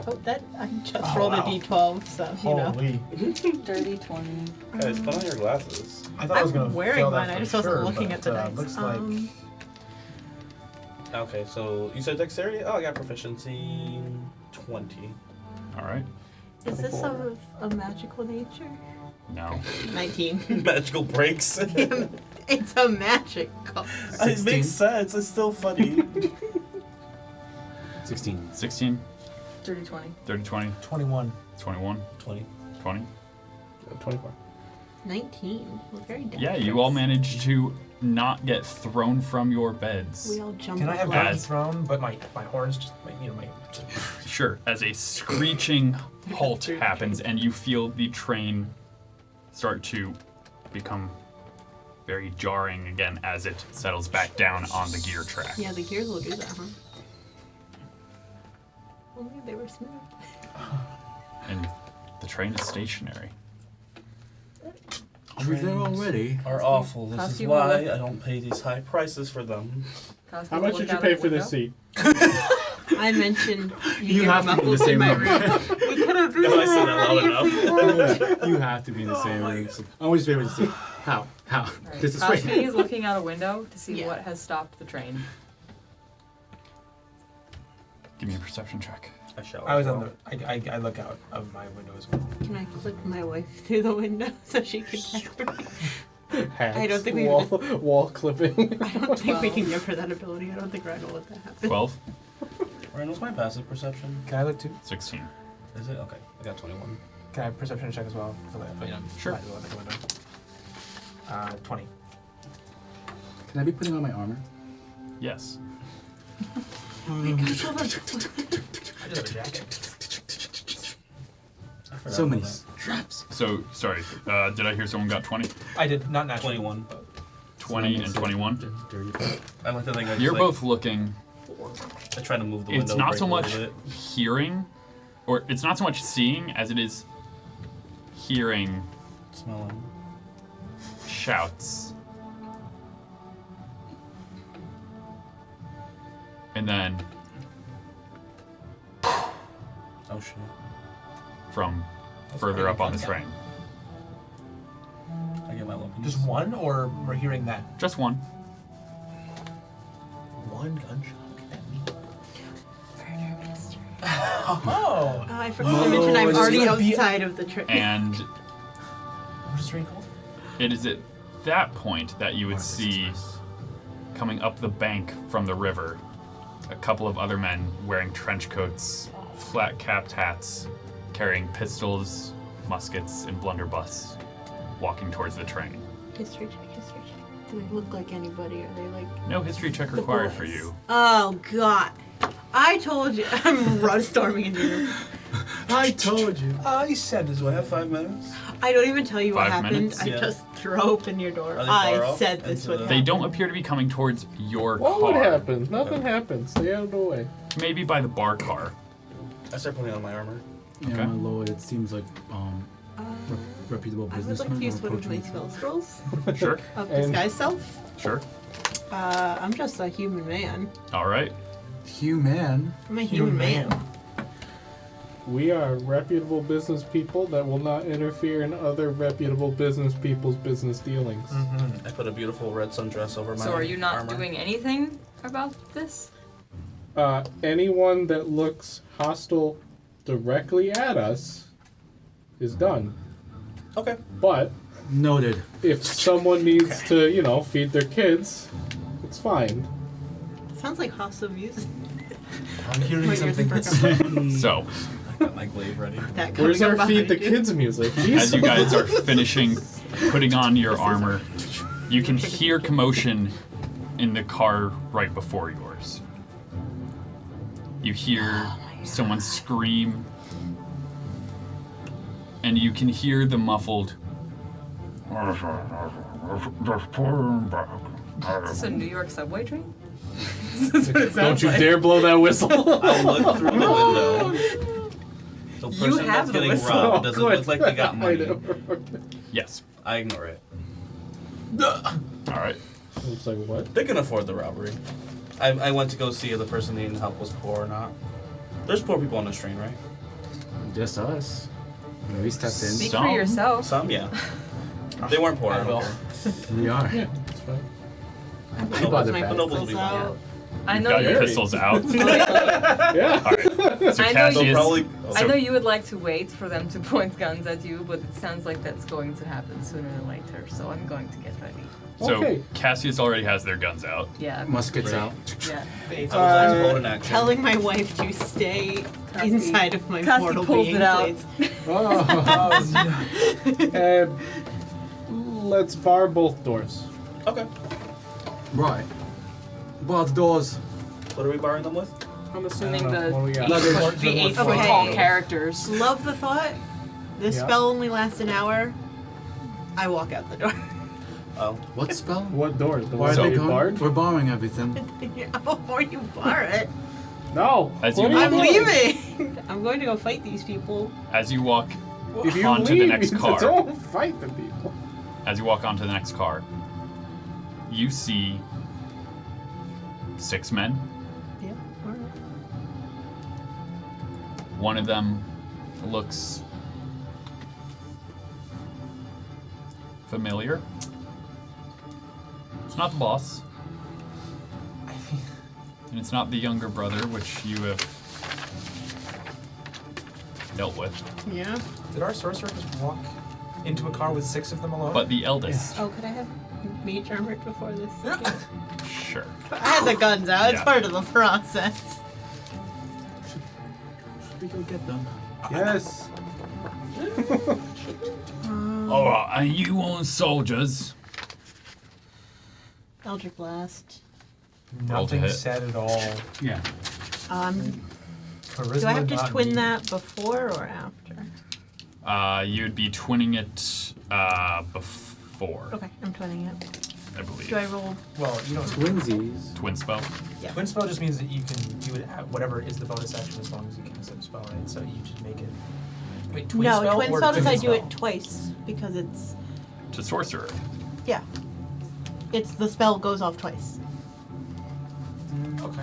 Oh, that I just Oh, rolled wow. a d12, so you know. Holy. Dirty 20. Guys, put on your glasses. I thought I was I'm gonna wearing fail that mine. I for just wasn't sure, looking but, at the dice. Looks like Okay, so you said dexterity? Oh, I got proficiency 20. All right. Is this of a magical nature? No. 19. Magical breaks. It's a magical. It makes sense. It's still funny. 16. 16, Dirty 20. 30, 20, 21. 21, 20. 20. 24. 19. We're very dexterous. Yeah, you all managed to not get thrown from your beds. We all jump. Can I have over. gotten thrown, but my horns just, my Sure, as a screeching halt happens and you feel the train start to become very jarring again as it settles back down on the gear track. Yeah, the gears will do that, huh? Only they were smooth. And the train is stationary. Are we there already? Are awful. This is Koski why will- I don't pay these high prices for them. Koski How will much look did you out pay of the for this window. seat? I mentioned You get have to be in the muffled same my room. We could have No, I said that loud enough. You have to be in the same room. I always be able to see. How? Right. This is Koski right. is looking out a window to see Yeah. what has stopped the train. Give me a perception check. I shall. I was on the. I look out of my window as well. Can I click my wife through the window so she can get me? Hacks, I don't think we- wall clipping. I don't think we 12. can give her that ability. I don't think Ryan will let that happen. 12, Ryan, what's my passive perception? Can I look too? 16. Is it? Okay, I got 21. Can I have perception check as well? So that, Sure. might as well look at the window. 20. Can I be putting on my armor? Yes. I just have a jacket. I forgot So about many that. straps. So, sorry, did I hear someone got 20? I did not naturally. 21. 20 and 21? Dirty. I like to think I just, You're like, both looking. I try to move the window. It's not break so a much little bit. hearing, or it's not so much seeing as it is hearing Smelling. shouts. And then Oh shit. from That's further pretty up on the fun. train. I get my weapons. Just one, or we're hearing that? Just one. One gunshot at me. Murder mystery. Oh! I forgot to mention I'm it's already gonna be- outside of the train. And What is the train called? it is at that point that you would see coming up the bank from the river a couple of other men wearing trench coats, flat capped hats, carrying pistols, muskets, and blunderbuss, walking towards the train. History check, history check. Do they look like anybody? Are they like No history check the required boys? for you. Oh god. I told you. I'm run storming in here. I told you. I said as Do I well. have 5 minutes? I don't even tell you what 5 happened. minutes? I Yeah. just throw open your door. Are they I far off said this into would the- They happen. don't appear to be coming towards your What car. would happen? Nothing happens. Stay out of the way. Maybe by the bar car. I start putting on my armor. Yeah, Okay. my lord, it seems like reputable I would like businessmen to are use one of my approaching. spell scrolls Sure, of And- disguise self. sure. I'm just a human man. All right. Human. I'm a human man. We are reputable business people that will not interfere in other reputable business people's business dealings. Mm-hmm. I put a beautiful red sundress over my So are you not armor. doing anything about this? Anyone that looks hostile directly at us is done. Okay. But Noted. if someone needs to, feed their kids, it's fine. Sounds like hostile music. I'm hearing Wait, something yours that's So, I got my glaive ready. That Where's coming our up feed the behind you. kids music? as you Jeez. guys are finishing putting on your armor, you can hear commotion in the car right before yours. You hear someone scream, and you can hear the muffled. Just put him back. Is this a New York subway train? This is what it Don't sounds you like. dare blow that whistle. I look through the window. The You person have that's the getting whistle. robbed doesn't Good. look like they got I money. know. Yes. I ignore it. All right. It's like, what? They can afford the robbery. I went to go see if the person needing help was poor or not. There's poor people on this train, right? Just us. We stepped Speak in. Some. for yourself. Some, yeah. They weren't poor. I don't care. We are. Yeah, it's fine. I bought it my back. The nobles will be pistols fine. out. I You've know got you. your pistols out. Yeah. All right. So I know you- Cassius, I know you would like to wait for them to point guns at you, but it sounds like that's going to happen sooner or later. So I'm going to get ready. so Okay. Cassius already has their guns out. Yeah. Muskets Right. out. Yeah. I would like to hold an action. Telling my wife to stay Koski- inside of my Koski portal pulls being, it out. please. And let's bar both doors. Okay. Right. Bar the doors. What are we barring them with? I'm assuming I don't know. What do we got? Luggage. the 8 foot Okay. tall characters. Love the thought. This Yeah. spell only lasts an hour. I walk out the door. Oh. What spell? What doors? The Why ones are that they we going? barred? We're borrowing everything. Before you bar it. No. As What you are I'm doing? leaving. I'm going to go fight these people. As you walk If you onto leave, the next you car, don't fight the people. as you walk onto the next car, you see 6 men. Yep. Alright. One of them looks familiar. It's not the boss. And it's not the younger brother, which you have dealt with, Yeah. Did our sorcerer just walk into a car with 6 of them alone? but the eldest. Oh, could I have mage armor before this? Sure. I had the guns out. It's Yeah. part of the process. Should we go get them? Yes. Oh, and you own soldiers. Eldritch Blast. Roll to Nothing hit. said at all. Yeah. Charisma, Do I have to not twin me. that before or after? You'd be twinning it before, Okay, I'm twinning it. I believe. Do I roll? Well, you don't. Twinsies. Twin spell. Yeah. Twin spell just means that you can do it at whatever is the bonus action as long as you cast a spell, right? So you just make it. Wait, twin No, spell twin or spell does I twin do it spell? twice because it's To sorcerer. yeah. It's the spell goes off twice. Okay.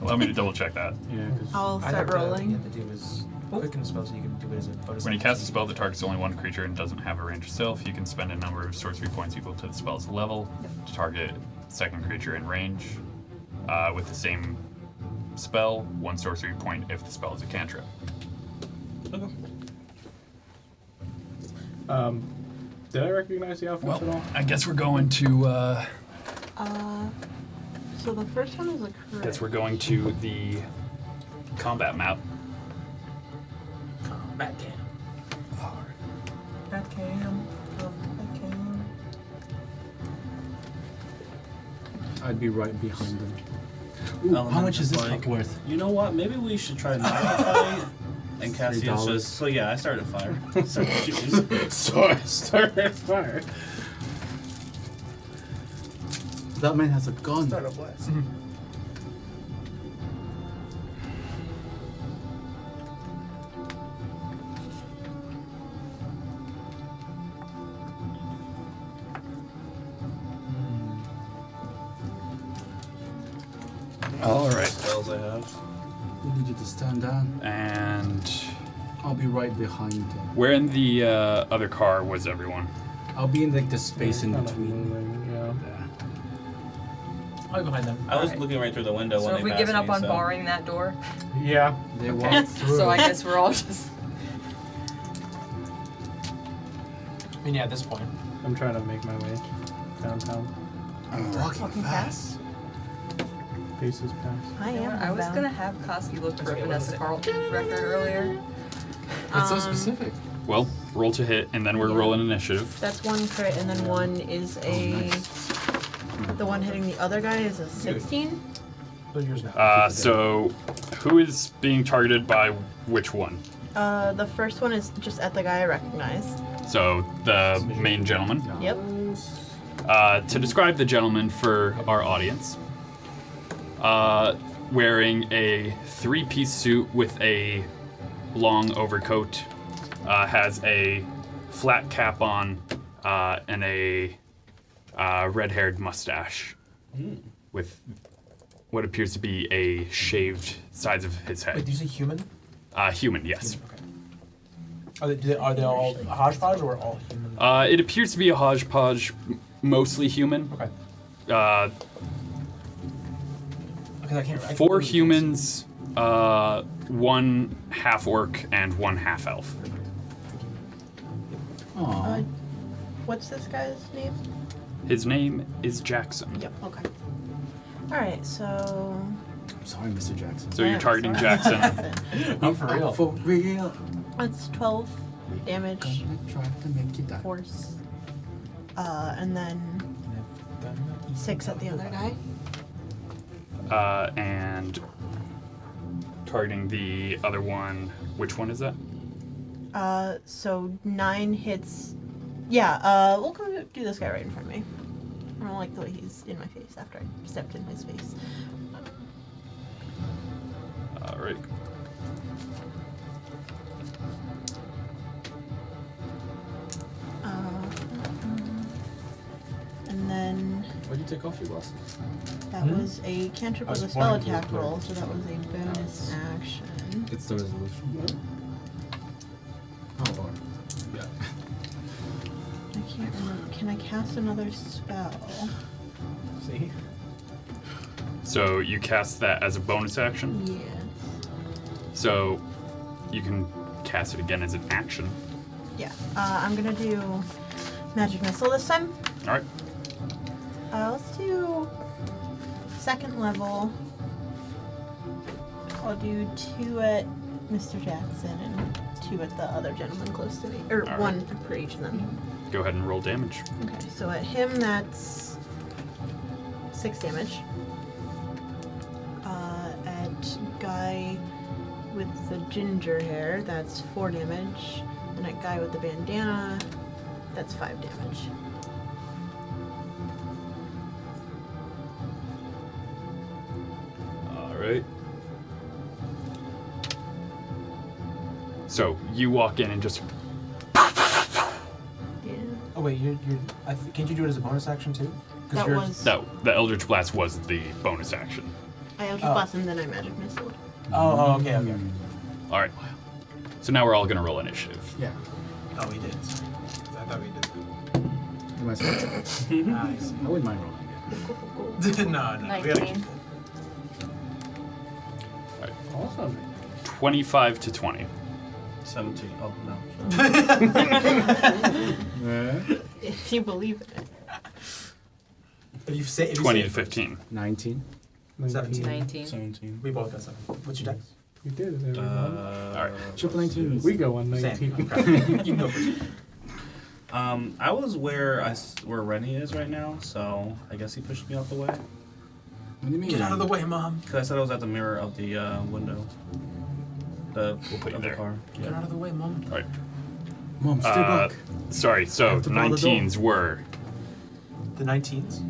Allow me to double check that. Yeah. 'cause I'll I start thought rolling. you had to do is quicken spell so you can do it as a bonus. When you action. cast a spell that targets only one creature and doesn't have a range itself, you can spend a number of sorcery points equal to the spell's level to target second creature in range. With the same spell, 1 sorcery point if the spell is a cantrip. Did I recognize the outfits at all? I guess we're going to. So the first one is a crit. Guess we're going to the combat map. Back cam. Back cam. Back cam. I'd be right behind them. Ooh, how much is this Like, worth? You know what? Maybe we should try not to fight. And Cassius $3. just. So yeah, I started fire. Started shooting. Start fire. That man has a gun. Start a blast. All right. Spells I have. We need you to stand down. And I'll be right behind them. where in the other car was everyone? I'll be in like the space in Kind of between. moving, yeah. I'll be behind them. I was Alright. looking right through the window So when have they we passed given up me, on so. barring that door? Yeah. They walk through. So I guess we're all just. I mean, yeah, at this point. I'm trying to make my way downtown. I'm walking fast. Paces past. I You know am. what, I was bound. gonna have Koski look for a Okay, what is Vanessa it? Carlton record earlier. It's so specific. Well, roll to hit, and then we're Yeah. rolling initiative. That's 1 crit, and then 1 is a. The one hitting the other guy is a 16. They're yours now. So, who is being targeted by which one? The first one is just at the guy I recognize. So, the main gentleman. Yep. To describe the gentleman for our audience, wearing a 3-piece suit with a long overcoat, has a flat cap on, and a red-haired mustache with what appears to be a shaved sides of his Wait, head. do you say human? Human, yes. Okay. Are they all hodgepodge or all human? It appears to be a hodgepodge, mostly human. Okay. Because I can't. 4 humans, 1 half orc, and 1 half elf. Aww. What's this guy's name? His name is Jackson. Yep. Okay. All right. So. I'm sorry, Mr. Jackson. So you're Yeah, targeting sorry. Jackson. I'm for real. For real. That's 12 damage, Gonna try to make you die. force, and then 6 at the other guy. And targeting the other one. Which one is that? So 9 hits. Yeah. We'll go do this guy right in front of me. I don't like the way he's in my face after I stepped in his face. All right. And then Why'd you take off your glasses? that was a cantrip I was with a spell wondering if it attack was roll, so that was a bonus action. It's the resolution. Oh, Lord. Yeah. I can't remember. Can I cast another spell? See? So you cast that as a bonus action. Yes. So you can cast it again as an action. Yeah. I'm gonna do magic missile this time. All right. Let's do 2nd level. I'll do 2 at Mr. Jackson and 2 at the other gentleman close to me. Or All right. 1 for each of them. Go ahead and roll damage. Okay, so at him that's 6 damage. At guy with the ginger hair, that's 4 damage. And at guy with the bandana, that's 5 damage. All right. So you walk in and just Yeah. Oh wait, can't you do it as a bonus action too? That was. no. The Eldritch Blast was the bonus action. I Eldritch Oh. Blast and then I magic missile. Oh, okay. All right. So now we're all gonna roll initiative. Yeah. Oh, we did. Sorry. I thought we did. You might as well. Nice. I wouldn't mind rolling it. no, we gotta keep 19. All right. Awesome. 25 to 20. 17. Oh, no. If you believe in it. If you say 20 to 15. 19. 17. 19. 17. We both got 7. What's your dex? We did it, everyone. All right. Triple 19. We go on Sam. 19. Okay. You can go first. I was where Rennie is right now, so I guess he pushed me out the way. What do you mean? Get out of the way, Mom. Because I said I was at the mirror of the window. We'll put you of there. the car. Get out of the way, Mom. All right. Mom, stay back. Sorry. So have to follow the 19s were. The 19s?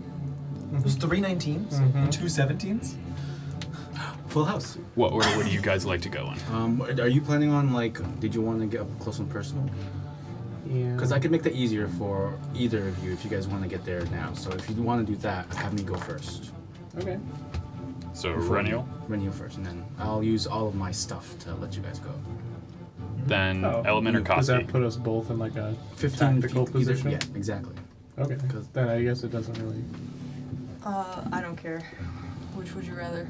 There's 3 19s and 2 17s? Full house. What order would you guys like to go in? Are you planning on, like, did you want to get up close and personal? Yeah. Because I could make that easier for either of you if you guys want to get there now. So if you want to do that, have me go first. Okay. So Before Reniel, Run you first, and then I'll use all of my stuff to let you guys go. then Oh. Element or Does that Koski. put us both in like a 15 tactical feet either- position? Yeah, exactly. Okay. 'Cause- Then I guess it doesn't really. I don't care. Which would you rather?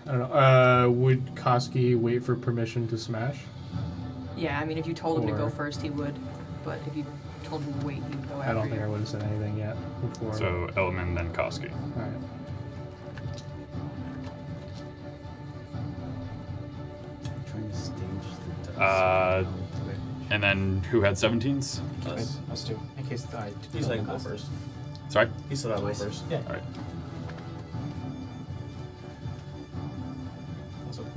I don't know. Would Koski wait for permission to smash? Yeah, I mean, if you told him to go Or- first, he would. But if you told him to wait, he'd go after I don't think you. I would have said anything yet before. So Element, then Koski. All right. I'm trying to stage the Uh, dice. And then who had 17s? Us two. In case I. He's like, go first. Sorry? He said I'll go first. Yeah. All right. Also neat.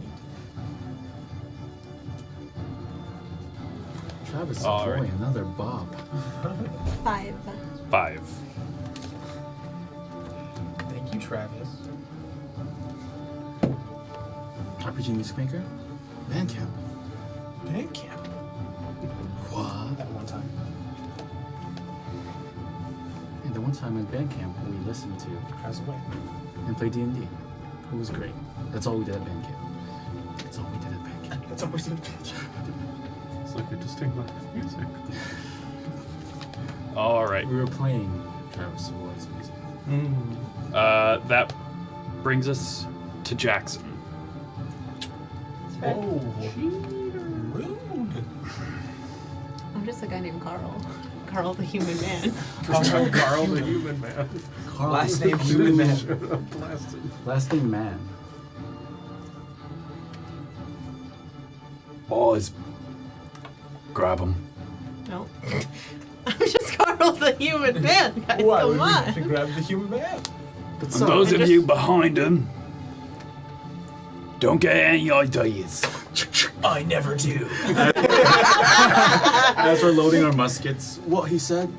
Travis All Savoy, right. another Bob. 5. 5. Thank you, Travis. RPG Music Maker? Bandcamp. Bandcamp. What? At one time. And the one time at Bandcamp we listened to Travis away. and played D&D. It was great. That's all we did at Bandcamp. That's all we did at Bandcamp. That's always in a bitch. It's like a distinct line of music. All right. We were playing Travis Savoy's music. That brings us to Jackson. Oh, rude. I'm just a guy named Carl. Carl the human man. Carl the human man. Carl. Last name human man. Blasted. Last name man. Boys, grab him. No. I'm just Carl the human man, guys. Why Come would on. we grab the human man? But And so, those I of just- you behind him, don't get any ideas. I never do. as we're loading our muskets, what he said.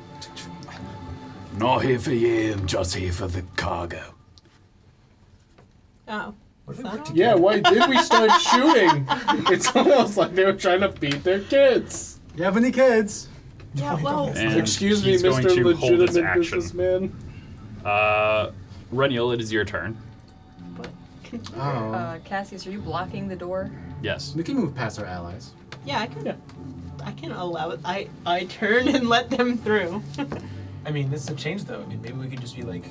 Not here for you, I'm just here for the cargo. Oh. What if we Is work that together? Yeah, why did we start shooting? It's almost like they were trying to feed their kids. You have any kids? Yeah, well, And Excuse me, he's going Mr. to hold his Legitimate action. Businessman. Reniel, it is your turn. but Oh. Cassius, are you blocking the door? Yes. We can move past our allies. yeah, I can. Yeah. I can allow it. I turn and let them through. I mean, this is a change, though. I mean, maybe we could just be like,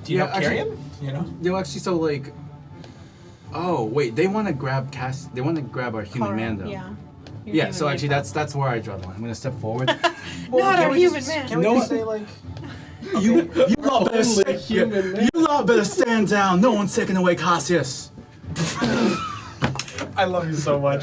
do you Yeah, help carry actually- him? You know? No, actually, so like. Oh wait, they want to grab Cass. They want to grab our human Carl, man, though. Yeah. Your Yeah. human So man actually, Carl. that's where I draw the line. I'm gonna step forward. Not can our we human just- man. Can we No just one- say, like, you lot better Only stand. human man. You lot better stand down. No one's taking away Cassius. I love you so much.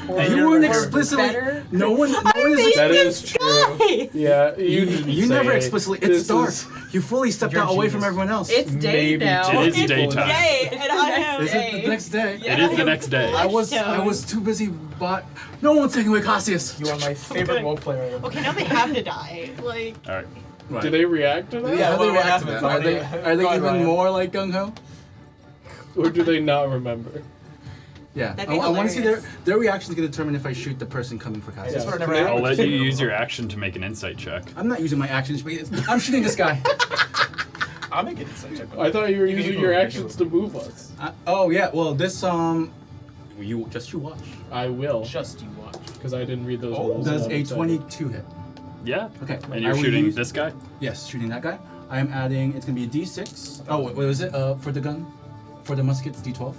You weren't explicitly. better. No one. No one I is. made That this is true. guy. Yeah, you didn't You say never it. explicitly. This It's dark. is- You fully stepped You're out away genius. from everyone else. It's day Maybe now. It is It's daytime. day, and I am. Is it the next day? It is the next day. I was too busy, but no one's taking away Cassius. You are my favorite good. role player. Okay, now they have to die. Like, All right. Right. Do they react to that? Yeah, how do they what react to happens? that? Are they Go on, even Ryan. more like gung ho? Or do they not remember? Yeah, That'd be I want to see hilarious. their reactions to determine if I shoot the person coming for Cassius. This would have never Yeah. happened. I'll let you use your action to make an insight check. I'm not using my actions, but I'm shooting this guy. I'll make it inside check. I thought you were You can using move, your you can actions move. to move us. Oh yeah, well this you watch. I will, Just you watch. because I didn't read those Oh, rules. Does and a I'm excited. 22 hit? Yeah. Okay. And I you're will shooting use- this guy? Yes, shooting that guy. I am adding. It's gonna be a D6. Oh, what was it? For the gun, for the musket, it's D12.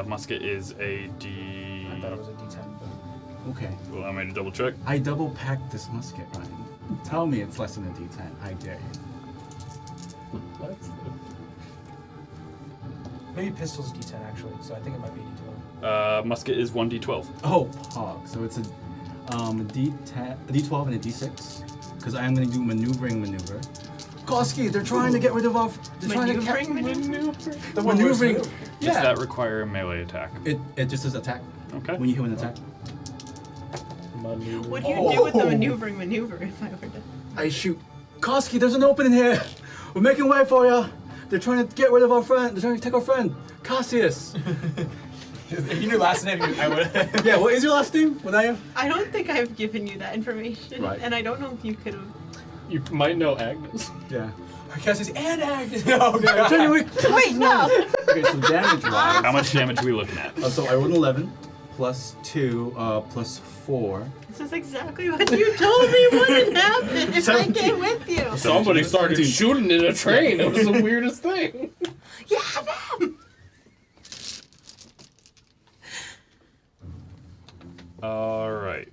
Musket is a D. I thought it was a D10. But Okay. Well, I'm going to double check. I double packed this musket, Ryan. Tell me it's less than a D10. I dare you. That's maybe pistol's D10 actually, so I think it might be a D12. Musket is 1d12. Oh, pog. So it's a D10, a D12 and a D6. Because I am going to do maneuvering maneuver. Koski, they're trying to get rid of our. They're trying to maneuvering maneuver. The one where it's Maneuvering. moved. Does Yeah. that require a melee attack? It just says attack. Okay. When you hit an attack, maneuver. what do you do with the Oh. maneuvering maneuver if I were to? I shoot. Koski, there's an opening here. We're making way for you. They're trying to get rid of our friend. They're trying to take our friend, Cassius. If you knew last name, I would. Yeah. What is your last name? What I am? I don't think I've given you that information, Right. and I don't know if you could have. You might know Agnes. Yeah. Cassius and Agnes. Oh god. Anyway, Wait, no. okay, so damage wise. How much damage are we looking at? So I rolled an 11, plus 2, plus 4. This is exactly what you told me wouldn't happen if I 17. came with you. Somebody started 17. shooting in a train. It was the weirdest thing. Yeah, them. All right.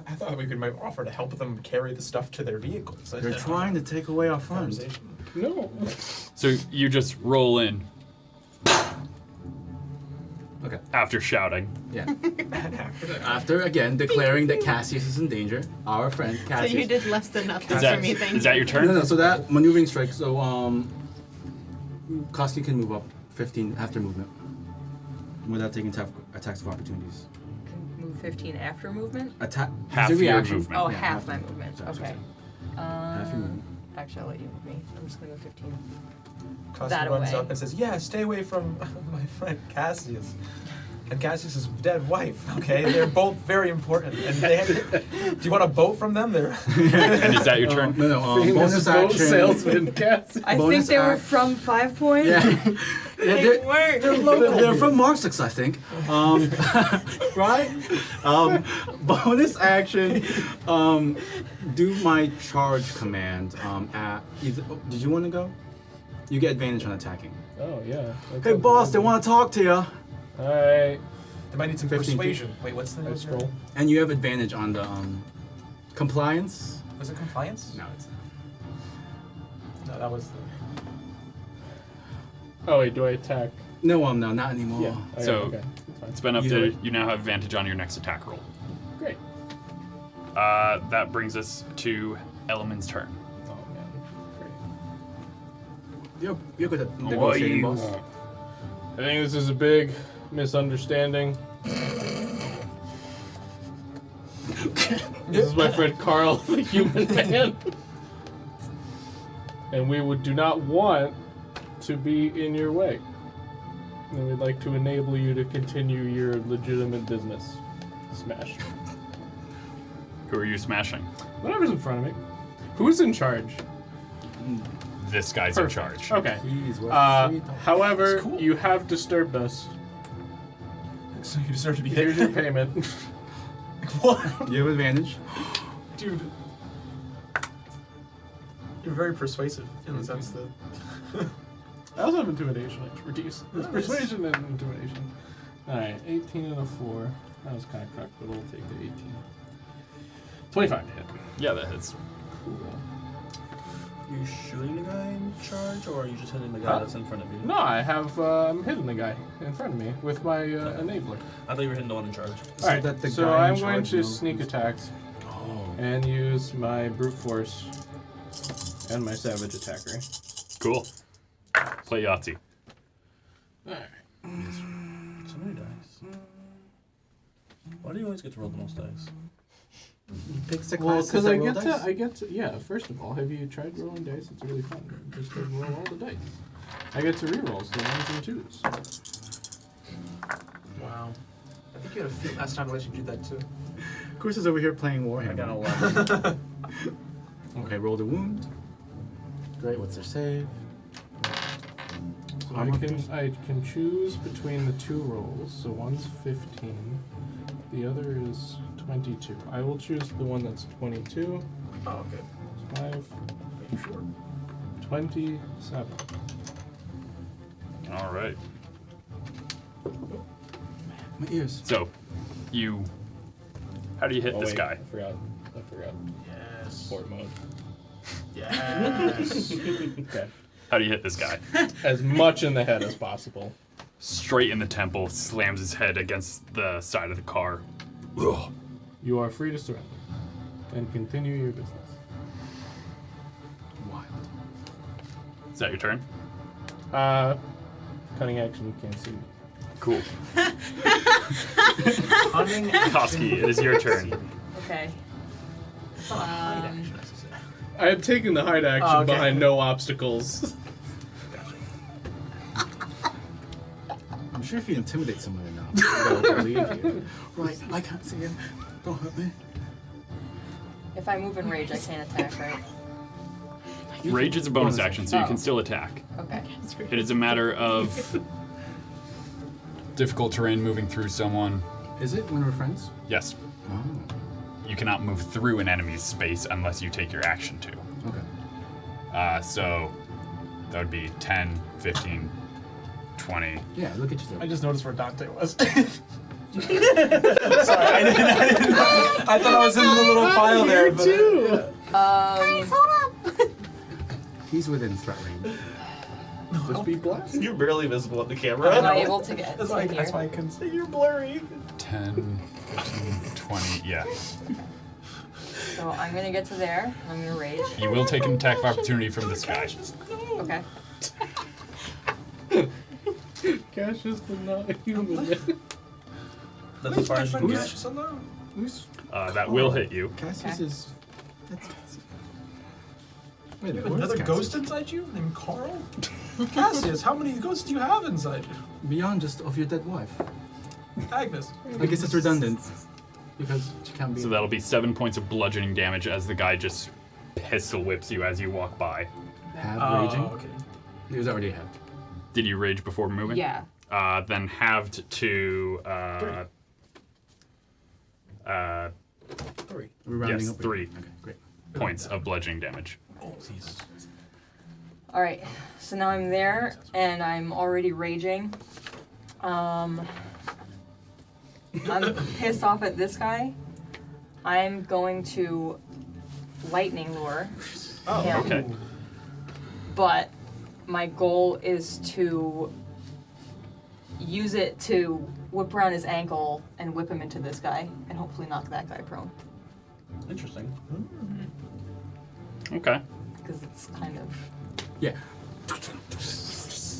I thought we could maybe offer to help them carry the stuff to their vehicles. They're trying to take away our friend. Conversation. No. So you just roll in Okay. after shouting. Yeah. After again declaring that Cassius is in danger, our friend So Cassius. you did less than nothing Is that, for me, thank is that your you. turn? No. So that maneuvering strike. So Koski can move up 15 after movement without taking attacks of opportunities. Move 15 after movement? Attack. Half use a your reaction. movement. Oh, Yeah, half my movement. Sorry, Okay. Half your movement. Actually, I'll let you move me. I'm just gonna go 15. Koski That runs away. up and says, "Yeah, stay away from my friend Cassius." And Cassius' dead wife. Okay, they're both very important. And they do you want a boat from them? They're And is that your turn? No. Famous Bonus boat action. salesman Cassius. I think Bonus they were act. from 5 Point. Yeah. They weren't. They're from Marsix, I think. Right? Bonus action. Do my charge command. At either, did you want to go? You get advantage on attacking. Oh, yeah. Hey, boss, they want to talk to you. Alright. They might need some 15 feet. persuasion. Wait, what's the name? Let's of your- roll. And you have advantage on the compliance. Was it compliance? No, it's not. No, that was the. Oh, wait, do I attack? No, not anymore. Yeah. Okay, So- okay. That's fine. It's been up You to have it. you now have advantage on your next attack roll. Great. That brings us to Element's turn. Oh, man. Great. You're good at negotiating, boss. I think this is a big misunderstanding. This is my friend Carl, the human man. And we do not want to be in your way. And we'd like to enable you to continue your legitimate business. Smash. Who are you smashing? Whatever's in front of me. Who's in charge? This guy's Perfect. in charge. Okay. Jeez, what However, That's cool. you have disturbed us. So you deserve to be hit. Here's your payment. What? You have advantage. Dude. You're very persuasive in the sense that. I also have intimidation expertise. It's Nice. persuasion and intimidation. Alright, 18 and a 4. That was kind of cracked, but we'll take the 18. 25 to hit. Yeah, that hits. Cool. You shooting the guy in charge, or are you just hitting the guy Huh? that's in front of you? No, I have, I'm hitting the guy in front of me with my enabler. I thought you were hitting the one in charge. Alright, that the so guy in I'm going charge to knows sneak who's- attack Oh. and use my brute force and my savage attacker. Cool. Play Yahtzee. Alright. So many dice. Why do you always get to roll the most dice? Picks the Well, classes because that I roll get dice. to, yeah, first of all, have you tried rolling dice? It's really fun. Just to roll all the dice. I get to rerolls the 1s and 2s. Wow. I think you had a few last time I let you do that too. Chris is over here playing Warhammer. I got 11. Okay, roll the wound. Great, what's their save? So Armor I can choose between the two rolls. So one's 15, the other is 22. I will choose the one that's 22. Oh, okay. 5, Make sure. 27. All right. My ears. So, you. How do you hit Oh, this wait, guy? I forgot. Yes. Sport mode. Yes. Okay. How do you hit this guy? As much in the head as possible. Straight in the temple, slams his head against the side of the car. Ugh. You are free to surrender and continue your business. Wild. Is that your turn? Cunning action, you can't see me. Cool. Cunning Koski, it is your turn. Okay. It's not a hide action, as I say. I am taking the hide action Oh, okay. behind no obstacles. I'm sure if you intimidate someone enough, they'll believe you. Right, I can't see him. Don't hurt me. If I move in rage, I can't attack, right? Rage is a bonus action, so you can still attack. Okay. It is a matter of difficult terrain moving through someone. Is it when we're friends? Yes. Oh, You cannot move through an enemy's space unless you take your action to. okay. So that would be 10, 15, 20. Yeah, look at you. I just noticed where Dante was. Sorry, I didn't. I thought I was in the little file there, but He's within threat range. Just be blessed. You're barely visible on the I'm camera. not able to get that's why in here. I couldn't see. You're blurry. 10, 15, 20, yeah. So I'm gonna get to there. I'm gonna rage. You will take an attack of opportunity from this guy. Okay. Cassius, but not human. That's as far as you can get. Just alone. Who's That will hit you. Cassius Okay. is. That's. Wait, You have where's another Cassius? ghost inside you named Carl? Cassius, how many ghosts do you have inside you? Beyond just of your dead wife. Agnes. I guess it's redundant. Because she can't be. So that'll be 7 points of bludgeoning damage as the guy just pistol whips you as you walk by. Have Oh, raging? okay. He was already halved. Did you rage before moving? Yeah. Then halved to 3. We're rounding Yes, up. 3 Okay, great. points of bludgeoning damage. Oh, jeez. Alright, so now I'm there, and I'm already raging. I'm pissed off at this guy. I'm going to lightning lure him. Okay. But my goal is to use it to whip around his ankle and whip him into this guy, and hopefully knock that guy prone. Interesting. Okay. Because it's kind of... Yeah.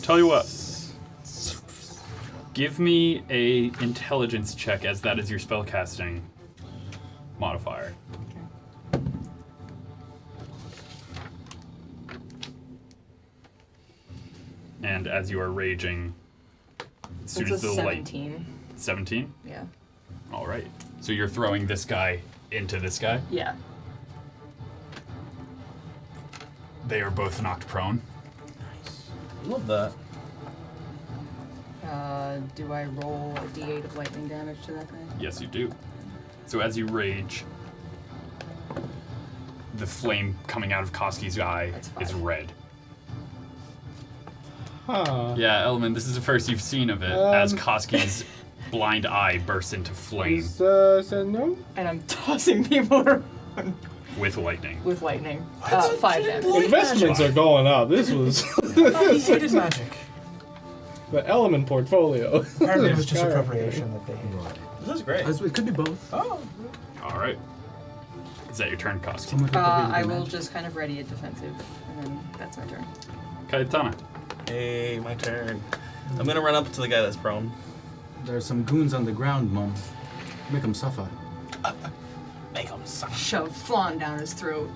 Tell you what. Give me a intelligence check, as that is your spellcasting modifier. Okay. And as you are raging, as soon It's as a the light... 17. 17? Yeah. All right. So you're throwing this guy into this guy. Yeah. They are both knocked prone. Love that. Do I roll a d8 of lightning damage to that guy? Yes, you do. So as you rage, the flame coming out of Koski's eye That's is 5. red. Huh. Yeah, Elman, this is the first you've seen of it, as Koski's blind eye bursts into flame Said no? And I'm tossing people around with lightning. with lightning. 5 damage. Investments are going up. This was He hated magic. the element portfolio. Apparently it was just appropriation that they hated. This is great. It could be both. Oh. All right. Is that your turn, Koski? Someone could probably I do will magic. just kind of ready a defensive, and then that's my turn. Kyetana. Hey, my turn. I'm gonna run up to the guy that's prone. There's some goons on the ground, Mum. Make them suffer. Make him suck. Shove Flan down his throat.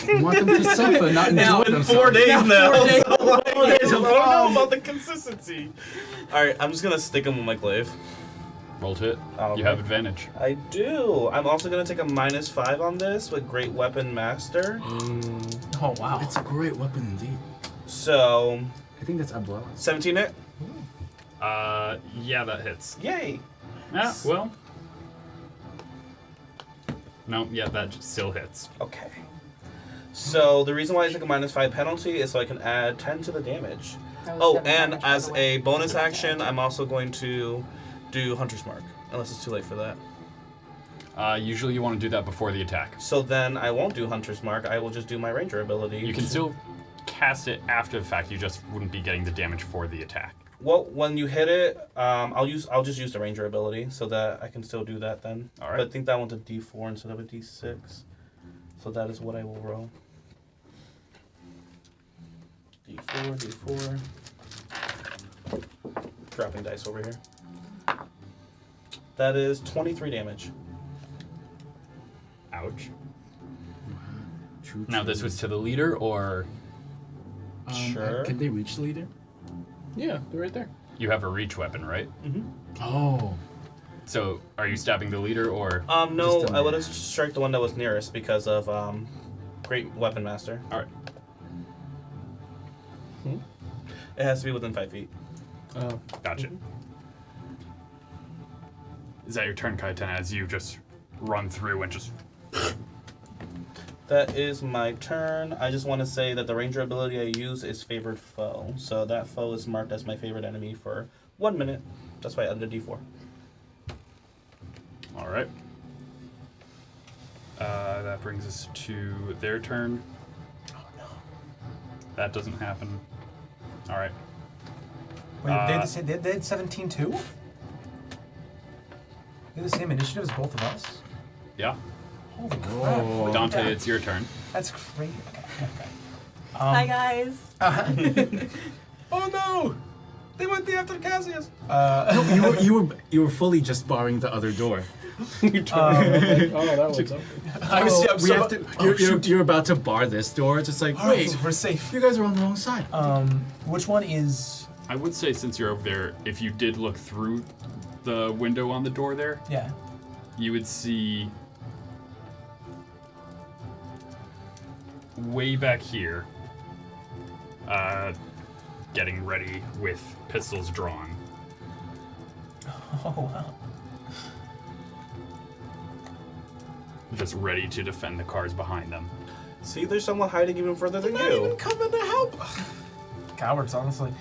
You want them to suffer, not enjoy In themselves. 4 days now. 4 days. So, like, 4 days I of don't know bomb. about the consistency. Alright, I'm just gonna stick him with my glaive. Roll to it. All You right. have advantage. I do. I'm also gonna take a -5 on this with Great Weapon Master. Oh, wow. It's a great weapon indeed. So, I think that's Abdullah. 17 hit. Yeah, that hits. Yay. Yeah, well. No, yeah, that still hits. Okay. So the reason why I took a -5 penalty is so I can add 10 to the damage. That was Oh, 7 and damage, by as the way. a bonus action, I'm also going to do Hunter's Mark, unless it's too late for that. Usually you want to do that before the attack. So then I won't do Hunter's Mark. I will just do my Ranger ability. You can still cast it after the fact. You just wouldn't be getting the damage for the attack. Well, when you hit it, I'll just use the Ranger ability so that I can still do that then. All right. But I think that one's a D4 instead of a D6. So that is what I will roll. D4. Dropping dice over here. That is 23 damage. Ouch. True. Now this was to the leader, or Sure. Can they reach the leader? Yeah, they're right there. you have a reach weapon, right? Oh. So are you stabbing the leader, or? No, Just a I would have minute. struck the one that was nearest because of Great Weapon Master. All right. It has to be within 5 feet. Gotcha. Is that your turn, Kyetana, as you just run through and just... That is my turn. I just want to say that the Ranger ability I use is Favored Foe. So that foe is marked as my favorite enemy for 1 minute. That's why I added a D4. All right. That brings us to their turn. Oh, no. That doesn't happen. All right. Wait, they had 17 too? They had the same initiative as both of us? Yeah. Holy Whoa. crap. Dante, Yeah. it's your turn. That's crazy. Okay. Hi guys. Oh no! They went after Cassius! You were fully just barring the other door. You turn around like, oh, that was open. I was, yeah, We so, have to. You're about to bar this door. It's just like, All right, wait, so we're safe. you guys are on the wrong side. Which one is? I would say since you're over there, if you did look through the window on the door there, Yeah. you would see way back here, getting ready with pistols drawn. Oh wow. Just ready to defend the cars behind them. See, there's someone hiding even further than Not even you. coming to help. Cowards, honestly.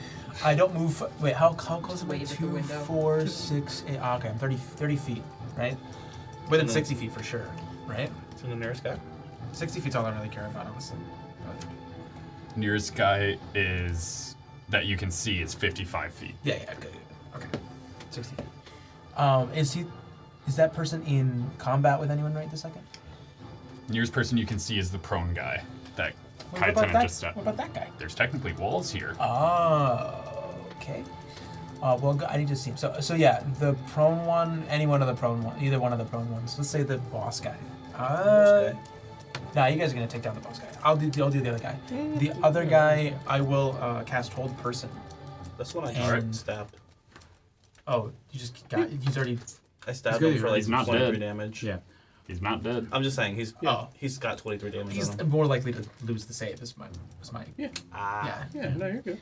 I don't move. Wait, how close am I? Wave at the 2, window. 4, 6, 8. Okay, I'm 30 feet, right? Within Mhm. 60 feet for sure, right? To the nearest guy. 60 feet's all I really care about, honestly. Nearest guy is that you can see is 55 feet. Yeah, okay. 60 feet. Is that person in combat with anyone right this second? Nearest person you can see is the prone guy that What about Kyetana that? just stepped. What about that guy? There's technically walls here. Okay. Well, I need to see him. So yeah, the prone one, any one of the prone one, either one of the prone ones. Let's say the boss guy. Boss guy? Nah, you guys are gonna take down the boss guy. I'll do the other guy. The other guy, I will cast Hold Person. That's one I And- just stabbed. Oh, you just got. He's already. I stabbed good, him for like he's not 23 dead. damage. Yeah. He's not dead. I'm just saying Oh. he's got 23 damage He's on him. more likely to lose the save. Is my. Ah. Yeah. Yeah, no, you're good.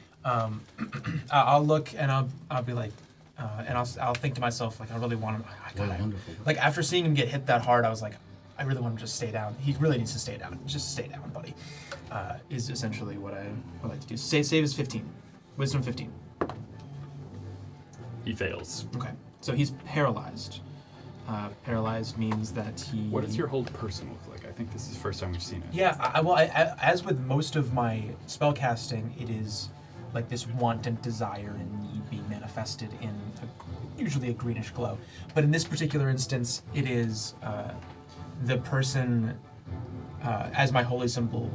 I'll look and I'll be like, and I'll think to myself like I really want him. What wonderful. Like after seeing him get hit that hard, I was like, I really want him to just stay down. He really needs to stay down. Just stay down, buddy. Is essentially what I would like to do. Save is 15, Wisdom 15. He fails. Okay, so he's paralyzed. Paralyzed means that he. What does your hold person look like? I think this is the first time we've seen it. Yeah, as with most of my spell casting, it is like this want and desire and need being manifested in usually a greenish glow. But in this particular instance, it is the person, as my holy symbol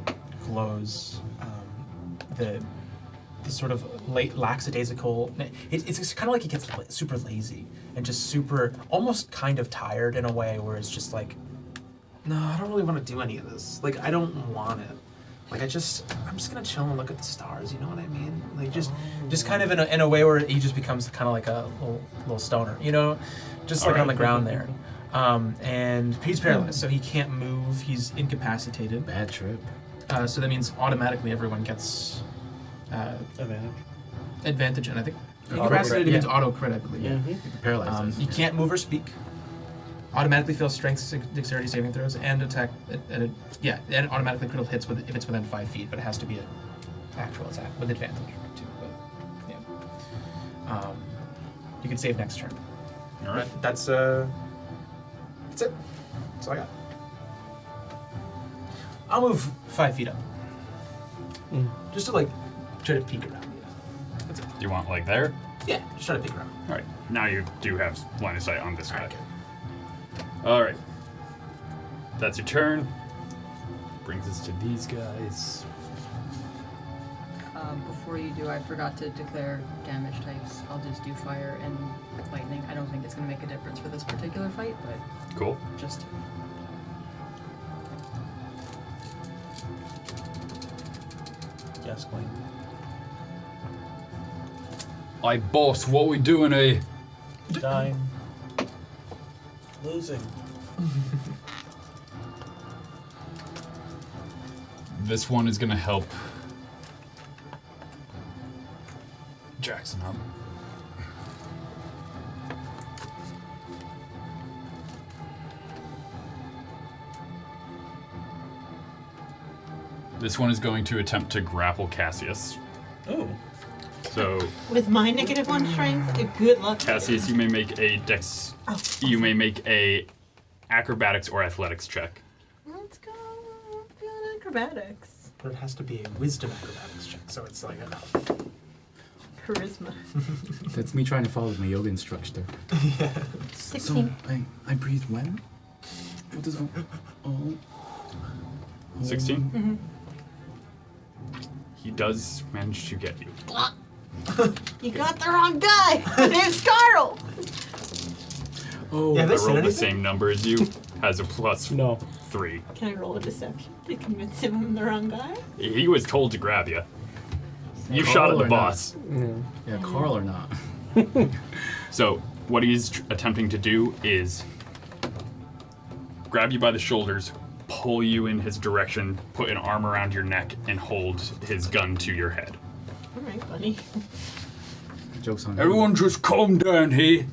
glows, the sort of late lackadaisical. It's kind of like he gets super lazy and just super, almost kind of tired in a way where it's just like, no, I don't really want to do any of this. Like, I don't want it. Like, I'm just gonna chill and look at the stars. You know what I mean? Like, just kind of in a way where he just becomes kind of like a little stoner. You know, just like on the ground there. And he's paralyzed, so he can't move. He's incapacitated. Bad trip. So that means automatically everyone gets advantage, and I think incapacitated means auto crit, I believe. Yeah. Paralyzed. You can't move or speak. Automatically fail strength, dexterity saving throws, and attack. And automatically critical hits if it's within 5 feet, but it has to be an actual attack with advantage too. But yeah, you can save next turn. All right. That's it. That's all I got. I'll move 5 feet up, just to like try to peek around. Yeah. That's it. Do you want like there? Yeah, just try to peek around. All right. Now you do have line of sight on this guy. Alright, All right. That's your turn. Brings us to these guys. Before you do, I forgot to declare damage types. I'll just do fire and lightning. I don't think it's going to make a difference for this particular fight, but Cool. just... Yes, Queen. Aye, boss, what we doing, eh? Dying. Losing. This one is gonna help Jackson up. This one is going to attempt to grapple Cassius. Oh. So, With my -1 strength, good luck. Cassius, you may make a Oh. You may make a acrobatics or athletics check. Let's go. Feeling acrobatics. But it has to be a wisdom acrobatics check, so it's like a Charisma. That's me trying to follow my yoga instructor. 16. So I breathe when? What does oh 16? Mm-hmm. He does manage to get you. You got the wrong guy. My name's Carl. Oh, Yeah, I they said rolled the anything? same number as you. Has a plus No. 3. Can I roll a deception to convince him I'm the wrong guy? He was told to grab you. You Carl shot at the or not? boss. Yeah, Carl or not? So what he's attempting to do is grab you by the shoulders, pull you in his direction, put an arm around your neck, and hold his gun to your head. All right, buddy. Joke's on you. Everyone just calm down here.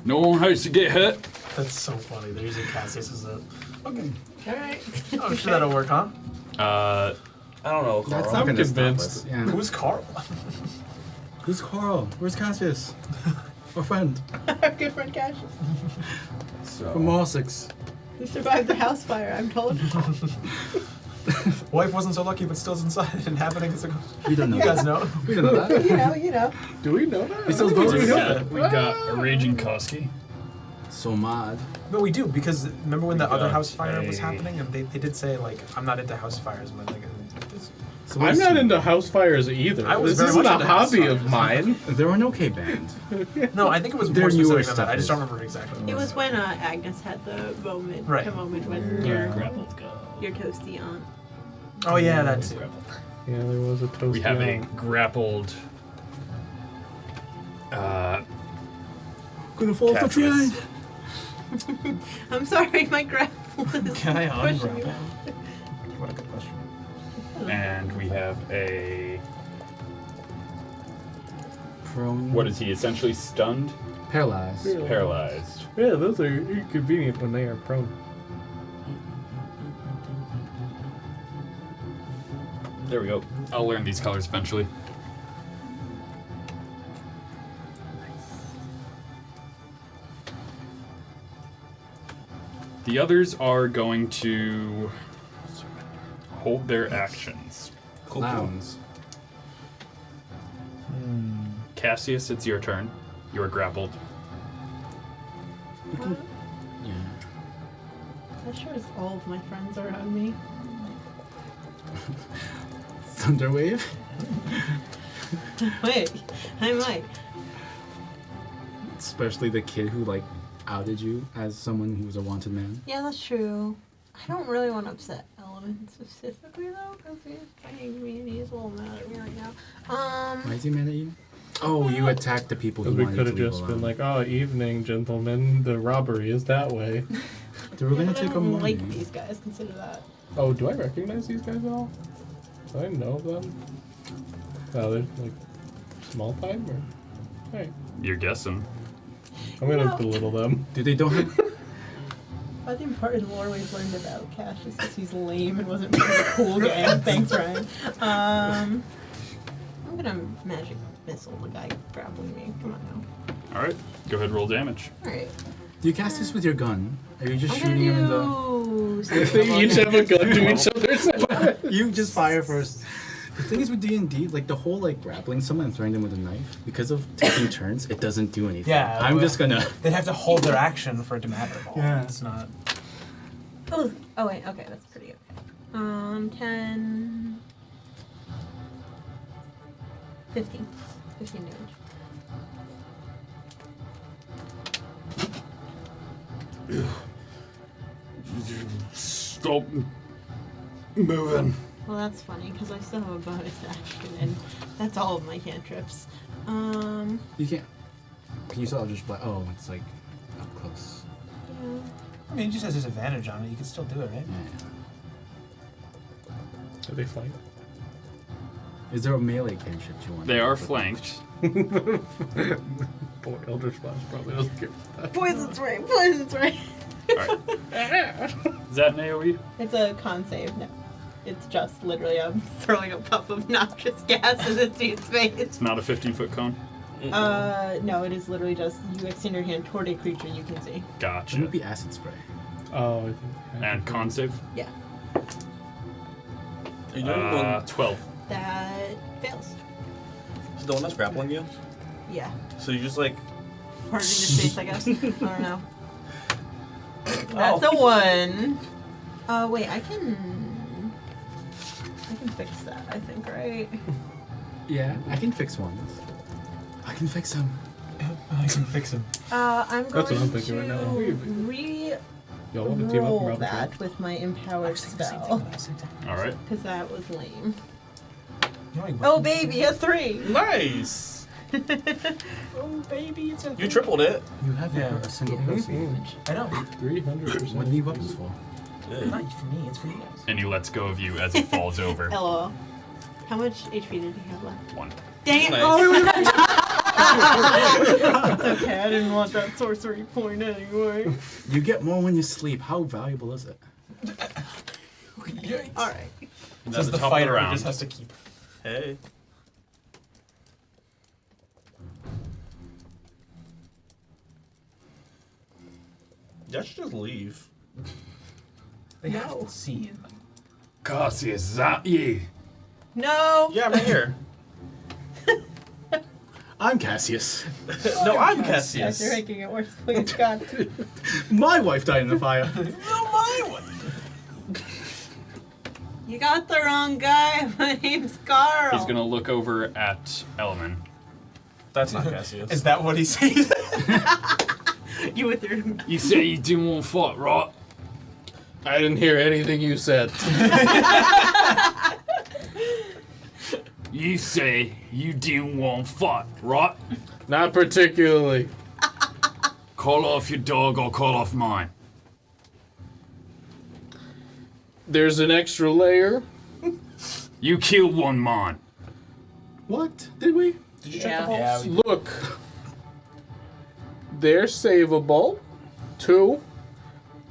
No one has to get hurt. That's so funny. They're using Cassius as a. Okay. All right. I'm sure that'll work, huh? I don't know, Carl. That's not I'm gonna stop convinced. us. Yeah. Who's Carl? Who's Carl? Where's Cassius? Our friend Our good friend Cassius. from Marsix. Who survived the house fire, I'm told. Wife wasn't so lucky, but still's inside and happening as a ghost. We don't know. You guys know. We don't know that. you know. Do we know that? We still vote. We got a raging Koski. So mad. No, we do, because remember when We the other got house fire was a- happening, and they did say, like, I'm not into house fires, but like, So I'm what's- not into house fires either. I was This very isn't much a into house hobby of fires. mine. They're an okay band. no, I think it was Their more newer specific than stuff that. I just is- don't remember exactly. What It was when Agnes had the moment, Right. the moment when Yeah. your toasty aunt. Oh yeah, that too. Yeah, there was a toast. We have a grappled. Gonna fall off the Cassius. train. I'm sorry, my grapple is Can I pushing ungrapple? you. What a good question. And we have a. Prone. What is he? Essentially stunned? Paralyzed. Yeah. Paralyzed. Yeah, those are inconvenient when they are prone. There we go. I'll learn these colors eventually. The others are going to hold their actions. Clowns. Cassius, it's your turn. You are grappled. Yeah. That sure as all of my friends around me. Thunderwave. Wait, I might. Especially the kid who like outed you as someone who was a wanted man. Yeah, that's true. I don't really want to upset Element specifically though, because he's fighting me and he's a little mad at me right now. Why is he mad at you? Oh, you attacked the people who Because we wanted could to have leave just alone. been like, oh, evening, gentlemen. The robbery is that way. They were gonna but I take our don't money. like these guys. Consider that. Oh, do I recognize these guys at all? Do I know them? Oh, they're like small time or? Hey, You're guessing. I'm gonna No. belittle them. Do they don't have? I think part of the lore we've learned about Cassius is he's lame and wasn't part of the cool gang. Thanks, Ryan. I'm gonna magic missile the guy grappling me. Come on now. Alright, go ahead, roll damage. Alright. Do you cast this with your gun? Are you just I'm shooting him in the? do They each have a gun to each other. You just fire first. The thing is with D&D, like the whole like grappling someone and throwing them with a knife, because of taking turns, it doesn't do anything. Yeah, I'm well- just gonna. They'd have to hold their action for it to matter at all. Yeah. It's not. Oh, wait, okay, that's pretty good. 10... 15. 15 damage. Stop moving. Well, that's funny, because I still have a bonus action, and that's all of my cantrips. You can't. Can you still just like? Oh, it's like up close. Yeah. I mean, it just has disadvantage on it. You can still do it, right? Yeah. Are they flank? Is there a melee cantrip you want? They are flanked. Boy, Eldritch Blast probably doesn't give that. Poison's right, poison's right. Alright. Is that an AoE? It's a con save, no. It's just literally throwing a puff of noxious gas in the dude's face. It's not a 15-foot cone? No, it is literally just you extend your hand toward a creature you can see. It Gotcha. would be acid spray. Oh, I think. And con save? Yeah. Are you doing one? 12. That fails. Is the one that's grappling you? Yeah. So you just like. Part of his face, I guess. I don't know. That's a 1. Wait, I can fix that, I think, right? Yeah, I can fix one. I can fix him. I can fix him. I'm That's what going I'm thinking right now. to Y'all want to team up and re-roll rob a that train? with my empowered Same thing, spell. same thing. Alright. Because that was lame. You know, Oh, baby, a 3! Nice! Oh, baby, it's a. You tripled it. You have Yeah. a single person. I know. 300%. What do you need weapons for? Not for me, it's for you guys. And he lets go of you as it falls over. LOL. How much HP did he have left? 1. Dang it! Nice. It's okay, I didn't want that sorcery point anyway. You get more when you sleep. How valuable is it? Alright. And This is at the the top fighter of the who round, just has to keep. Hey. Y'all should just leave. They have to see it. Cassius, is that you? No. Yeah, I'm right here. I'm Cassius. No, I'm Yes, Cassius. you're making it worse, please, God. My wife died in the fire. You got the wrong guy. My name's Carl. he's gonna look over at Elman. That's not Cassius. Is that what he says? You with your. You say you didn't want to fight, right? I didn't hear anything you said. You say you didn't want to fight, right? Not particularly. Call off your dog or call off mine. There's an extra layer. You killed one mine. What? Did we? Did you check Yeah. the pulse? Yeah. Look. They're savable. 2.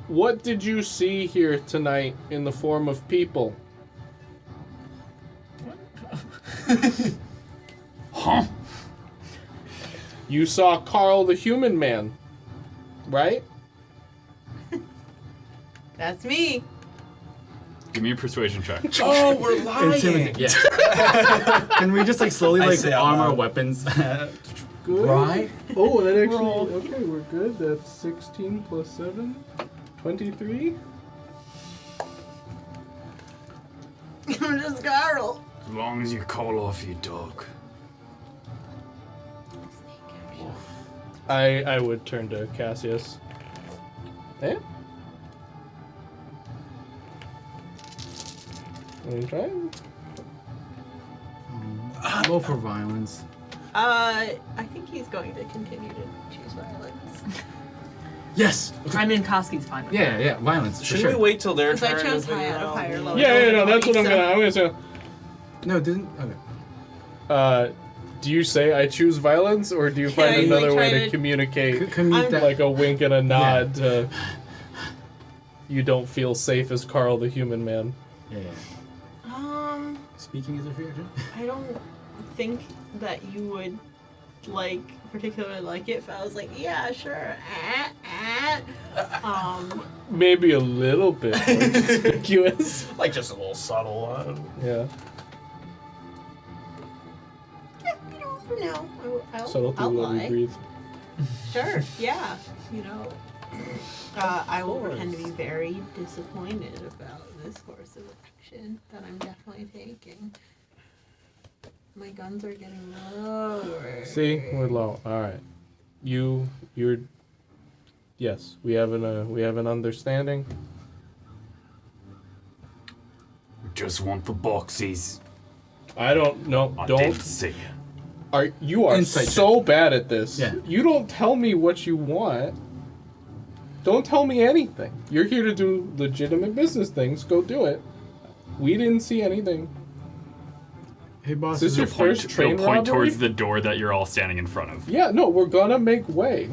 What did you see here tonight in the form of people? Huh? You saw Carl the Human Man, right? That's me. Give me a persuasion check. Oh, we're lying. Intimidate. Yeah. Can we just like slowly I like say out arm our loud. weapons? Good. Right? Oh, that actually. Roll. Okay, we're good. That's 16 plus 7. 23. I'm just Carl. As long as you call off your dog. I would turn to Cassius. Eh? Are you trying? Roll for violence. I think he's going to continue to choose violence. Yes. I mean, Koski's fine with Yeah, yeah, violence. For Should sure. we wait till their Because turn? I chose to figure high out of out? higher, lower. Yeah, no, that's what I'm so- gonna say. No, didn't. Okay. Do you say I choose violence, or do you find you, like, another way try to to- communicate, Can we I'm that? like a wink and a nod to you don't feel safe as Carl the Human Man? Yeah, yeah. Speaking as a fear, I don't think that you would particularly like it if I was like, yeah, sure. Maybe a little bit more conspicuous. Like just a little subtle. Yeah. Yeah, for now, I'll Subtlety will lie. we breathe. Sure, yeah, I will pretend to be very disappointed about this course of action that I'm definitely taking. My guns are getting lower. See, we're low. All right. You're. Yes, we have an understanding. We just want the boxes. I don't know. I Don't. didn't see. You are Insight so bad at this. Yeah. You don't tell me what you want. Don't tell me anything. You're here to do legitimate business things. Go do it. We didn't see anything. Hey, boss. Is this your first train He'll point robbery? towards the door that you're all standing in front of. Yeah, no, we're gonna make way.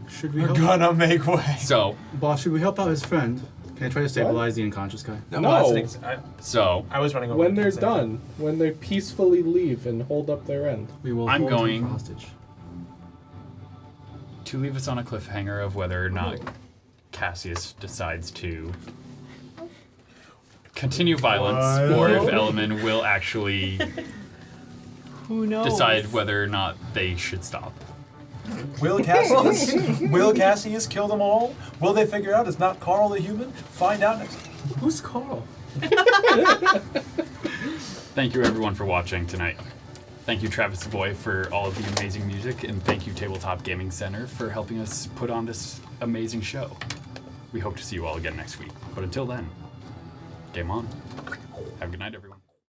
Should we We're help? gonna make way. So, Boss, should we help out his friend? Can I try to stabilize the unconscious guy? No. That's so I was running over. When to they're the same done, when they peacefully leave and hold up their end. We will I'm hold him going- for hostage. to leave us on a cliffhanger of whether or not Cassius decides to continue violence, or if Elman will actually Who knows? decide whether or not they should stop. Will Cassius kill them all? Will they figure out it's not Carl the Human? Find out next. Who's Carl? Thank you everyone for watching tonight. Thank you Travis Savoy for all of the amazing music, and thank you Tabletop Gaming Center for helping us put on this amazing show. We hope to see you all again next week. But until then, game on. Have a good night everyone.